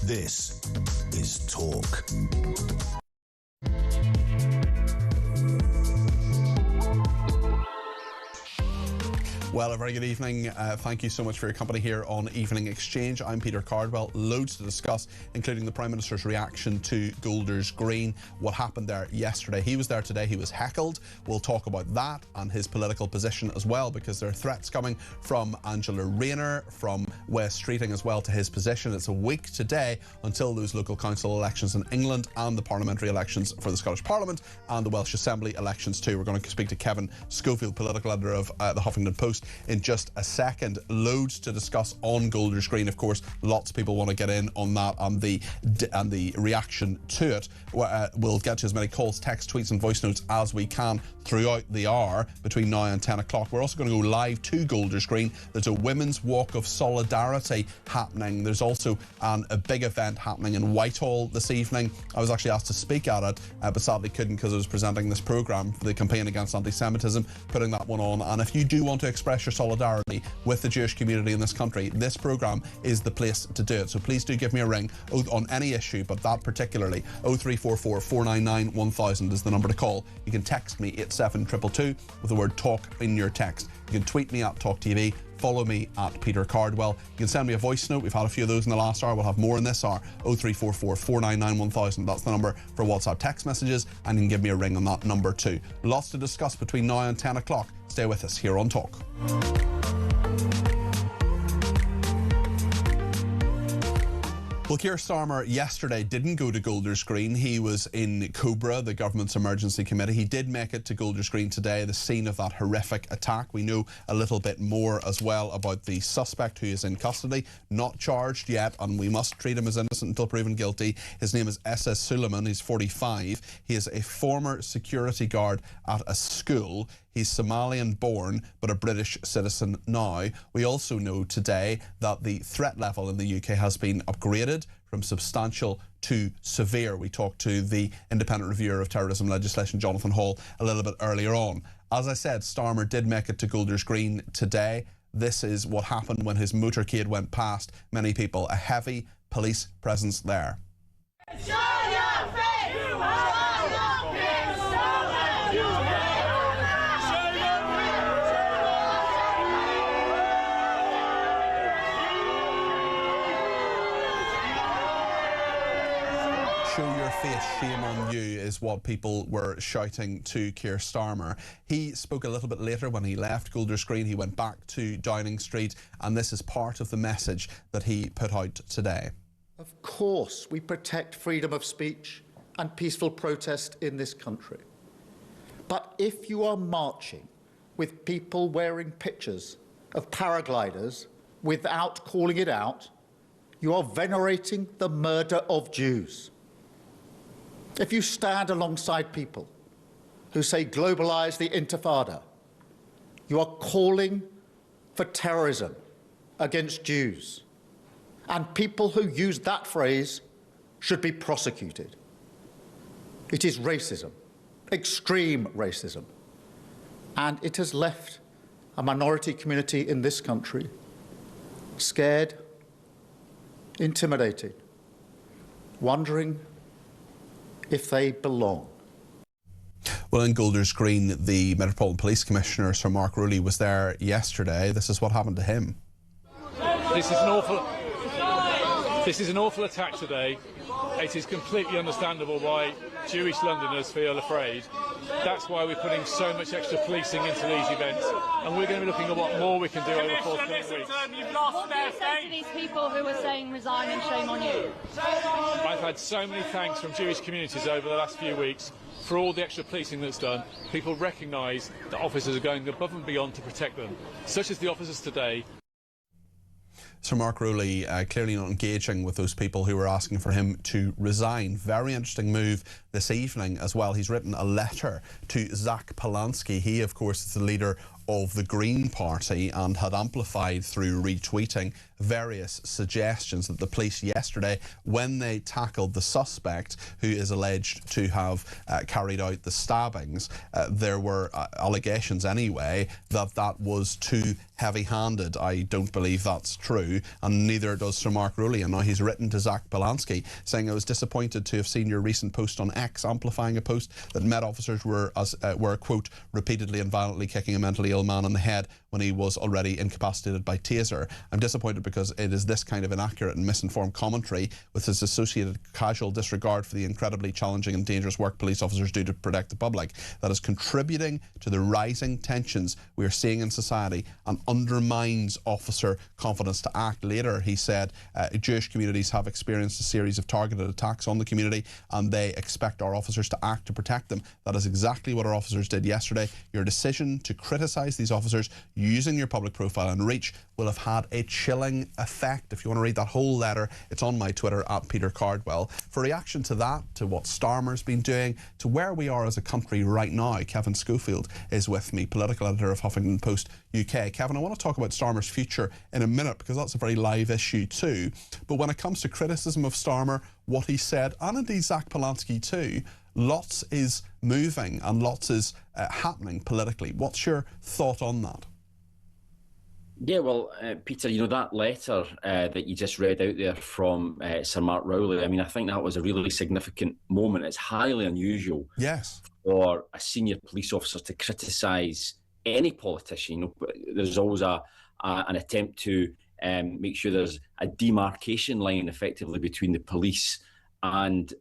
This is Talk. Well, a very good evening. Thank you so much for your company here on Evening Exchange. I'm Peter Cardwell. Loads to discuss, including the Prime Minister's reaction to Golders Green, what happened there yesterday. He was there today. He was heckled. We'll talk about that and his political position as well, because there are threats coming from Angela Rayner, from Wes Streeting as well, to his position. It's a week today until those local council elections in England and the parliamentary elections for the Scottish Parliament and the Welsh Assembly elections too. We're going to speak to Kevin Schofield, political editor of the Huffington Post, news in just a second. Loads to discuss on Golders Green, of course. Lots of people want to get in on that and the reaction to it. We'll get to as many calls, texts, tweets and voice notes as we can throughout the hour between now and 10 o'clock. We're also going to go live to Golders Green. There's a Women's Walk of Solidarity happening. There's also a big event happening in Whitehall this evening. I was actually asked to speak at it, but sadly couldn't because I was presenting this programme for the campaign against anti-Semitism, putting that one on. And if you do want to express your solidarity with the Jewish community in this country, this programme is the place to do it. So please do give me a ring on any issue, but that particularly. 0344 499 1000 is the number to call. You can text me 87222 with the word talk in your text. You can tweet me at talkTV. Follow me at Peter Cardwell. You can send me a voice note. We've had a few of those in the last hour. We'll have more in this hour. 0344 499 1000. That's the number for WhatsApp text messages, and you can give me a ring on that number too. Lots to discuss between now and 10 o'clock. Stay with us here on Talk. Well, Keir Starmer yesterday didn't go to Golders Green. He was in Cobra, the government's emergency committee. He did make it to Golders Green today, the scene of that horrific attack. We know a little bit more as well about the suspect who is in custody, not charged yet, and we must treat him as innocent until proven guilty. His name is S.S. Suleiman. He's 45. He is a former security guard at a school. He's Somalian born, but a British citizen now. We also know today that the threat level in the UK has been upgraded from substantial to severe. We talked to the independent reviewer of terrorism legislation, Jonathan Hall, a little bit earlier on. As I said, Starmer did make it to Golders Green today. This is what happened when his motorcade went past many people. A heavy police presence there. Show your face! Show your face, shame on you, is what people were shouting to Keir Starmer. He spoke a little bit later when he left Golders Green. He went back to Downing Street, and this is part of the message that he put out today. Of course, we protect freedom of speech and peaceful protest in this country. But if you are marching with people wearing pictures of paragliders without calling it out, you are venerating the murder of Jews. If you stand alongside people who say globalise the Intifada, you are calling for terrorism against Jews. And people who use that phrase should be prosecuted. It is racism, extreme racism. And it has left a minority community in this country scared, intimidated, wondering if they belong. Well, in Golders Green, the Metropolitan Police Commissioner, Sir Mark Rowley, was there yesterday. This is what happened to him. This is an awful attack today. It is completely understandable why Jewish Londoners feel afraid. That's why we're putting so much extra policing into these events, and we're going to be looking at what more we can do over the forthcoming weeks. What do you say to these people who are saying resign and shame on you? I've had so many thanks from Jewish communities over the last few weeks for all the extra policing that's done. People recognise that officers are going above and beyond to protect them, such as the officers today. Sir Mark Rowley clearly not engaging with those people who were asking for him to resign. Very interesting move this evening as well. He's written a letter to Zach Polanski. He, of course, is the leader of the Green Party and had amplified through retweeting various suggestions that the police yesterday, when they tackled the suspect who is alleged to have carried out the stabbings, there were allegations anyway that was too heavy-handed. I don't believe that's true, and neither does Sir Mark Rowley. And now he's written to Zach Polanski saying, "I was disappointed to have seen your recent post on X, amplifying a post that Met officers were quote, repeatedly and violently kicking a mentally ill man on the head when he was already incapacitated by taser. I'm disappointed because it is this kind of inaccurate and misinformed commentary with its associated casual disregard for the incredibly challenging and dangerous work police officers do to protect the public that is contributing to the rising tensions we are seeing in society and undermines officer confidence to act." Later, he said, Jewish communities have experienced a series of targeted attacks on the community and they expect our officers to act to protect them. That is exactly what our officers did yesterday. Your decision to criticise criticised these officers using your public profile and reach will have had a chilling effect. If you want to read that whole letter, it's on my Twitter at Peter Cardwell. For reaction to that, to what Starmer's been doing, to where we are as a country right now, Kevin Schofield is with me, political editor of Huffington Post UK. Kevin, I want to talk about Starmer's future in a minute because that's a very live issue too. But when it comes to criticism of Starmer, what he said, and indeed Zach Polanski too, lots is moving and lots is happening politically. What's your thought on that? Yeah, well, Peter, you know, that letter that you just read out there from Sir Mark Rowley, I mean, I think that was a really significant moment. It's highly unusual for a senior police officer to criticise any politician. You know, there's always an attempt to make sure there's a demarcation line effectively between the police and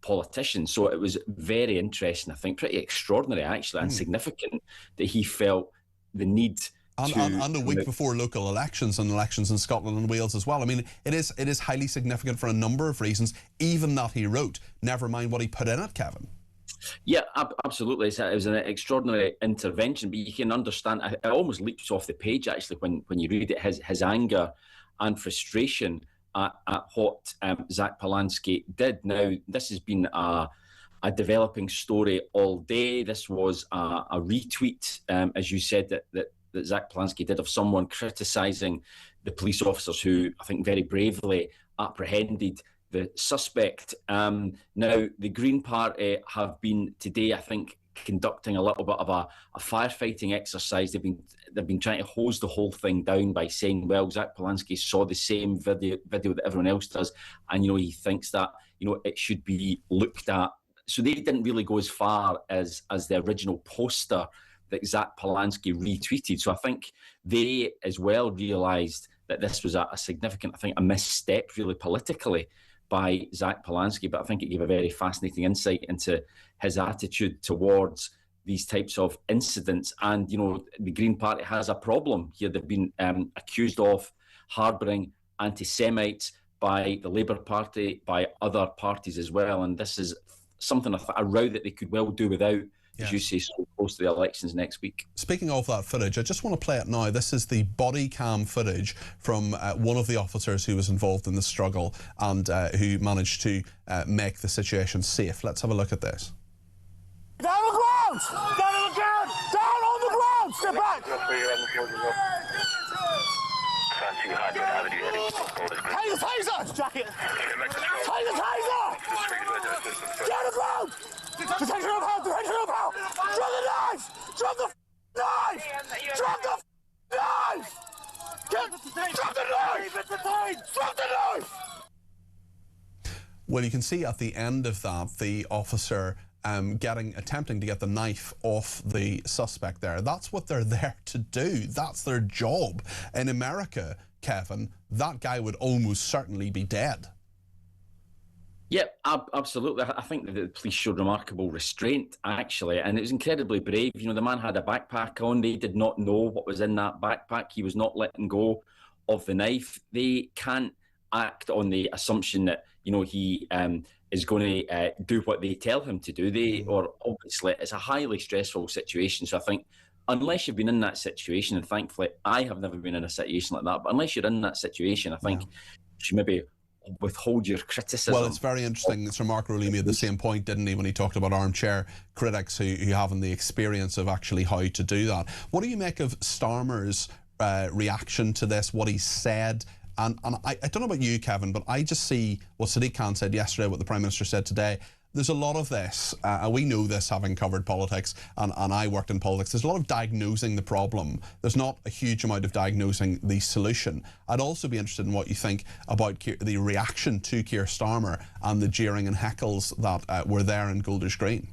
politicians. So it was very interesting, I think, pretty extraordinary actually, and significant that he felt the need and a week before local elections and elections in Scotland and Wales as well. I mean, it is highly significant for a number of reasons, even that he wrote, never mind what he put in it, Kevin. Yeah, absolutely. It was an extraordinary intervention, but you can understand, it almost leaps off the page actually when you read it, his anger and frustration at what Zach Polanski did. Now, this has been a developing story all day. This was a retweet, as you said, that Zach Polanski did of someone criticising the police officers who, I think, very bravely apprehended the suspect. Now, the Green Party have been today, I think, conducting a little bit of a firefighting exercise. They've been trying to hose the whole thing down by saying, well, Zach Polanski saw the same video that everyone else does, and, you know, he thinks that, you know, it should be looked at. So they didn't really go as far as the original poster that Zach Polanski retweeted. So I think they as well realised that this was a significant, I think, a misstep really politically by Zach Polanski, but I think it gave a very fascinating insight into his attitude towards these types of incidents. And, you know, the Green Party has a problem here. They've been accused of harbouring anti-Semites by the Labour Party, by other parties as well. And this is something, a row that they could well do without, as you say, so close to the elections next week. Speaking of that footage, I just want to play it now. This is the body cam footage from one of the officers who was involved in the struggle and who managed to make the situation safe. Let's have a look at this. Down on the ground! Down on the ground! Down on the ground! Step back! Take the taser! Jacket! Take the taser! Get on the ground! Detention of power! Detention of power! Drop the knife! Drop the knife! Drop the knife! Drop the knife! Drop the knife! Well, you can see at the end of that, the officer attempting to get the knife off the suspect there. That's what they're there to do. That's their job. In America, Kevin, that guy would almost certainly be dead. Yeah, absolutely. I think that the police showed remarkable restraint, actually, and it was incredibly brave. You know, the man had a backpack on. They did not know what was in that backpack. He was not letting go of the knife. They can't act on the assumption that, you know, he is going to do what they tell him to do. Or obviously, it's a highly stressful situation. So I think unless you've been in that situation, and thankfully I have never been in a situation like that, but unless you're in that situation, I think you should maybe withhold your criticism. Well, it's very interesting. Sir Mark Rowley made the same point, didn't he, when he talked about armchair critics who haven't the experience of actually how to do that. What do you make of Starmer's reaction to this, what he said? And I don't know about you, Kevin, but I just see what Sadiq Khan said yesterday, what the Prime Minister said today. There's a lot of this, and we know this having covered politics, and I worked in politics. There's a lot of diagnosing the problem. There's not a huge amount of diagnosing the solution. I'd also be interested in what you think about the reaction to Keir Starmer and the jeering and heckles that were there in Golders Green.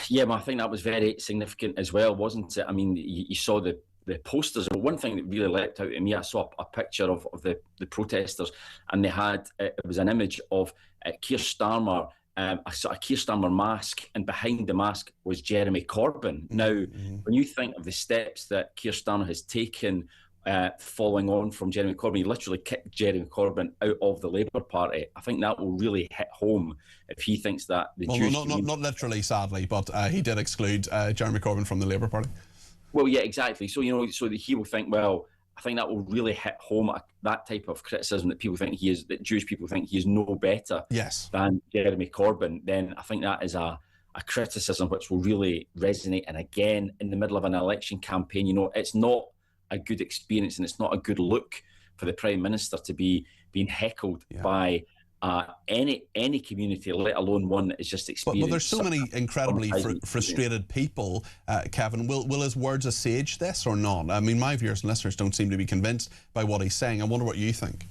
Yeah, well, I think that was very significant as well, wasn't it? I mean, you saw the posters. One thing that really leapt out at me, I saw a picture of the protesters, and they had, it was an image of Keir Starmer, a sort of Keir Starmer mask, and behind the mask was Jeremy Corbyn. Now, when you think of the steps that Keir Starmer has taken following on from Jeremy Corbyn, he literally kicked Jeremy Corbyn out of the Labour Party. I think that will really hit home if he thinks that the Jewish not literally, sadly, but he did exclude Jeremy Corbyn from the Labour Party. Well, yeah, exactly. So, so that he will think, well, I think that will really hit home that type of criticism that Jewish people think he is no better than Jeremy Corbyn. Then I think that is a criticism which will really resonate. And again, in the middle of an election campaign, it's not a good experience and it's not a good look for the Prime Minister to be being heckled by any community, let alone one that is just experienced. But there's so many incredibly frustrated people, Kevin. Will his words assuage this or not? I mean, my viewers and listeners don't seem to be convinced by what he's saying. I wonder what you think.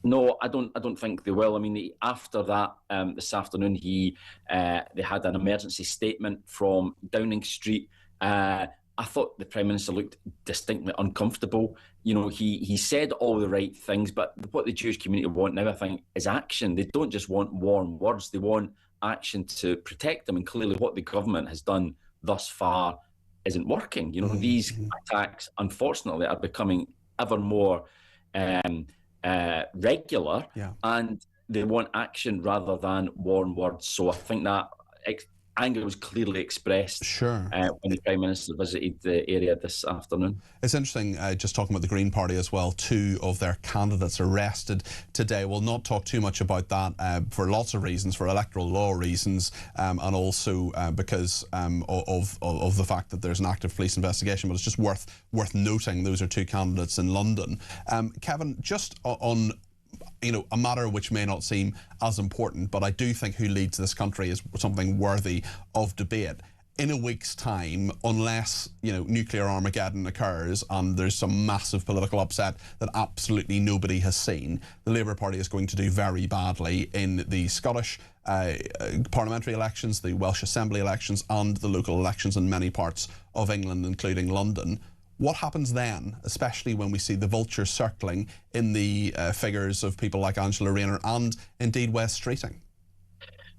No, I don't think they will. I mean, after that, this afternoon, they had an emergency statement from Downing Street. I thought the Prime Minister looked distinctly uncomfortable. He said all the right things, but what the Jewish community want now, I think, is action. They don't just want warm words. They want action to protect them. And clearly what the government has done thus far isn't working. These attacks, unfortunately, are becoming ever more regular, and they want action rather than warm words. So I think that anger was clearly expressed when the Prime Minister visited the area this afternoon. It's interesting, just talking about the Green Party as well, 2 of their candidates arrested today. We'll not talk too much about that for lots of reasons, for electoral law reasons, and also because of the fact that there's an active police investigation. But it's just worth noting those are 2 candidates in London. Kevin, just on a matter which may not seem as important, but I do think who leads this country is something worthy of debate. In a week's time, unless, nuclear Armageddon occurs and there's some massive political upset that absolutely nobody has seen, the Labour Party is going to do very badly in the Scottish parliamentary elections, the Welsh Assembly elections, and the local elections in many parts of England, including London. What happens then, especially when we see the vultures circling in the figures of people like Angela Rayner and indeed Wes Streeting?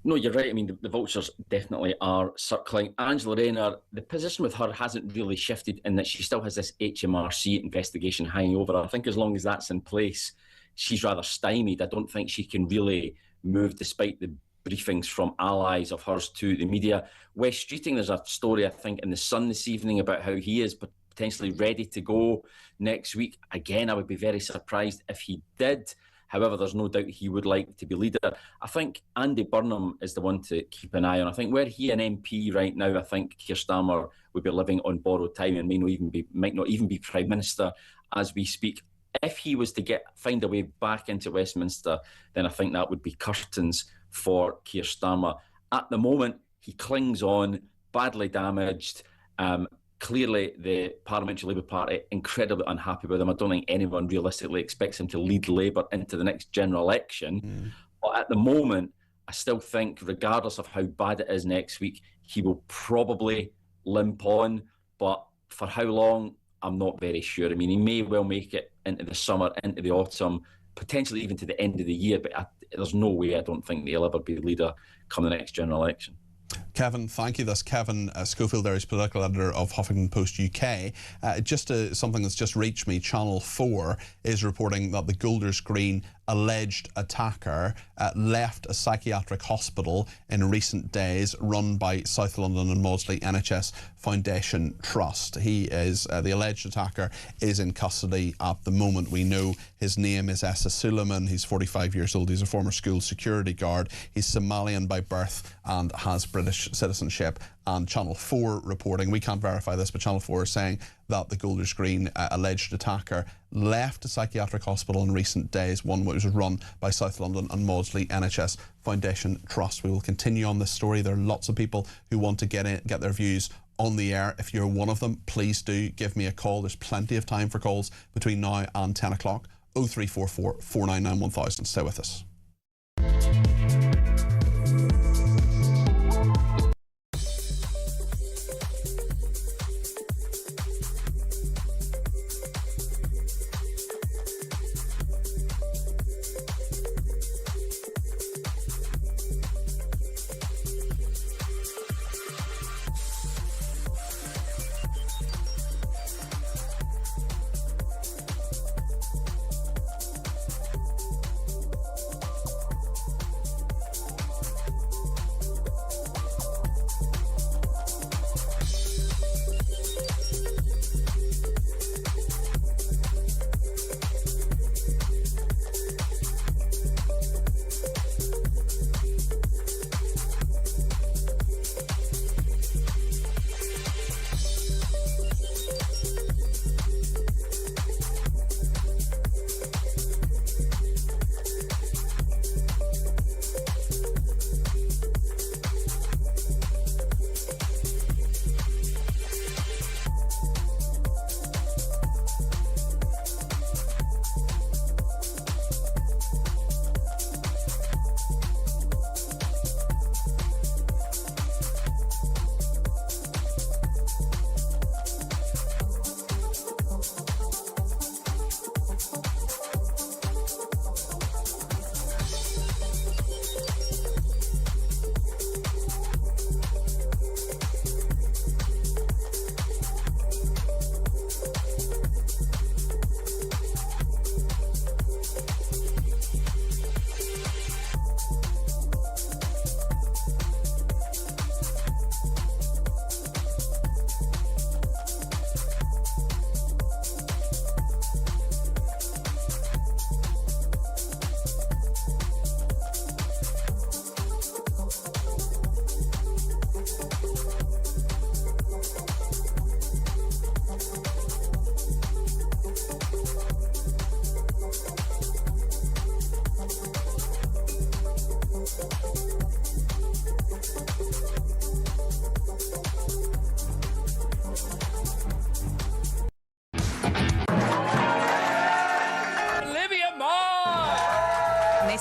No, you're right. I mean, the vultures definitely are circling. Angela Rayner, the position with her hasn't really shifted in that she still has this HMRC investigation hanging over her. I think as long as that's in place, she's rather stymied. I don't think she can really move despite the briefings from allies of hers to the media. Wes Streeting, there's a story, I think, in The Sun this evening about how he is potentially ready to go next week. Again, I would be very surprised if he did. However, there's no doubt he would like to be leader. I think Andy Burnham is the one to keep an eye on. I think were he an MP right now, I think Keir Starmer would be living on borrowed time and might not even be Prime Minister as we speak. If he was to find a way back into Westminster, then I think that would be curtains for Keir Starmer. At the moment, he clings on, badly damaged. Clearly, the Parliamentary Labour Party incredibly unhappy with him. I don't think anyone realistically expects him to lead Labour into the next general election. But at the moment, I still think, regardless of how bad it is next week, he will probably limp on. But for how long, I'm not very sure. I mean, he may well make it into the summer, into the autumn, potentially even to the end of the year. But there's no way I don't think he'll ever be the leader come the next general election. Kevin, thank you. That's Kevin Schofield, there is political editor of Huffington Post UK. Something that's just reached me, Channel 4 is reporting that the Golders Green alleged attacker left a psychiatric hospital in recent days run by South London and Maudsley NHS Foundation Trust. He is, the alleged attacker is in custody at the moment. We know his name is Essa Suleiman. He's 45 years old. He's a former school security guard. He's Somalian by birth and has British citizenship. And Channel 4 reporting, we can't verify this, but Channel 4 is saying that the Golders Green alleged attacker left a psychiatric hospital in recent days, one which was run by South London and Maudsley NHS Foundation Trust. We will continue on this story. There are lots of people who want to get their views on the air. If you're one of them, please do give me a call. There's plenty of time for calls between now and 10 o'clock. 0344 499 1000. Stay with us.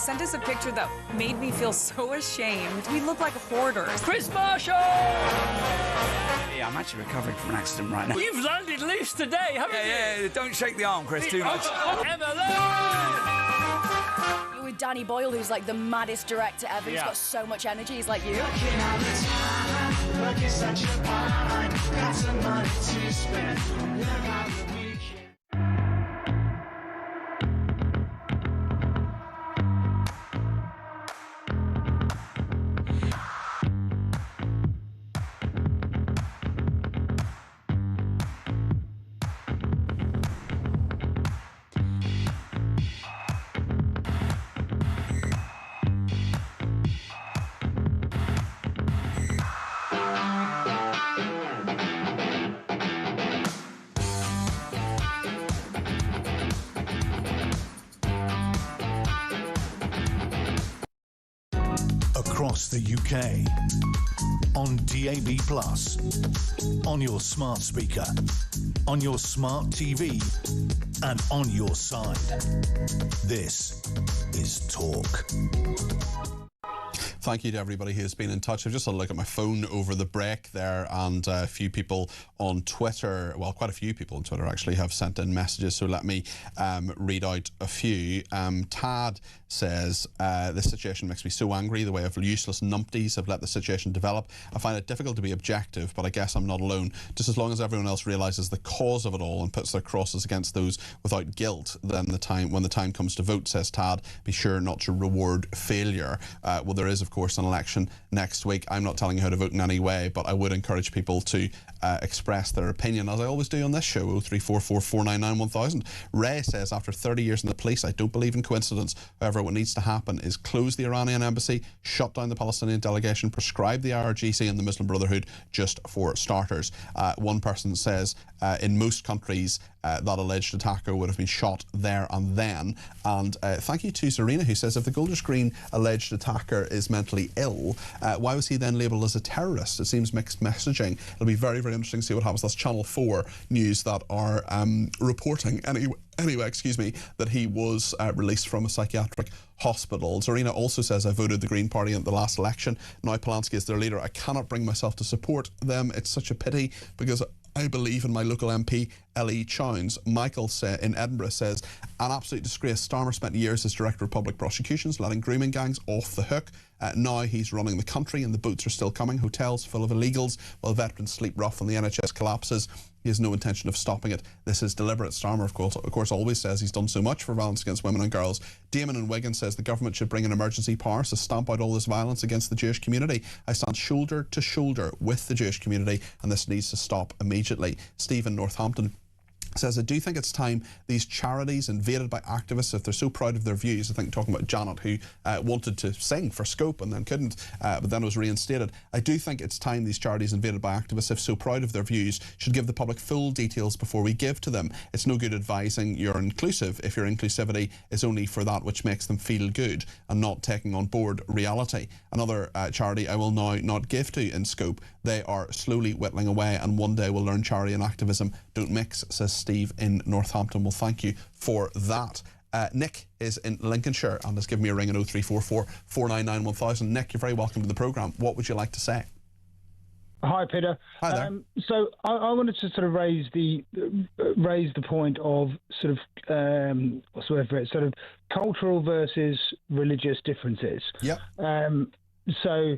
sent us a picture that made me feel so ashamed. We look like hoarders. Chris Marshall! Yeah, I'm actually recovering from an accident right now. You've landed loose today, haven't you? Yeah, don't shake the arm, Chris, too much. You're with Danny Boyle, who's like the maddest director ever. He's got so much energy. He's like you. Across the UK, on DAB+, on your smart speaker, on your smart TV, and on your side. This is Talk. Thank you to everybody who's been in touch. I've just had a look at my phone over the break there, and a few people on Twitter, well, quite a few people on Twitter actually have sent in messages, so let me read out a few. Tad says, this situation makes me so angry. The way of useless numpties have let the situation develop. I find it difficult to be objective, but I guess I'm not alone. Just as long as everyone else realises the cause of it all and puts their crosses against those without guilt, then when the time comes to vote, says Tad, be sure not to reward failure. Well, there is, of course, an election next week. I'm not telling you how to vote in any way, but I would encourage people to express their opinion, as I always do on this show. 0344 499 1000. Ray says, after 30 years in the police, I don't believe in coincidence. However, what needs to happen is close the Iranian embassy, shut down the Palestinian delegation, prescribe the IRGC and the Muslim Brotherhood, just for starters. One person says, in most countries, that alleged attacker would have been shot there and then. And thank you to Serena, who says, if the Golders Green alleged attacker is mentally ill, why was he then labelled as a terrorist? It seems mixed messaging. It'll be very, very interesting to see what happens. That's Channel 4 news that are reporting anyway, excuse me, that he was released from a psychiatric hospital. Serena also says, I voted the Green Party at the last election. Now Polanski is their leader. I cannot bring myself to support them. It's such a pity because I believe in my local MP, Ellie Chowns. Michael in Edinburgh says, an absolute disgrace. Starmer spent years as Director of Public Prosecutions, letting grooming gangs off the hook. Now he's running the country and the boots are still coming. Hotels full of illegals while veterans sleep rough and the NHS collapses. He has no intention of stopping it. This is deliberate. Starmer, of course, always says he's done so much for violence against women and girls. Damon in Wigan says the government should bring in emergency powers to stamp out all this violence against the Jewish community. I stand shoulder to shoulder with the Jewish community, and this needs to stop immediately. Stephen, Northampton, says, I do think it's time these charities invaded by activists, if they're so proud of their views, I think talking about Janet, who wanted to sing for Scope and then couldn't, but then was reinstated. I do think it's time these charities invaded by activists, if so proud of their views, should give the public full details before we give to them. It's no good advising you're inclusive if your inclusivity is only for that which makes them feel good and not taking on board reality. Another charity I will now not give to in Scope. They are slowly whittling away, and one day we'll learn charity and activism don't mix, says Steve in Northampton. Well, thank you for that. Nick is in Lincolnshire and has given me a ring at 0344 499 1000. Nick, you're very welcome to the programme. What would you like to say? Hi, Peter. Hi there. So I wanted to sort of raise the point of sort of what's the word for it? Sort of cultural versus religious differences. Yeah. So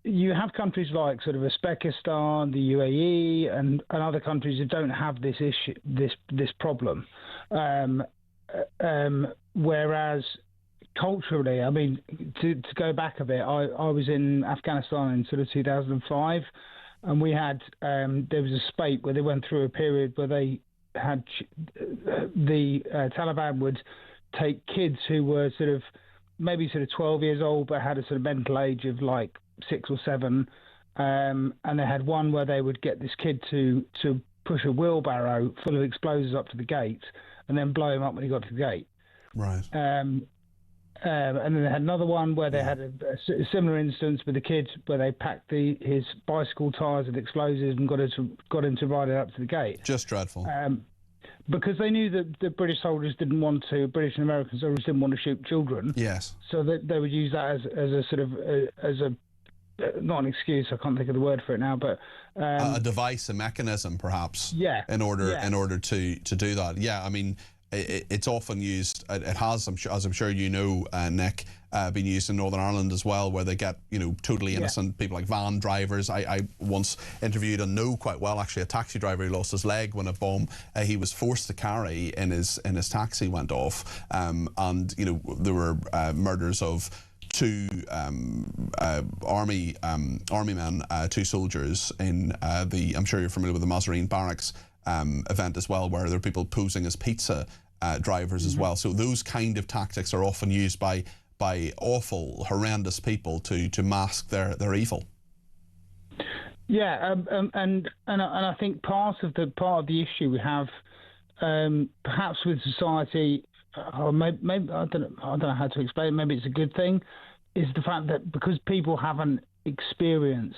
you have countries like sort of Uzbekistan, the UAE, and other countries that don't have this issue, this problem. Whereas culturally, I mean, to go back a bit, I was in Afghanistan in sort of 2005, and we had there was a spate where they went through a period where they had the Taliban would take kids who were sort of maybe sort of 12 years old but had a sort of mental age of like 6 or 7, and they had one where they would get this kid to push a wheelbarrow full of explosives up to the gate and then blow him up when he got to the gate. Right. And then they had another one where they had a similar instance with a kid where they packed his bicycle tyres with explosives and got him to ride it up to the gate. Just dreadful. because they knew that the British soldiers didn't want to, British and American soldiers didn't want to shoot children. Yes. So that they would use that as a sort of as a not an excuse. I can't think of the word for it now, but a device, a mechanism, perhaps. Yeah. In order to do that. Yeah. I mean, it's often used. It has, as I'm sure you know, Nick, been used in Northern Ireland as well, where they get totally innocent people like van drivers. I once interviewed and know quite well actually a taxi driver who lost his leg when a bomb he was forced to carry in his taxi went off, and there were murders of two army men, two soldiers in I'm sure you're familiar with the Mazarine Barracks event as well, where there are people posing as pizza drivers as well. So those kind of tactics are often used by awful, horrendous people to mask their evil. Yeah, and I think part of the issue we have, perhaps with society, or maybe I don't know how to explain it, maybe it's a good thing, is the fact that because people haven't experienced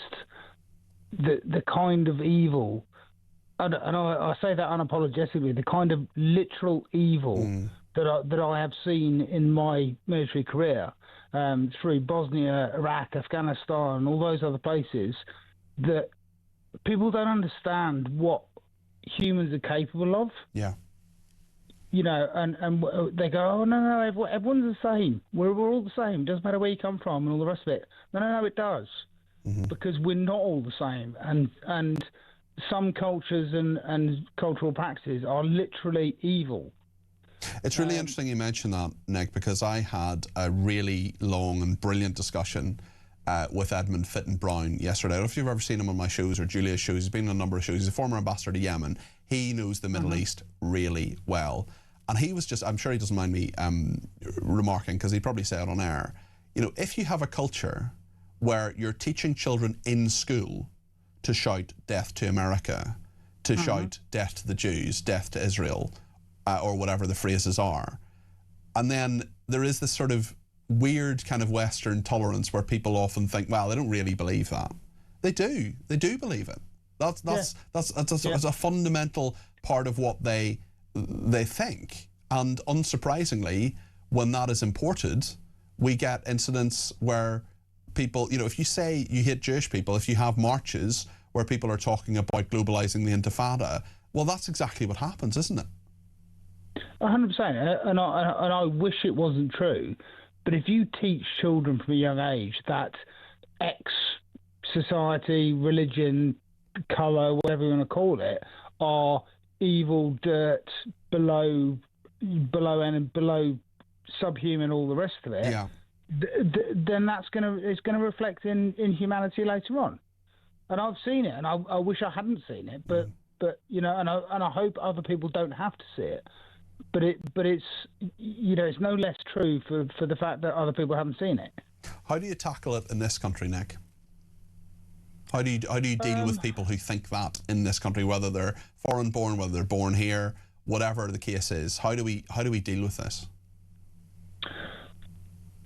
the kind of evil, and I say that unapologetically, the kind of literal evil that I have seen in my military career, through Bosnia, Iraq, Afghanistan, and all those other places, that people don't understand what humans are capable of. Yeah. And they go, oh, no, everyone's the same. We're all the same. Doesn't matter where you come from and all the rest of it. No, it does. Because we're not all the same. And some cultures and cultural practices are literally evil. It's really interesting you mention that, Nick, because I had a really long and brilliant discussion with Edmund Fitton-Brown yesterday. I don't know if you've ever seen him on my shows or Julia's shows. He's been on a number of shows. He's a former ambassador to Yemen. He knows the Middle East really well. And he was just, I'm sure he doesn't mind me remarking, because he probably said on air, if you have a culture where you're teaching children in school to shout death to America, to shout death to the Jews, death to Israel, or whatever the phrases are, and then there is this sort of weird kind of Western tolerance where people often think, well, they don't really believe that. They do believe it. That's a fundamental part of what they think. And unsurprisingly, when that is imported, we get incidents where people, if you say you hate Jewish people, if you have marches where people are talking about globalizing the Intifada, well, that's exactly what happens, isn't it? 100%. And I wish it wasn't true. But if you teach children from a young age that X society, religion, colour, whatever you want to call it, are evil, dirt, below and below subhuman, all the rest of it, then it's gonna reflect in humanity later on. And I've seen it, and I wish I hadn't seen it, but and I hope other people don't have to see it. But it's it's no less true for the fact that other people haven't seen it. How do you tackle it in this country, Nick? How do you deal with people who think that in this country, whether they're foreign born, whether they're born here, whatever the case is? How do we deal with this?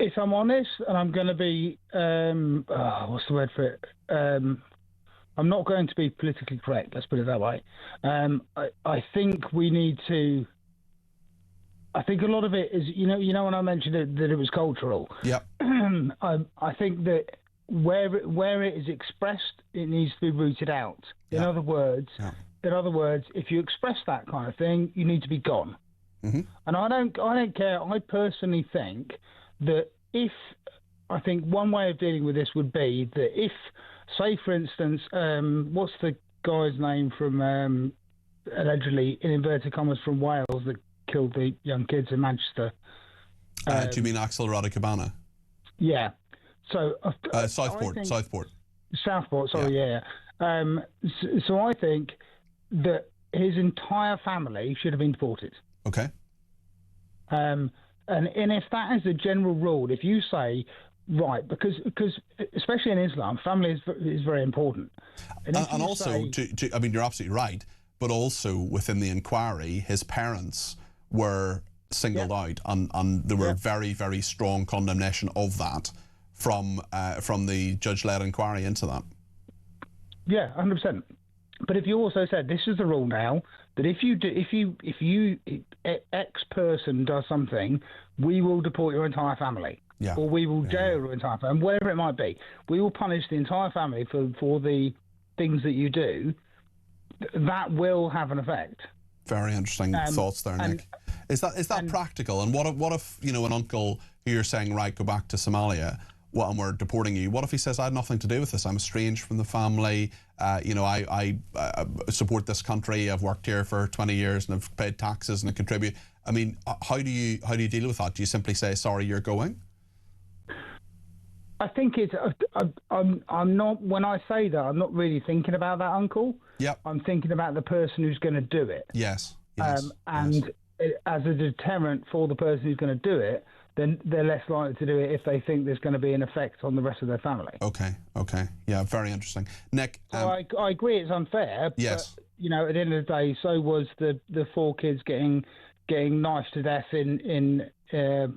If I'm honest, and I'm going to be what's the word for it? I'm not going to be politically correct. Let's put it that way. I think we need to. I think a lot of it is, when I mentioned that it was cultural. Yeah. I think that where it is expressed, it needs to be rooted out. In other words, if you express that kind of thing, you need to be gone. And I don't care. I personally think that I think one way of dealing with this would be that if, say, for instance, what's the guy's name from allegedly, in inverted commas, from Wales that killed the young kids in Manchester? Do you mean Axel Radicabana? Yeah. So Southport. Sorry, yeah. So I think that his entire family should have been deported. Okay. And if that is a general rule, if you say, right, because especially in Islam, family is very important. And also, I mean, you're absolutely right, but also within the inquiry, his parents were singled out, and there were very, very strong condemnation of that from the judge-led inquiry into that. Yeah, 100%. But if you also said this is the rule now, that if X person does something, we will deport your entire family, or we will jail your entire family, whatever it might be. We will punish the entire family for the things that you do. That will have an effect. Very interesting thoughts there, Nick. Is that practical? And what if an uncle who you're saying, right, go back to Somalia, and we're deporting you? What if he says, I had nothing to do with this, I'm estranged from the family, I support this country, I've worked here for 20 years and I've paid taxes and I contribute. I mean, how do you deal with that? Do you simply say, sorry, you're going? I think it's. I'm not. When I say that, I'm not really thinking about that uncle. Yep. I'm thinking about the person who's going to do it. Yes. As a deterrent for the person who's going to do it, then they're less likely to do it if they think there's going to be an effect on the rest of their family. Okay. Yeah. Very interesting, Nick. So I agree it's unfair. Yes. But, at the end of the day, so was the 4 kids getting knifed to death in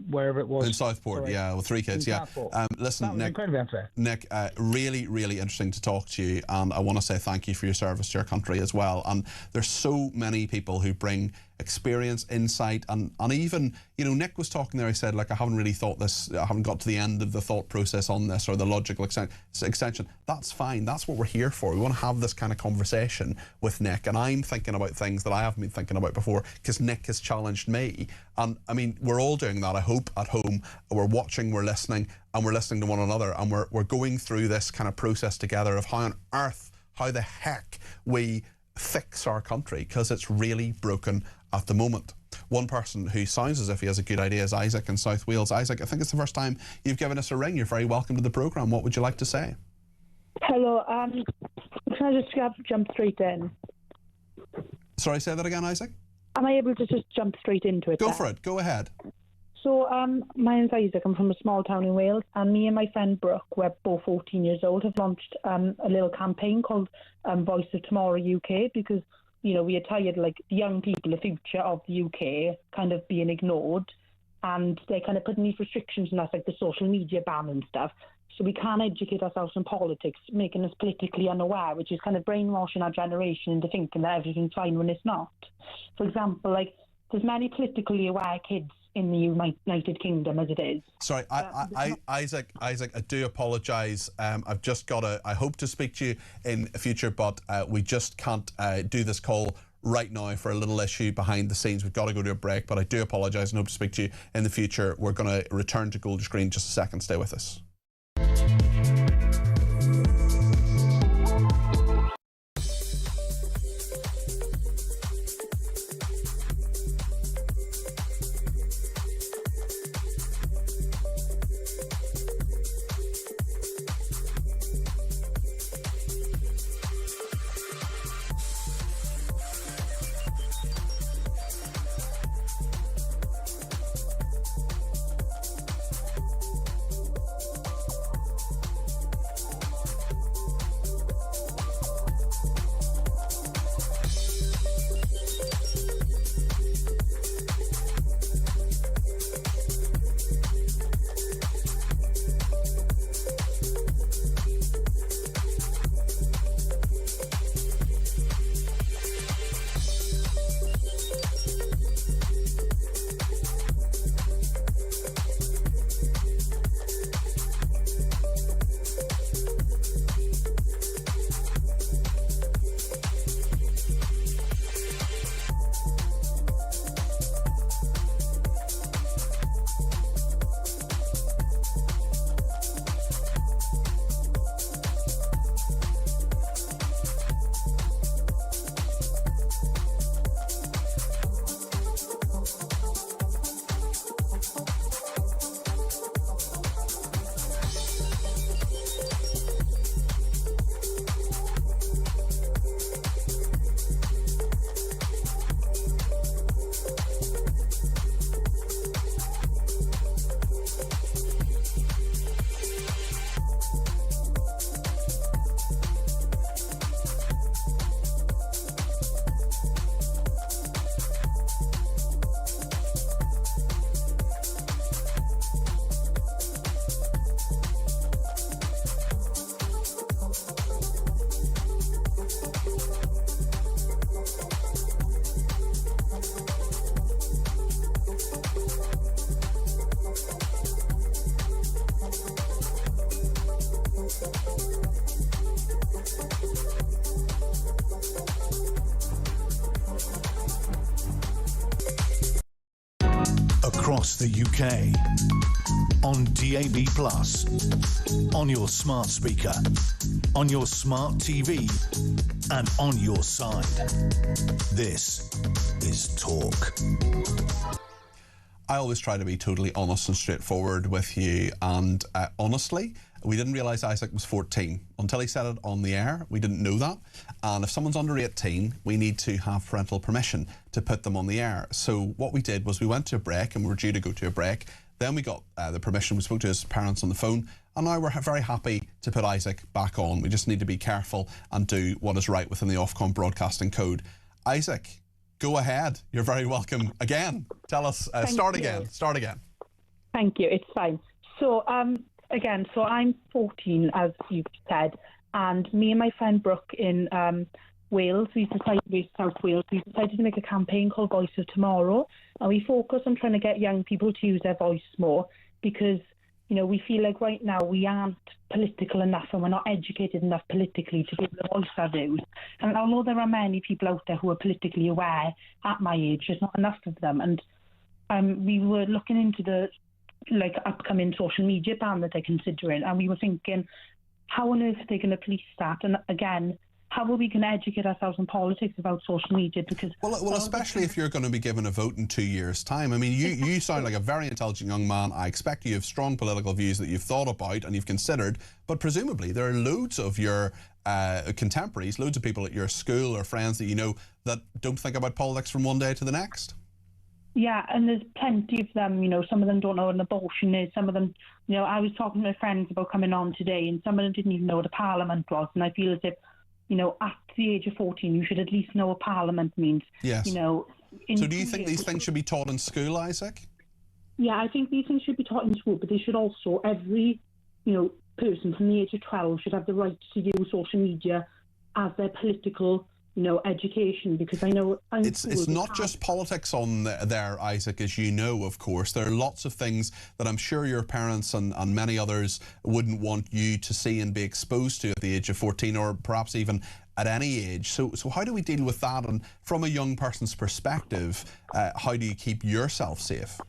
wherever it was. In Southport, with 3 kids, listen, Nick, incredibly unfair. Nick, really, really interesting to talk to you, and I want to say thank you for your service to your country as well. And there's so many people who bring experience, insight, and even, Nick was talking there, he said, like, I haven't really thought this, I haven't got to the end of the thought process on this, or the logical extension. That's fine, that's what we're here for. We want to have this kind of conversation with Nick, and I'm thinking about things that I haven't been thinking about before, because Nick has challenged me. And I mean, we're all doing that, I hope, at home. We're watching, we're listening, and we're listening to one another, and we're going through this kind of process together of how the heck we fix our country, because it's really broken at the moment. One person who sounds as if he has a good idea is Isaac in South Wales. Isaac, I think it's the first time you've given us a ring. You're very welcome to the programme. What would you like to say? Hello, can I just jump straight in? Sorry, say that again, Isaac? Am I able to just jump straight into it? Go for it, go ahead. So, my name's Isaac, I'm from a small town in Wales, and me and my friend Brooke, we're both 14 years old, have launched a little campaign called Voice of Tomorrow UK, because, we are tired, like, the young people, the future of the UK, kind of being ignored, and they're kind of putting these restrictions on us, like the social media ban and stuff, so we can't educate ourselves in politics, making us politically unaware, which is kind of brainwashing our generation into thinking that everything's fine when it's not. For example, like, there's many politically aware kids in the United Kingdom as it is. Sorry, Isaac, I do apologise. I've just got I hope to speak to you in the future, but we just can't do this call right now for a little issue behind the scenes. We've got to go to a break, but I do apologise and hope to speak to you in the future. We're going to return to Gold Screen in just a second. Stay with us. across the UK, on DAB+, on your smart speaker, on your smart TV, and on your side. This is Talk. I always try to be totally honest and straightforward with you, and honestly, we didn't realise Isaac was 14 until he said it on the air. We didn't know that, and if someone's under 18, we need to have parental permission to put them on the air. So what we did was we went to a break, and we were due to go to a break. Then we got the permission. We spoke to his parents on the phone, and now we're very happy to put Isaac back on. We just need to be careful and do what is right within the Ofcom broadcasting code. Isaac, go ahead. You're very welcome again. Tell us, start again. Thank you. It's fine. So, again, so I'm 14, as you've said, and me and my friend Brooke in Wales, South Wales, we decided to make a campaign called Voice of Tomorrow, and we focus on trying to get young people to use their voice more because, you know, we feel like right now we aren't political enough and we're not educated enough politically to be able to voice our views. And although there are many people out there who are politically aware at my age, there's not enough of them. And we were looking into the upcoming social media ban that they're considering, and we were thinking, how on earth are they going to police that? And again, how are we going to educate ourselves in politics about social media? Because well, especially if you're going to be given a vote in 2 years' time. I mean, you sound like a very intelligent young man. I expect you have strong political views that you've thought about and you've considered, but presumably there are loads of your contemporaries, loads of people at your school or friends that you know that don't think about politics from one day to the next. Yeah, and there's plenty of them, you know, some of them don't know what an abortion is, some of them, you know, I was talking to my friends about coming on today, and some of them didn't even know what a parliament was, and I feel as if, you know, at the age of 14, you should at least know what parliament means. Yes. You know. So do you think these things should be taught in school, Isaac? Yeah, I think these things should be taught in school, but they should also, every, you know, person from the age of 12 should have the right to use social media as their political, you know, education, because I know it's not just politics on there, Isaac, as you know, of course. There are lots of things that I'm sure your parents and many others wouldn't want you to see and be exposed to at the age of 14, or perhaps even at any age. So how do we deal with that? And from a young person's perspective, how do you keep yourself safe?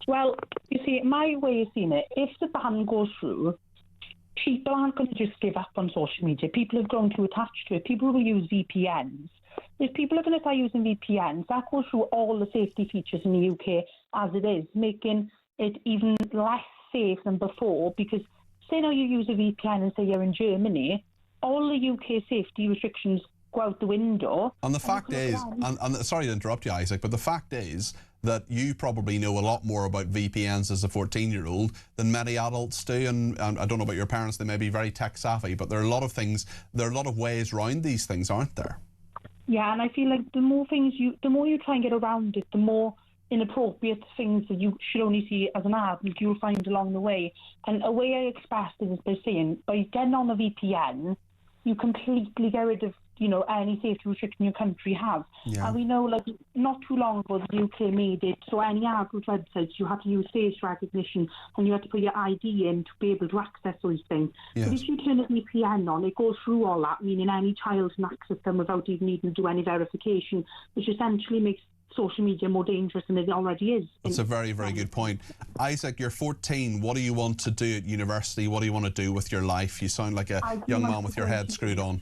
Well, you see, my way of seeing it, if the ban goes through, people aren't going to just give up on social media. People have grown too attached to it. People will use VPNs. If people are going to start using VPNs, that goes through all the safety features in the UK as it is, making it even less safe than before. Because say now you use a VPN and say you're in Germany, all the UK safety restrictions go out the window. And the fact is, and sorry to interrupt you, Isaac, but the fact is that you probably know a lot more about VPNs as a 14-year-old than many adults do. And I don't know about your parents, they may be very tech savvy, but there are a lot of things, there are a lot of ways around these things, aren't there? Yeah, and I feel like the more you try and get around it, the more inappropriate things that you should only see as an adult you'll find along the way. And a way I expressed it is by saying, by getting on a VPN, you completely get rid of, you know, any safety restriction your country has. Yeah. And we know, like, not too long ago, the UK made it so any adult websites, you had to use face recognition and you had to put your ID in to be able to access those things. Yes. But if you turn a VPN on, it goes through all that, meaning any child can access them without even needing to do any verification, which essentially makes social media more dangerous than it already is. That's a very, very good point. Isaac, you're 14. What do you want to do at university? What do you want to do with your life? You sound like a young man with your head screwed on.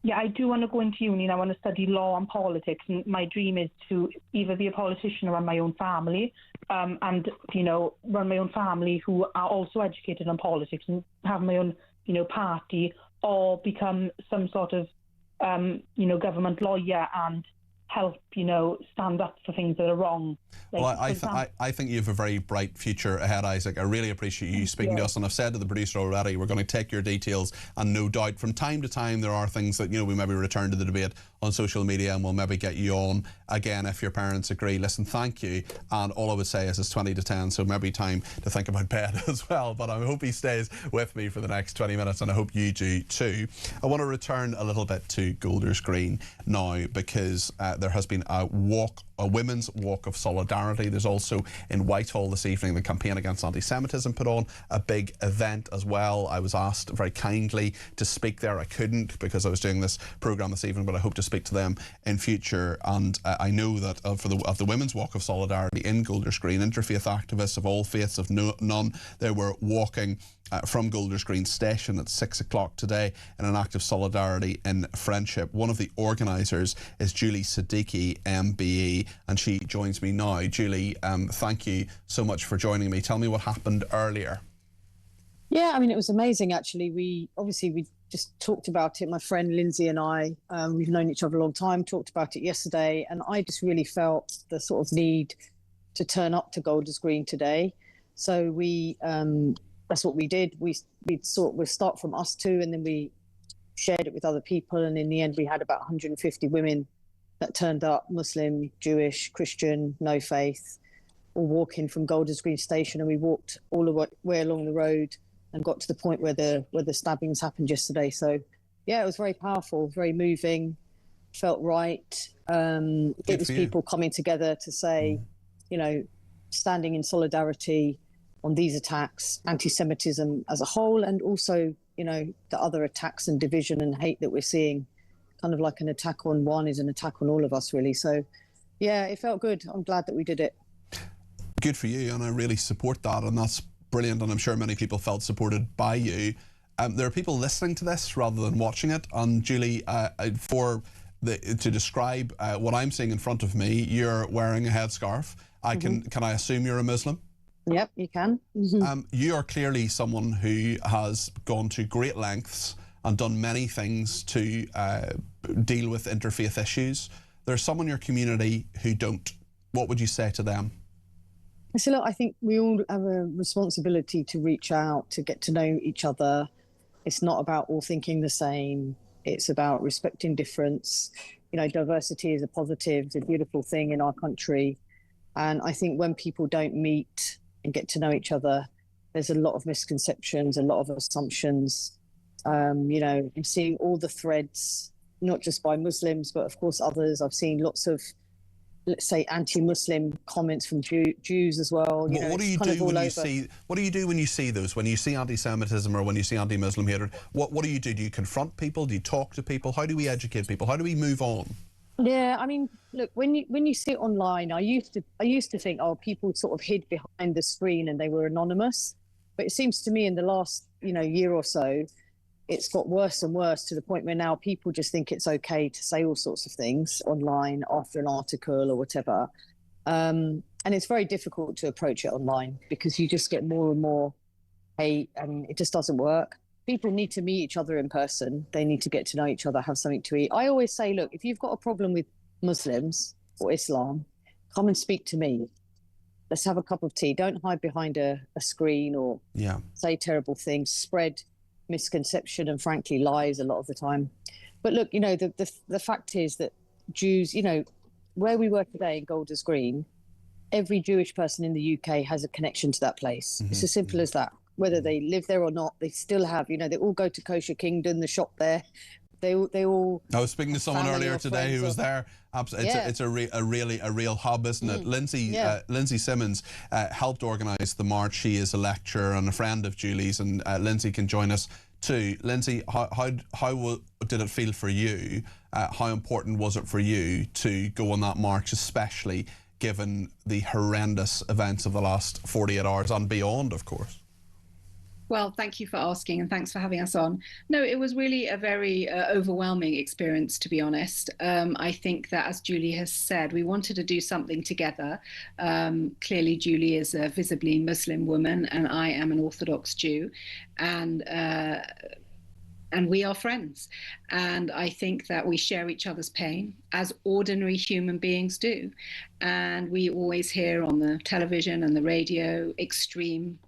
Yeah, I do want to go into uni and I want to study law and politics. And my dream is to either be a politician or run my own family, and, you know, run my own family who are also educated on politics and have my own, you know, party, or become some sort of, you know, government lawyer and help, you know, stand up for things that are wrong. Like, well, I think you have a very bright future ahead, Isaac. I really appreciate you speaking to us, and I've said to the producer already, we're going to take your details, and no doubt from time to time there are things that, you know, we maybe return to the debate on social media, and we'll maybe get you on again if your parents agree. Listen, thank you, and all I would say is it's 20 to 10, so maybe time to think about bed as well, but I hope he stays with me for the next 20 minutes, and I hope you do too. I want to return a little bit to Golders Green now, because there has been a walk a women's walk of solidarity. There's also in Whitehall this evening the Campaign Against Anti-Semitism put on a big event as well. I was asked very kindly to speak there. I couldn't because I was doing this programme this evening, but I hope to speak to them in future. And I know that of the Women's Walk of Solidarity in Golders Green, interfaith activists of all faiths of none, they were walking from Golders Green Station at 6 o'clock today in an act of solidarity and friendship. One of the organisers is Julie Siddiqui, MBE, and she joins me now. Julie, thank you so much for joining me. Tell me what happened earlier. Yeah, I mean, it was amazing, actually. We just talked about it. My friend Lindsay and I, we've known each other a long time, talked about it yesterday, and I just really felt the sort of need to turn up to Golders Green today. So that's what we did. We start from us two, and then we shared it with other people. And in the end, we had about 150 women that turned up, Muslim, Jewish, Christian, no faith, all walking from Golders Green Station. And we walked all the way along the road and got to the point where the stabbings happened yesterday. So, yeah, it was very powerful, very moving, felt right. It was people coming together to say, you know, standing in solidarity on these attacks, anti-Semitism as a whole, and also, you know, the other attacks and division and hate that we're seeing. Kind of like an attack on one is an attack on all of us, really. So, yeah, it felt good. I'm glad that we did it. Good for you, and I really support that, and that's brilliant, and I'm sure many people felt supported by you. There are people listening to this rather than watching it, and Julie, to describe what I'm seeing in front of me, you're wearing a headscarf. Can I assume you're a Muslim? Yep, you can. You are clearly someone who has gone to great lengths and done many things to deal with interfaith issues. There's some in your community who don't. What would you say to them? So look, I think we all have a responsibility to reach out, to get to know each other. It's not about all thinking the same. It's about respecting difference. You know, diversity is a positive, it's a beautiful thing in our country. And I think when people don't meet and get to know each other, there's a lot of misconceptions, a lot of assumptions. You know, I'm seeing all the threads, not just by Muslims, but of course others. I've seen lots of, let's say, anti-Muslim comments from Jews as well. You know, what do you do when you see? What do you do when you see those? When you see anti-Semitism or when you see anti-Muslim hatred, what do you do? Do you confront people? Do you talk to people? How do we educate people? How do we move on? Yeah, I mean, look, when you see it online, I used to think, oh, people sort of hid behind the screen and they were anonymous. But it seems to me in the last, year or so, it's got worse and worse to the point where now people just think it's okay to say all sorts of things online after an article or whatever. And it's very difficult to approach it online because you just get more and more hate and it just doesn't work. People need to meet each other in person. They need to get to know each other, have something to eat. I always say, look, if you've got a problem with Muslims or Islam, come and speak to me. Let's have a cup of tea. Don't hide behind a screen or say terrible things, spread misconception and frankly lies a lot of the time. But look, the fact is that Jews, where we were today in Golders Green, every Jewish person in the UK has a connection to that place. It's as simple as that. Whether they live there or not, they still have, they all go to Kosher Kingdom, the shop there. They all. I was speaking to someone earlier today who was there. It's a real hub, isn't it? Lindsay Simmons helped organise the march. She is a lecturer and a friend of Julie's, and Lindsay can join us too. Lindsay, how did it feel for you? How important was it for you to go on that march, especially given the horrendous events of the last 48 hours and beyond, of course? Well, thank you for asking and thanks for having us on. No, it was really a very overwhelming experience, to be honest. I think that, as Julie has said, we wanted to do something together. Clearly, Julie is a visibly Muslim woman and I am an Orthodox Jew. And we are friends. And I think that we share each other's pain, as ordinary human beings do. And we always hear on the television and the radio extreme,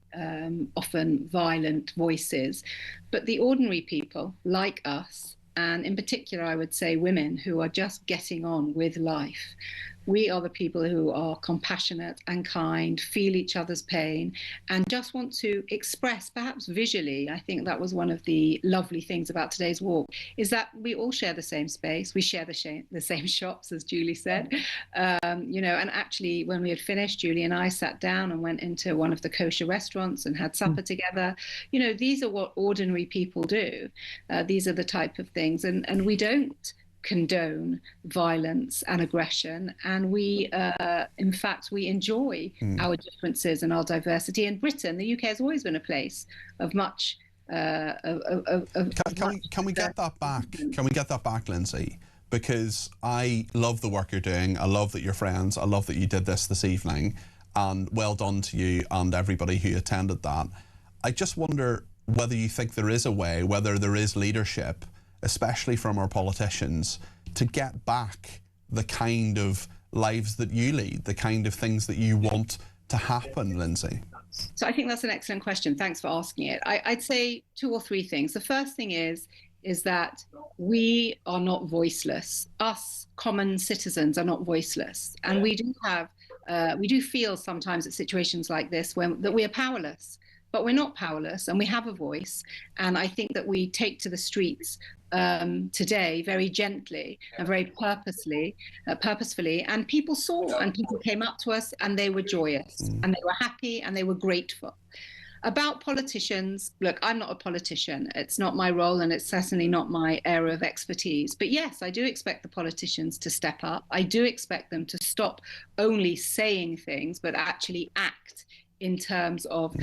often violent voices. But the ordinary people like us, and in particular, I would say women who are just getting on with life, We are the people who are compassionate and kind, feel each other's pain, and just want to express, perhaps visually. I think that was one of the lovely things about today's walk, is that we all share the same space. We share the same shops, as Julie said. You know, and actually, when we had finished, Julie and I sat down and went into one of the kosher restaurants and had supper together. You know, these are what ordinary people do. These are the type of things, and we don't condone violence and aggression, and we in fact we enjoy our differences and our diversity. In Britain, the UK has always been a place of much can we get that back? Can we get that back, Lindsay? Because I love the work you're doing. I love that you're friends. I love that you did this evening, and well done to you and everybody who attended that. I just wonder whether you think there is a way, whether there is leadership, especially from our politicians, to get back the kind of lives that you lead, the kind of things that you want to happen, Lindsay. So I think that's an excellent question. Thanks for asking it. I'd say 2 or 3 things. The first thing is that we are not voiceless. Us common citizens are not voiceless, and we do feel sometimes at situations like this that we are powerless. But we're not powerless, and we have a voice. And I think that we take to the streets today very gently and very purposefully, and people saw, and people came up to us, and they were joyous, and they were happy, and they were grateful. About politicians, look, I'm not a politician. It's not my role, and it's certainly not my area of expertise. But yes, I do expect the politicians to step up. I do expect them to stop only saying things, but actually act in terms of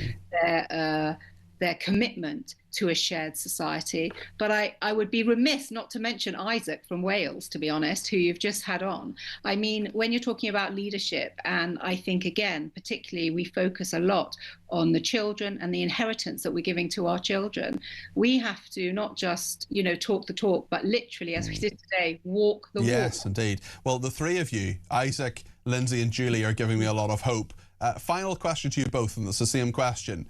their commitment to a shared society. But I would be remiss not to mention Isaac from Wales, to be honest, who you've just had on. I mean, when you're talking about leadership, and I think, again, particularly we focus a lot on the children and the inheritance that we're giving to our children, we have to not just, you know, talk the talk, but literally, as we did today, walk the walk. Yes, indeed. Well, the 3 of you, Isaac, Lindsay and Julie, are giving me a lot of hope. Final question to you both, and it's the same question,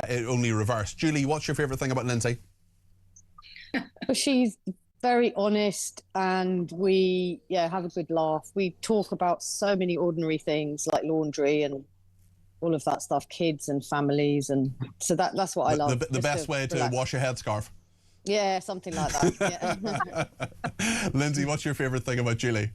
only reversed. Julie, what's your favourite thing about Lindsay? Well, she's very honest, and we have a good laugh. We talk about so many ordinary things like laundry and all of that stuff, kids and families, and so that's what I love. The best way to wash a headscarf. Yeah, something like that. Yeah. Lindsay, what's your favourite thing about Julie?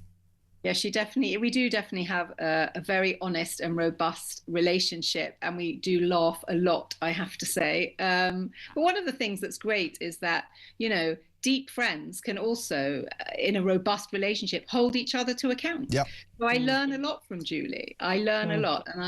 Yeah, we do definitely have a very honest and robust relationship, and we do laugh a lot, I have to say. But one of the things that's great is that, you know, deep friends can also, in a robust relationship, hold each other to account. Yep. So I learn a lot from Julie. I learn a lot, and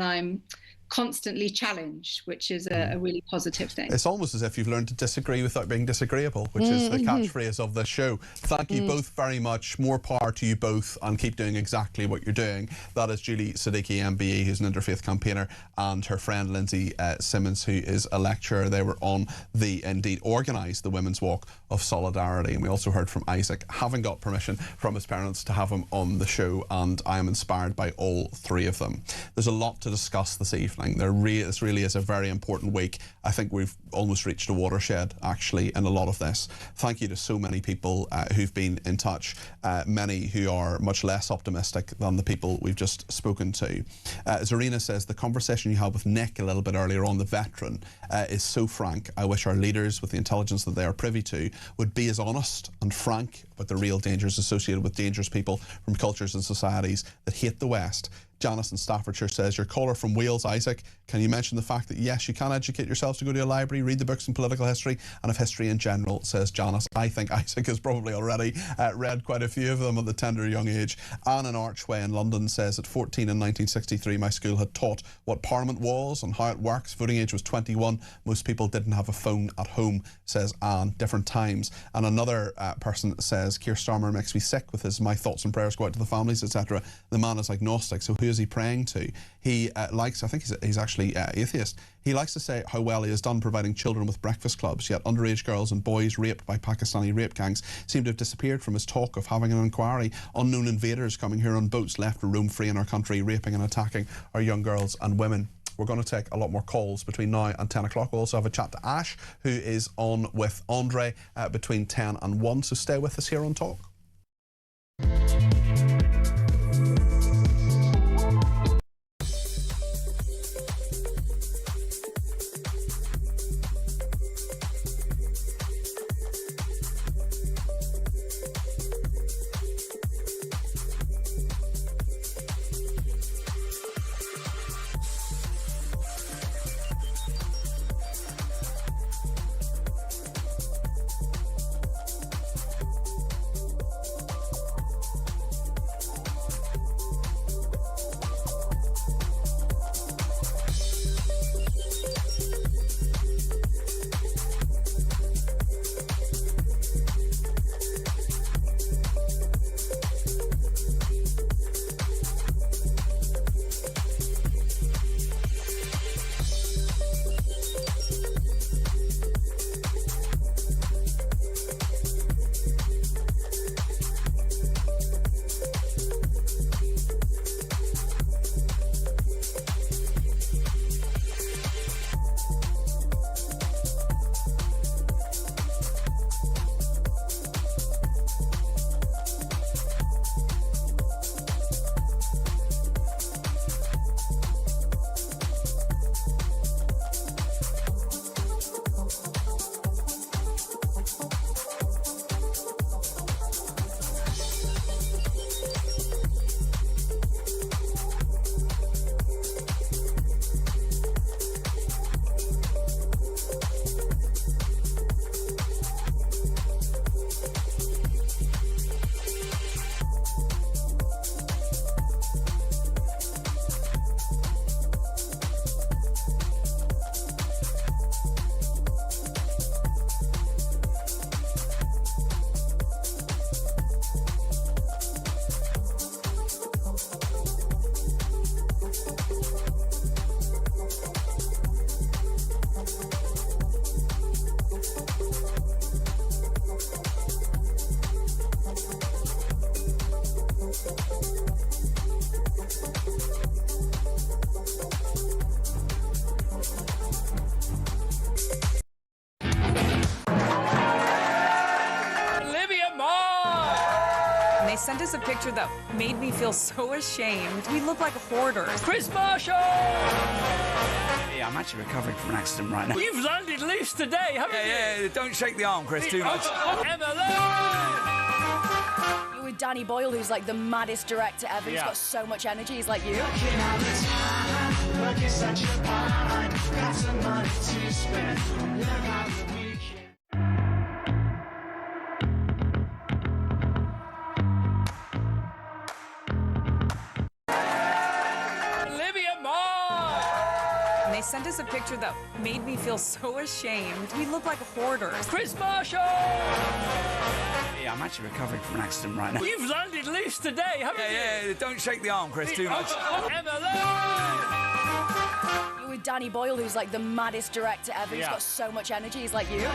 I'm constantly challenged, which is a really positive thing. It's almost as if you've learned to disagree without being disagreeable, which is the catchphrase of this show. Thank you both very much. More power to you both, and keep doing exactly what you're doing. That is Julie Siddiqui, MBE, who's an interfaith campaigner, and her friend Lindsay Simmons, who is a lecturer. They were on indeed organised the Women's Walk of Solidarity. And we also heard from Isaac, having got permission from his parents to have him on the show, and I am inspired by all 3 of them. There's a lot to discuss this evening. This really is a very important week. I think we've almost reached a watershed, actually, in a lot of this. Thank you to so many people who've been in touch, many who are much less optimistic than the people we've just spoken to. Zarina says, the conversation you had with Nick a little bit earlier on, the veteran, is so frank. I wish our leaders, with the intelligence that they are privy to, would be as honest and frank about the real dangers associated with dangerous people from cultures and societies that hate the West. Janice in Staffordshire says, your caller from Wales, Isaac, can you mention the fact that yes, you can educate yourselves to go to a library, read the books in political history and of history in general, says Janice. I think Isaac has probably already read quite a few of them at the tender young age. Anne in Archway in London says, at 14 in 1963 my school had taught what Parliament was and how it works. Voting age was 21. Most people didn't have a phone at home, says Anne. Different times. And another person says, Keir Starmer makes me sick with his my thoughts and prayers go out to the families, etc. The man is agnostic, so who is he praying to? He likes, I think he's actually atheist. He likes to say how well he has done providing children with breakfast clubs, yet underage girls and boys raped by Pakistani rape gangs seem to have disappeared from his talk of having an inquiry. Unknown invaders coming here on boats left to roam free in our country, raping and attacking our young girls and women. We're going to take a lot more calls between now and 10 o'clock. We'll also have a chat to Ash, who is on with Andre between 10 and 1. So stay with us here on Talk. a picture that made me feel so ashamed. We look like hoarders. Chris Marshall! Yeah, I'm actually recovering from an accident right now. You've landed loose today, haven't you? Yeah, don't shake the arm, Chris, too much. You're with Danny Boyle, who's like the maddest director ever. He's got so much energy. He's like you. They sent us a picture that made me feel so ashamed. We look like hoarders. Chris Marshall! Yeah, I'm actually recovering from an accident right now. You've landed loose today, haven't you? Yeah, don't shake the arm, Chris, too much. You're with Danny Boyle, who's like the maddest director ever. He's got so much energy. He's like you.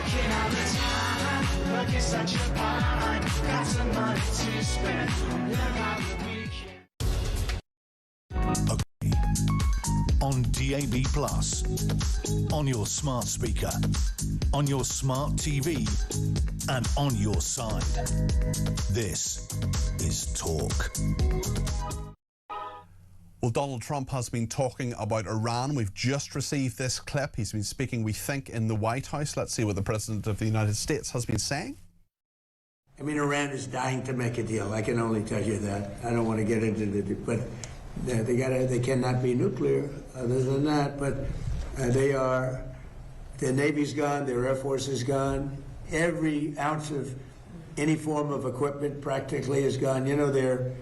On DAB+, on your smart speaker, on your smart TV, and on your side. This is Talk. Well, Donald Trump has been talking about Iran. We've just received this clip. He's been speaking, we think, in the White House. Let's see what the President of the United States has been saying. I mean, Iran is dying to make a deal. I can only tell you that. I don't want to get into but they cannot be nuclear other than that, but their Navy's gone, their Air Force is gone. Every ounce of any form of equipment practically is gone. You know, their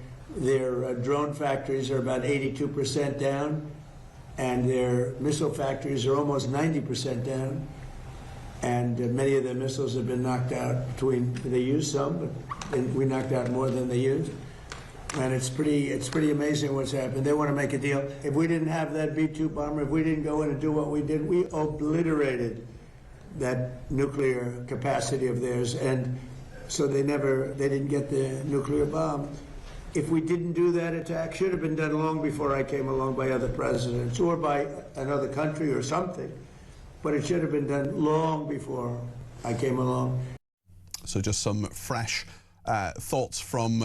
drone factories are about 82% down, and their missile factories are almost 90% down. And many of the missiles have been knocked out they used some, but we knocked out more than they used. And it's pretty amazing what's happened. They want to make a deal. If we didn't have that B-2 bomber, if we didn't go in and do what we did, we obliterated that nuclear capacity of theirs. And so they didn't get the nuclear bomb. If we didn't do that attack, should have been done long before I came along by other presidents or by another country or something. But it should have been done long before I came along. So just some fresh thoughts from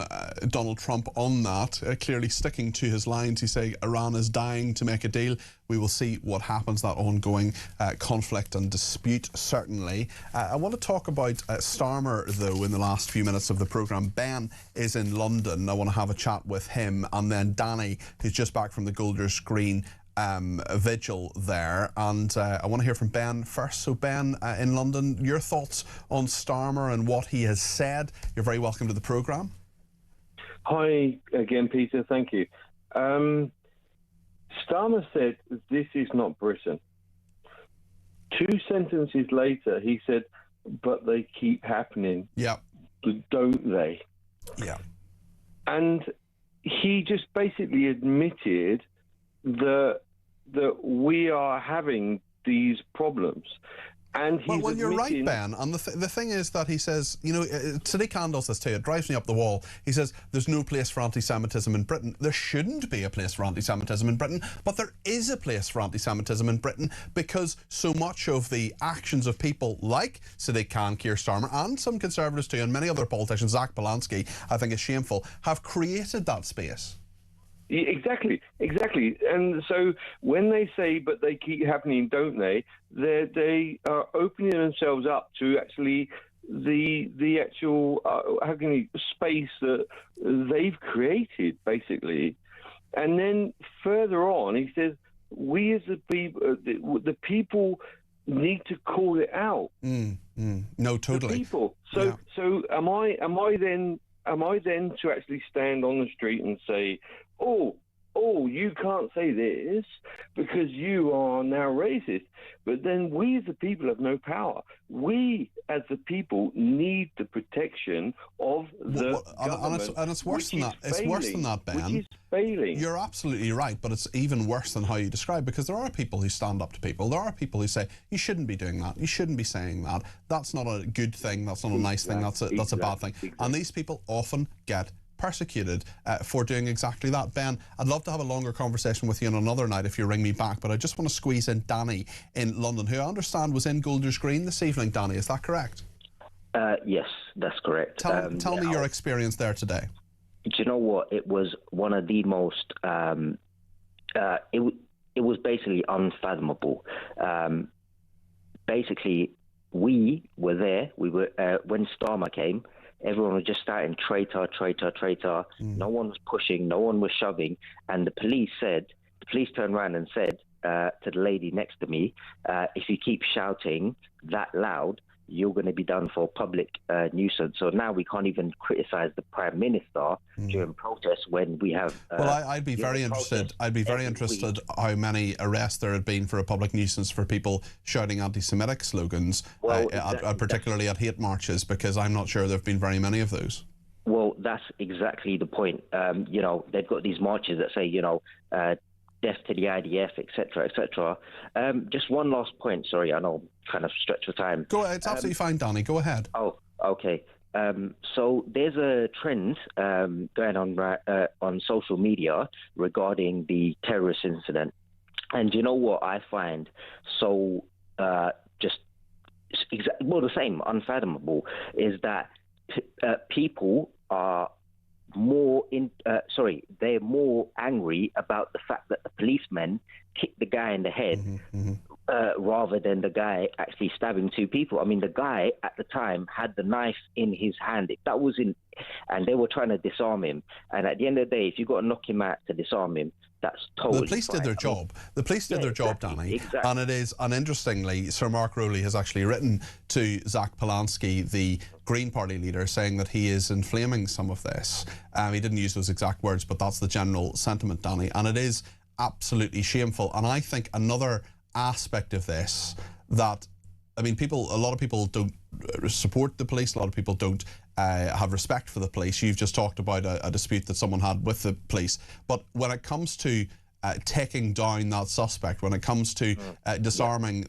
Donald Trump on that, clearly sticking to his lines. He said Iran is dying to make a deal. We will see what happens, that ongoing conflict and dispute, certainly. I want to talk about Starmer, though, in the last few minutes of the programme. Ben is in London. I want to have a chat with him, and then Danny, who's just back from the Golders Green vigil there, and I want to hear from Ben first. So Ben, in London, your thoughts on Starmer and what he has said. You're very welcome to the programme. Hi again, Peter, thank you. Starmer said, "This is not Britain." 2 sentences later, he said, "But they keep happening." Yeah. Don't they? Yeah. And he just basically admitted that we are having these problems. And he's well, you're right, Ben. And the thing is that he says, you know, Sadiq Khan does this too. It drives me up the wall. He says there's no place for anti-Semitism in Britain. There shouldn't be a place for anti-Semitism in Britain, but there is a place for anti-Semitism in Britain because so much of the actions of people like Sadiq Khan, Keir Starmer, and some Conservatives too, and many other politicians, Zach Polanski, I think is shameful, have created that space. Exactly. And so when they say, but they keep happening, don't they? They are opening themselves up to actually the actual space that they've created, basically. And then further on, he says, we as the people need to call it out. No, totally. The people. So am I then to actually stand on the street and say, oh, you can't say this because you are now racist. But then we as the people have no power. We as the people need the protection of the government. And it's worse than that. It's worse than that, Ben. Which is failing. You're absolutely right, but it's even worse than how you describe, because there are people who stand up to people. There are people who say, you shouldn't be doing that. You shouldn't be saying that. That's not a good thing. That's not a nice thing. That's a bad thing. And these people often get persecuted for doing exactly that. Ben, I'd love to have a longer conversation with you on another night if you ring me back, but I just want to squeeze in Danny in London, who I understand was in Golders Green this evening. Danny, is that correct? Yes, that's correct. Tell me your experience there today. Do you know what? It was one of the most. It was basically unfathomable. Basically, we were there. We were when Starmer came. Everyone was just starting traitor, traitor, traitor. No one was pushing. No one was shoving. And the police turned around and said to the lady next to me, if you keep shouting that loud, you're going to be done for public nuisance. So now we can't even criticize the Prime Minister during protests when we have. Well, I'd be very interested. I'd be very interested how many arrests there had been for a public nuisance for people shouting anti-Semitic slogans, particularly at hate marches, because I'm not sure there have been very many of those. Well, that's exactly the point. You know, they've got these marches that say, you know, death to the IDF, etc., etc. Just one last point. Sorry, I know I'm kind of stretched for time. Go ahead. It's absolutely fine, Danny. Go ahead. Oh, okay. So there's a trend going on social media regarding the terrorist incident. And you know what I find so the same, unfathomable, is that people are they're more angry about the fact that the policemen kicked the guy in the head rather than the guy actually stabbing two people. I mean, the guy at the time had the knife in his hand. And they were trying to disarm him. And at the end of the day, if you've got to knock him out to disarm him, that's totally The police did their job. The police did their job, Danny. Exactly. And interestingly, Sir Mark Rowley has actually written to Zach Polanski, the Green Party leader, saying that he is inflaming some of this. He didn't use those exact words, but that's the general sentiment, Danny. And it is absolutely shameful. And I think another aspect of this that, I mean, a lot of people don't support the police. A lot of people don't have respect for the police. You've just talked about a dispute that someone had with the police. But when it comes to taking down that suspect, when it comes to disarming